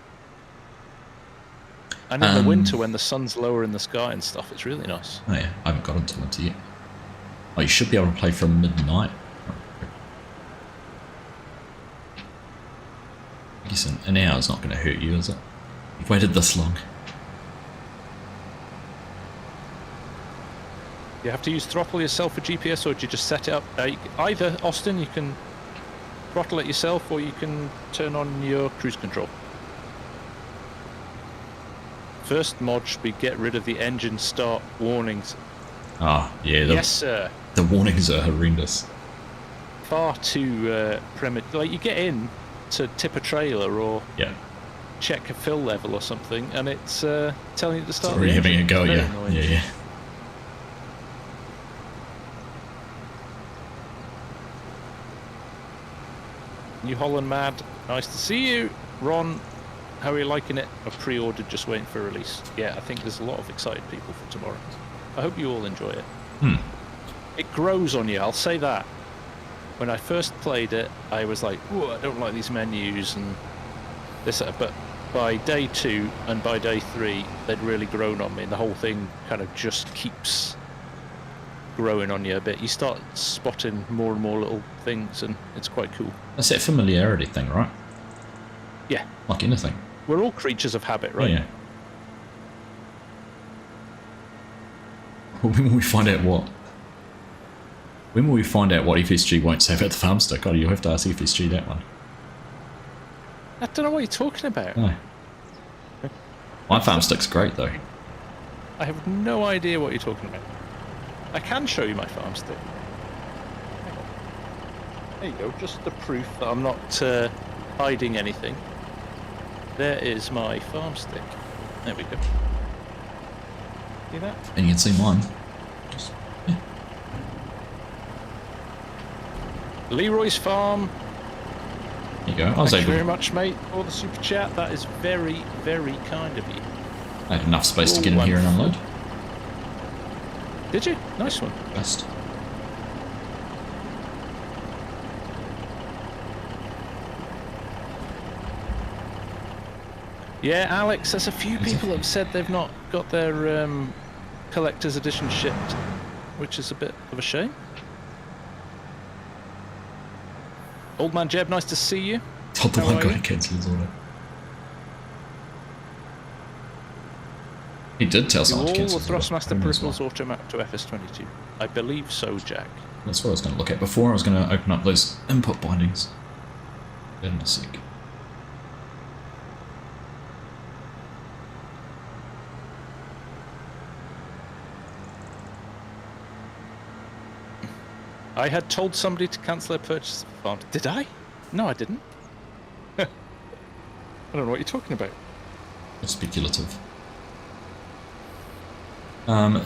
And in the winter, when the sun's lower in the sky and stuff, it's really nice. Oh yeah, I haven't got into winter yet. Oh, you should be able to play from midnight. I guess an hour's not going to hurt you, is it? You've waited this long. You have to use throttle yourself for GPS, or do you just set it up? Either, Austin, you can throttle it yourself, or you can turn on your cruise control. First mod should be get rid of the engine start warnings. Ah, yeah. Yes, sir. The warnings are horrendous. Far too primitive. Like, you get in to tip a trailer or check a fill level or something, and it's telling you to start. It's already having a go, yeah. Annoying. Yeah. New Holland Mad, nice to see you. Ron, how are you liking it? I've pre-ordered, just waiting for release. Yeah, I think there's a lot of excited people for tomorrow. I hope you all enjoy it. It grows on you, I'll say that. when I first played it, I was like, "Ooh, I don't like these menus and this." But by day 2 and by day 3, they'd really grown on me, and the whole thing kind of just keeps growing on you a bit. You start spotting more and more little things, and it's quite cool. That's that familiarity thing, right? Yeah. Like anything. We're all creatures of habit, right? Oh, yeah. When will we find out what? When will we find out what FSG won't say about the farm stick? Oh, you'll have to ask FSG that one. I don't know what you're talking about. No. My farm stick's great, though. I have no idea what you're talking about. I can show you my farm stick. Hang on. There you go, just the proof that I'm not hiding anything. There is my farm stick. There we go. See that? And you can see mine. Just, yeah. Leroy's farm. There you go. I was Thank you able very much, mate, for the super chat. That is very, very kind of you. I had enough space to get in here and unload. Did you? Nice one. Best. Yeah, Alex, there's a few people that have said they've not got their collector's edition shipped, which is a bit of a shame. Old man Jeb, nice to see you. Told the How one are guy you? to cancel his order. He did tell someone to all cancel the his order. Thrustmaster Who knows peripherals why. automap to FS22. I believe so, Jack. That's what I was going to look at before. I was going to open up those input bindings. In a sec. I had told somebody to cancel their purchase of the farm. Did I? No, I didn't. I don't know what you're talking about. It's speculative.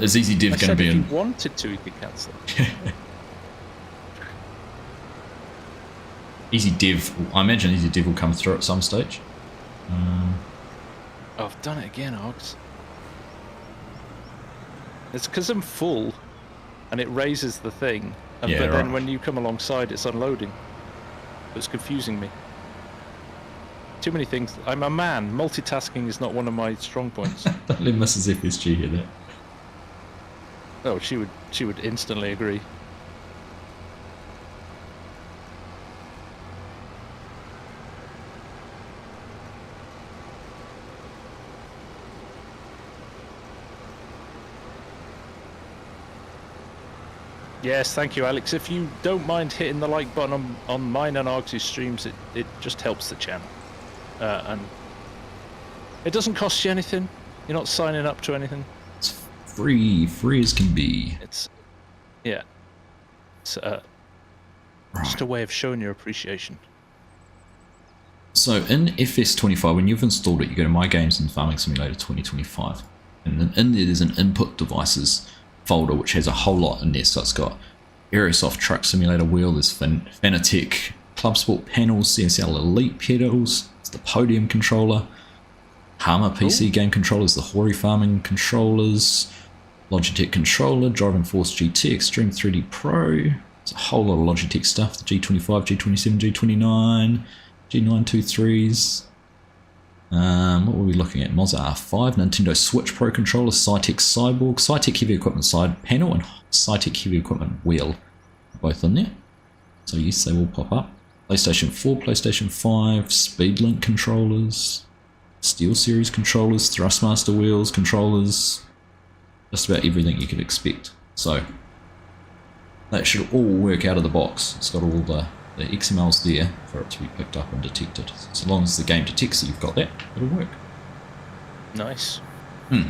Is Easy Div I going to said be if in? you wanted to, you could cancel it. Easy Div, I imagine Easy Div will come through at some stage. Oh, I've done it again, Ogs. It's because I'm full, and it raises the thing, and, Yeah, but then right. when you come alongside, it's unloading. It's confusing me. Too many things. I'm a man. Multitasking is not one of my strong points. Don't let Mrs. FSG hear that. Oh, she would instantly agree. Yes, thank you, Alex. If you don't mind hitting the like button on mine and Args' streams, it just helps the channel. And it doesn't cost you anything. You're not signing up to anything. It's free as can be. It's, yeah. It's Right. just a way of showing your appreciation. So in FS25, when you've installed it, you go to My Games and Farming Simulator 2025. And then in there, there's an input devices folder which has a whole lot in there. So it's got Aerosoft Truck Simulator wheel, there's Fanatec Club Sport panels, CSL Elite pedals, it's the Podium controller, Hama PC game controllers, the Hori farming controllers, Logitech controller, Driving Force GT, Extreme 3D Pro. It's a whole lot of Logitech stuff, the G25, G27, G29, G923s. What were we looking at? Moza R5, Nintendo Switch Pro controller, Cytec Cyborg, Cytec Heavy Equipment side panel, and Cytec Heavy Equipment wheel, both in there. So yes, they will pop up. PlayStation 4, PlayStation 5, Speedlink controllers, SteelSeries controllers, Thrustmaster wheels, controllers, just about everything you could expect. So that should all work out of the box. It's got all the XMLs there for it to be picked up and detected. So long as the game detects that you've got that, it'll work. Nice. Big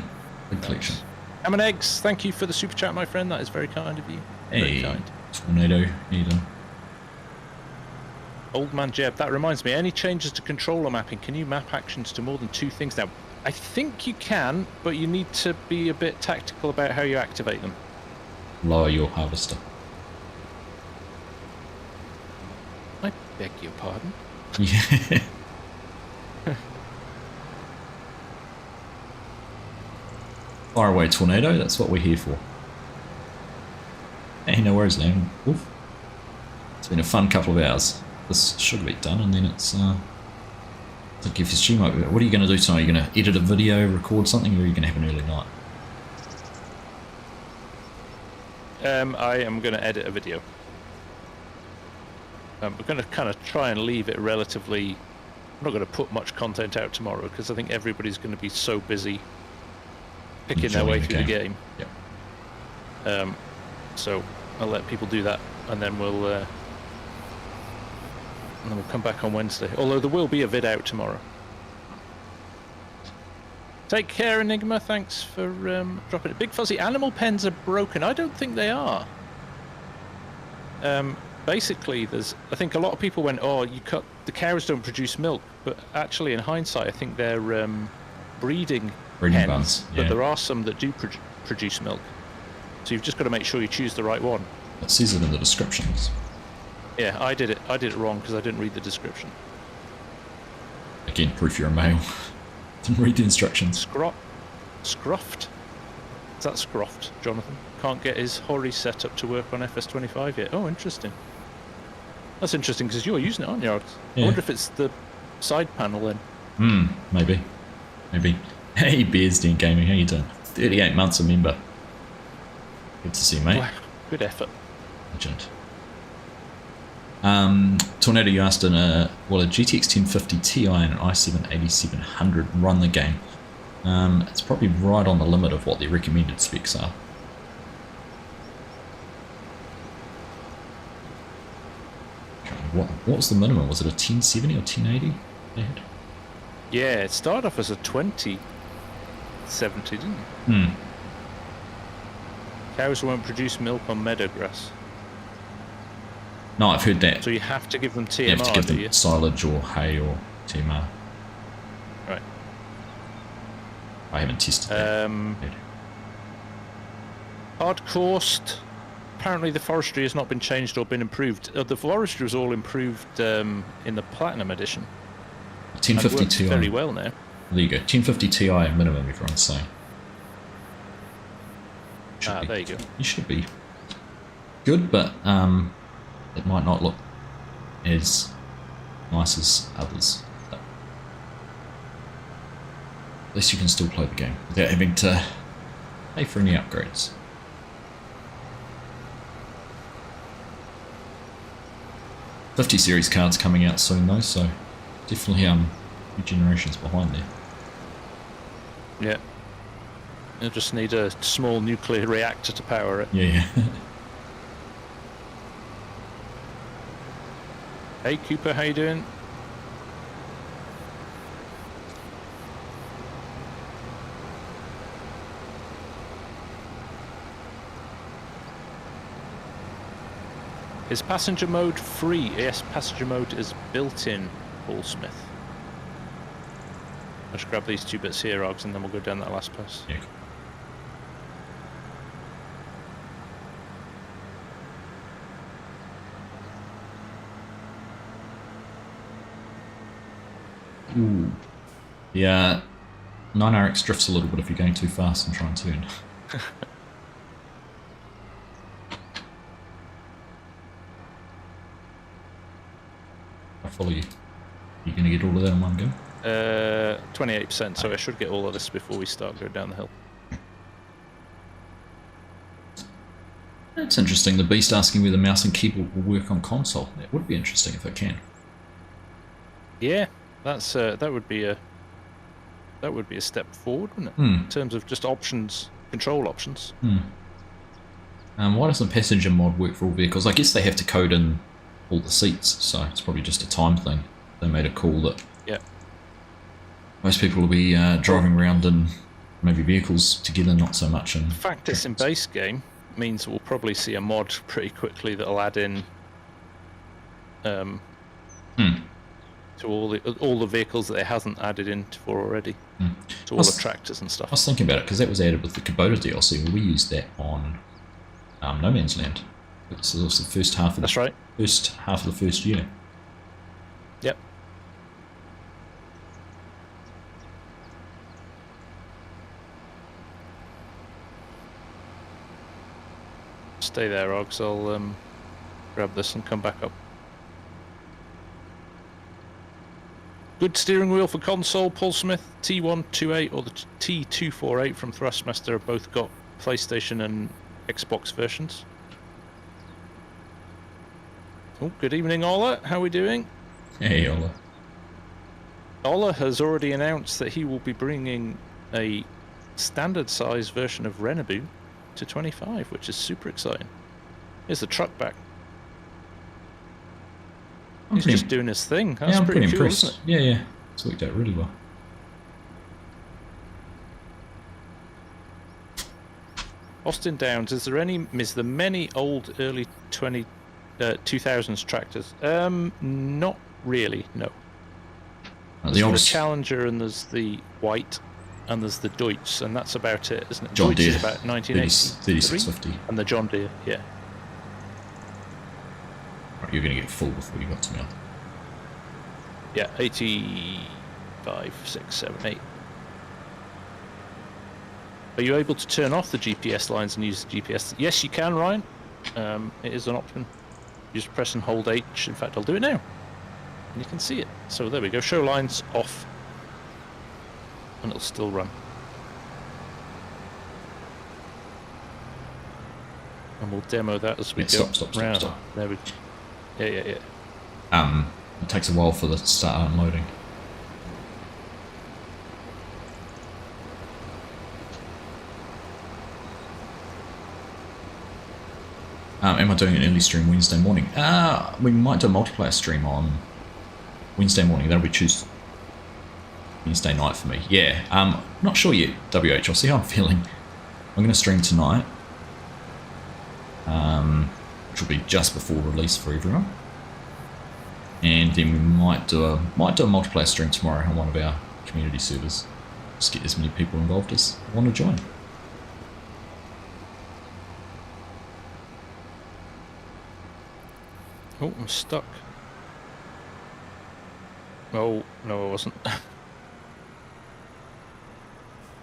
collection. Ham and Eggs, thank you for the super chat, my friend. That is very kind of you. Very Hey, kind. Tornado, Eden. Old man Jeb, that reminds me, any changes to controller mapping? Can you map actions to more than 2 things now? I think you can, but you need to be a bit tactical about how you activate them. Lower your harvester. I beg your pardon. Yeah. Fire away, Tornado, that's what we're here for. Hey, no worries, man. Oof. It's been a fun couple of hours. This should be done, and then it's I think FSG might be. What are you going to do tonight? Are you going to edit a video, record something, or are you going to have an early night? I am going to edit a video. We're going to kind of try and leave it relatively... I'm not going to put much content out tomorrow because I think everybody's going to be so busy picking their way through the game. Yep. So I'll let people do that, and then we'll come back on Wednesday. Although there will be a vid out tomorrow. Take care, Enigma. Thanks for dropping it. Big Fuzzy, animal pens are broken. I don't think they are. Basically, I think a lot of people went, oh, the cows don't produce milk, but actually, in hindsight, I think they're breeding hens. Buns, yeah. But there are some that do produce milk. So you've just got to make sure you choose the right one. It says it in the descriptions. Yeah, I did it wrong because I didn't read the description. Again, proof you're a male. Didn't read the instructions. Scruffed? Is that Scruffed, Jonathan? Can't get his Hori set up to work on FS25 yet. Oh, interesting. That's interesting because you're using it, aren't you, Alex? Yeah. I wonder if it's the side panel then. Maybe. Hey, Bearsden Gaming, how you doing? 38 months a member. Good to see you, mate. Wow, good effort. Legend. Tornado, you asked a GTX 1050 Ti and an i7 8700 run the game. It's probably right on the limit of what the recommended specs are. What was the minimum? Was it a 1070 or 1080 they had? Yeah, it started off as a 2070, didn't it? Cows won't produce milk on meadow grass. No, I've heard that. So you have to give them TMR, You have to give do them you? silage or hay or TMR. Right. I haven't tested that. Hard coursed. Apparently the forestry has not been changed or been improved. The forestry was all improved in the Platinum Edition. 1050 Ti. Very well now. There you go. 1050 Ti minimum, everyone's saying. There you go. You should be good, but it might not look as nice as others. But at least you can still play the game without having to pay for any upgrades. '50 series cards coming out soon though, so definitely few generations behind there. Yeah. You'll just need a small nuclear reactor to power it. Yeah. Hey Cooper, how you doing? Is passenger mode free? Yes, passenger mode is built in, Paul Smith. I'll just grab these two bits here, Oggs, and then we'll go down that last pass. Yeah. Ooh. Yeah, 9RX drifts a little bit if you're going too fast and try and turn. I follow you. You're going to get all of that in one go? 28%, so I should get all of this before we start going down the hill. It's interesting. The Beast asking whether mouse and keyboard will work on console. That would be interesting if it can. Yeah, that's that would be a step forward, wouldn't it? In terms of just options, control options. Why doesn't passenger mod work for all vehicles? I guess they have to code in all the seats, so it's probably just a time thing. They made a call that most people will be driving around in maybe vehicles together, not so much in. The fact it's in base game means we'll probably see a mod pretty quickly that'll add in to all the vehicles that it hasn't added in for already. To all the tractors and stuff. I was thinking about it because that was added with the Kubota DLC. Well, we used that on No Man's Land. It was the first half of That's right. First half of the first year. Yep. Stay there, Oggs. I'll grab this and come back up. Good steering wheel for console. Paul Smith, T128 or the T248 from Thrustmaster have both got PlayStation and Xbox versions. Oh, good evening, Ola. How are we doing? Hey, Ola. Ola has already announced that he will be bringing a standard size version of Renabu to 25, which is super exciting. Here's the truck back. He's just doing his thing. That's I'm pretty cool, impressed. isn't it? Yeah. It's worked out really well. Austin Downs, is there many old early 2000s tractors? Not really, no. There's the Challenger and there's the White and there's the Deutz, and that's about it, isn't it? John Deere. Deutz is about 1983. 3650. And the John Deere, yeah. Right, you're going to get full before you got to me. Yeah, 85, 6, 7, 8. Are you able to turn off the GPS lines and use the GPS? Yes, you can, Ryan. It is an option. You just press and hold H. In fact, I'll do it now. And you can see it. So there we go. Show lines off. And it'll still run. And we'll demo that as we go. Stop. There we go. Yeah. It takes a while for the to start unloading. Am I doing an early stream Wednesday morning? We might do a multiplayer stream on Wednesday morning. That'll be Tuesday. Wednesday night for me. Yeah. Not sure yet, WH. I'll see how I'm feeling. I'm going to stream tonight. Which will be just before release for everyone. And then we might do a multiplayer stream tomorrow on one of our community servers. Just get as many people involved as want to join. Oh, I'm stuck. Oh, no I wasn't.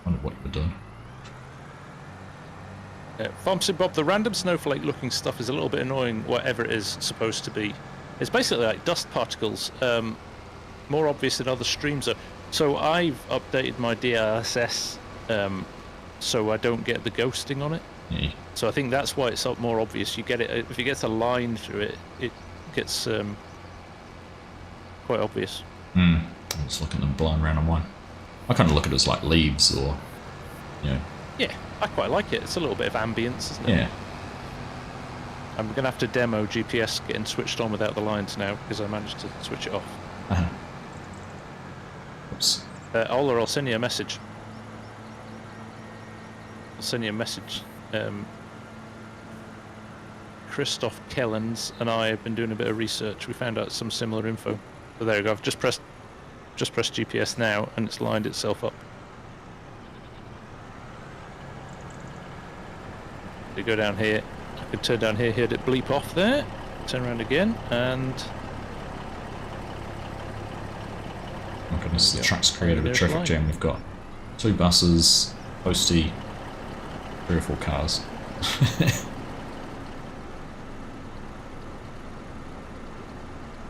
Wonder what you were doing. FarmSim Bob, the random snowflake looking stuff is a little bit annoying, whatever it is supposed to be. It's basically like dust particles, more obvious than other streams are. So I've updated my DLSS so I don't get the ghosting on it. Yeah. So I think that's why it's more obvious. You get it if it gets a line through it, it gets quite obvious. I'm just looking at them blind around on one. I kind of look at it as like leaves or, you know. Yeah, I quite like it. It's a little bit of ambience, isn't it? Yeah. I'm going to have to demo GPS getting switched on without the lines now because I managed to switch it off. Oops. Ola, I'll send you a message. I'll send you a message. Christoph Kellens and I have been doing a bit of research. We found out some similar info. So there you go. I've just pressed GPS now and it's lined itself up. You go down here. I can turn down here, heard it bleep off there. Turn around again and... Oh goodness, the truck's created a traffic jam. We've got 2 buses, postie, 3 or 4 cars.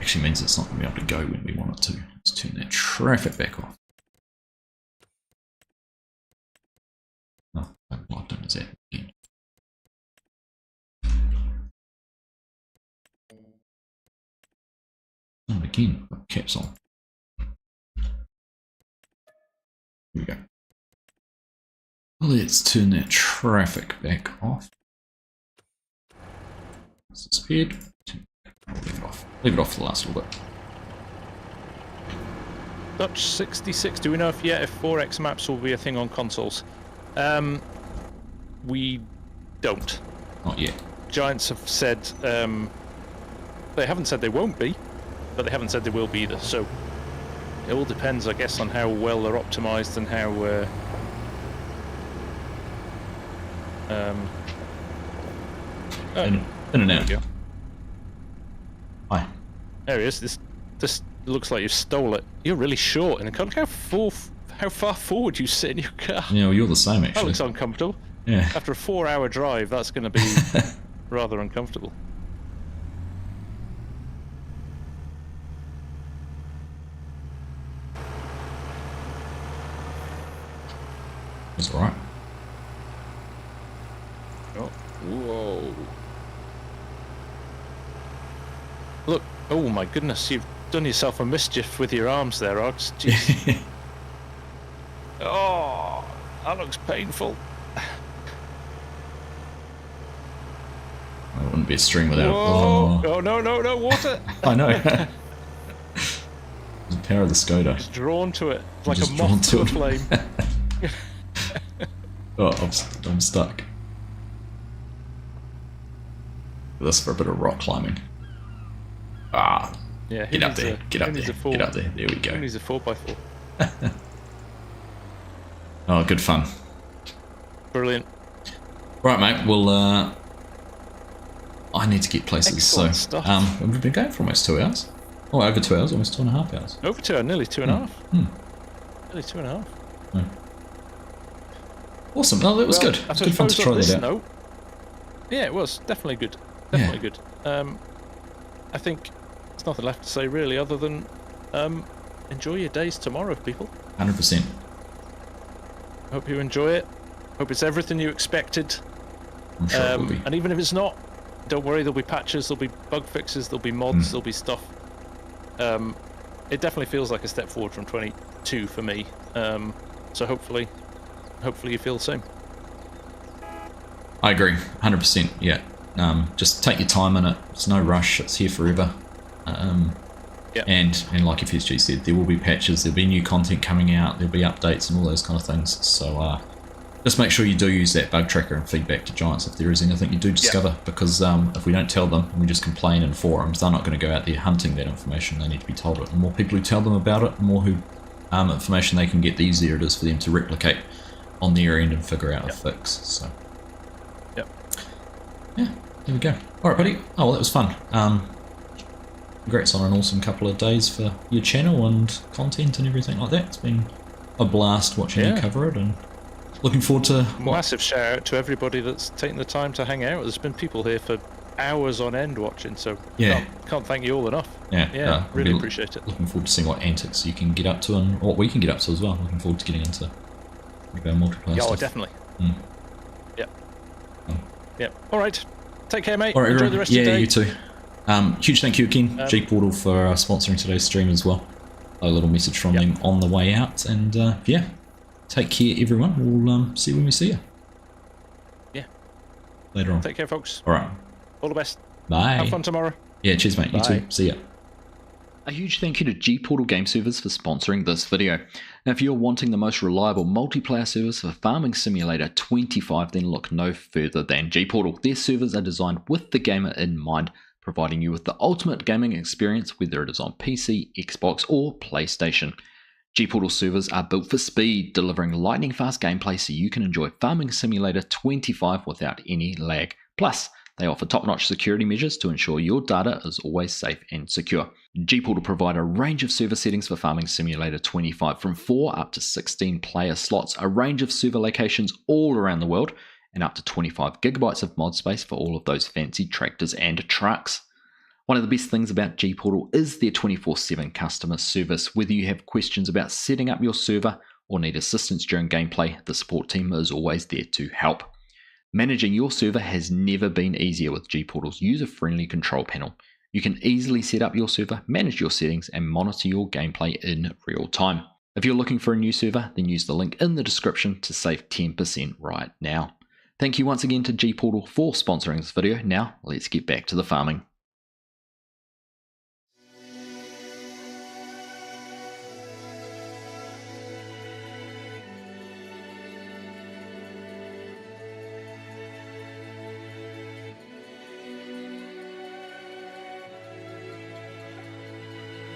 Actually means it's not going to be able to go when we want it to. Let's turn that traffic back off. Oh, why don't that again? And again, got caps on. Here we go. Let's turn that traffic back off. It's disappeared. I'll leave it off. Leave it off for the last little bit. Dutch 66, do we know if 4X maps will be a thing on consoles? We don't. Not yet. Giants have said, they haven't said they won't be, but they haven't said they will be either, so it all depends, I guess, on how well they're optimized and how in and out. Hi. There he is. This looks like you stole it. You're really short, and look how far forward you sit in your car. Yeah, well, you're the same actually. That looks uncomfortable. Yeah. After a 4-hour drive, that's going to be rather uncomfortable. That's all right. Oh, whoa. Look, oh my goodness, you've done yourself a mischief with your arms there, Ox. Jeez. Oh, that looks painful. It wouldn't be a stream without Whoa. Oh, no, water. I know. The power of the Skoda. It's drawn to it, I'm like a moth to a flame. Oh, I'm stuck. This for a bit of rock climbing. Ah, Yeah, get up there, get up there, get up there. There we go. Who needs a 4x4? Oh, good fun. Brilliant. Right, mate. Well, I need to get places. Excellent so, stuff. we've been going for almost 2 hours. Oh, over 2 hours, almost 2.5 hours. Over 2 hours, nearly 2.5. Nearly 2.5. Awesome. No, that was good. I It's good fun to try that out. Note, yeah, it was definitely good. Definitely good. I think there's nothing left to say really, other than enjoy your days tomorrow, people. 100%. Hope you enjoy it. Hope it's everything you expected. I'm sure it will be. And even if it's not, don't worry. There'll be patches. There'll be bug fixes. There'll be mods. There'll be stuff. It definitely feels like a step forward from 22 for me. So hopefully you feel the same. I agree, 100%. Yeah. Just take your time in it. It's no rush. It's here forever. And like FSG said, there will be patches. There'll be new content coming out. There'll be updates and all those kind of things. So just make sure you do use that bug tracker and feedback to Giants if there is anything you do discover. Because if we don't tell them and we just complain in forums, they're not going to go out there hunting that information. They need to be told it. The more people who tell them about it, the more information they can get, the easier it is for them to replicate on their end and figure out a fix. So yeah, there we go. Alright, buddy. Oh, well, that was fun. Congrats on an awesome couple of days for your channel and content and everything like that. It's been a blast watching you cover it, and looking forward to massive shout out to everybody that's taken the time to hang out. There's been people here for hours on end watching, so can't thank you all enough. Really appreciate it. Looking forward to seeing what antics you can get up to and what we can get up to as well. Looking forward to getting into multiplayer stuff. Oh, definitely. Yep. All right. Take care, mate. All right, enjoy the rest of your day. Yeah, you too. Huge thank you again, G-Portal, for sponsoring today's stream as well. A little message from them on the way out, and take care, everyone. We'll see you when we see you. Yeah. Later on. Take care, folks. All right. All the best. Bye. Have fun tomorrow. Yeah, cheers, mate. You too. See ya. A huge thank you to G-Portal Game Servers for sponsoring this video. Now, if you're wanting the most reliable multiplayer service for Farming Simulator 25, then look no further than G-Portal. Their servers are designed with the gamer in mind, providing you with the ultimate gaming experience, whether it is on PC, Xbox, or PlayStation. G-Portal servers are built for speed, delivering lightning-fast gameplay so you can enjoy Farming Simulator 25 without any lag. Plus, they offer top-notch security measures to ensure your data is always safe and secure. G-Portal provide a range of server settings for Farming Simulator 25, from 4 up to 16 player slots, a range of server locations all around the world, and up to 25 gigabytes of mod space for all of those fancy tractors and trucks. One of the best things about G-Portal is their 24/7 customer service. Whether you have questions about setting up your server or need assistance during gameplay, the support team is always there to help. Managing your server has never been easier with G-Portal's user-friendly control panel. You can easily set up your server, manage your settings, and monitor your gameplay in real time. If you're looking for a new server, then use the link in the description to save 10% right now. Thank you once again to G-Portal for sponsoring this video. Now, let's get back to the farming.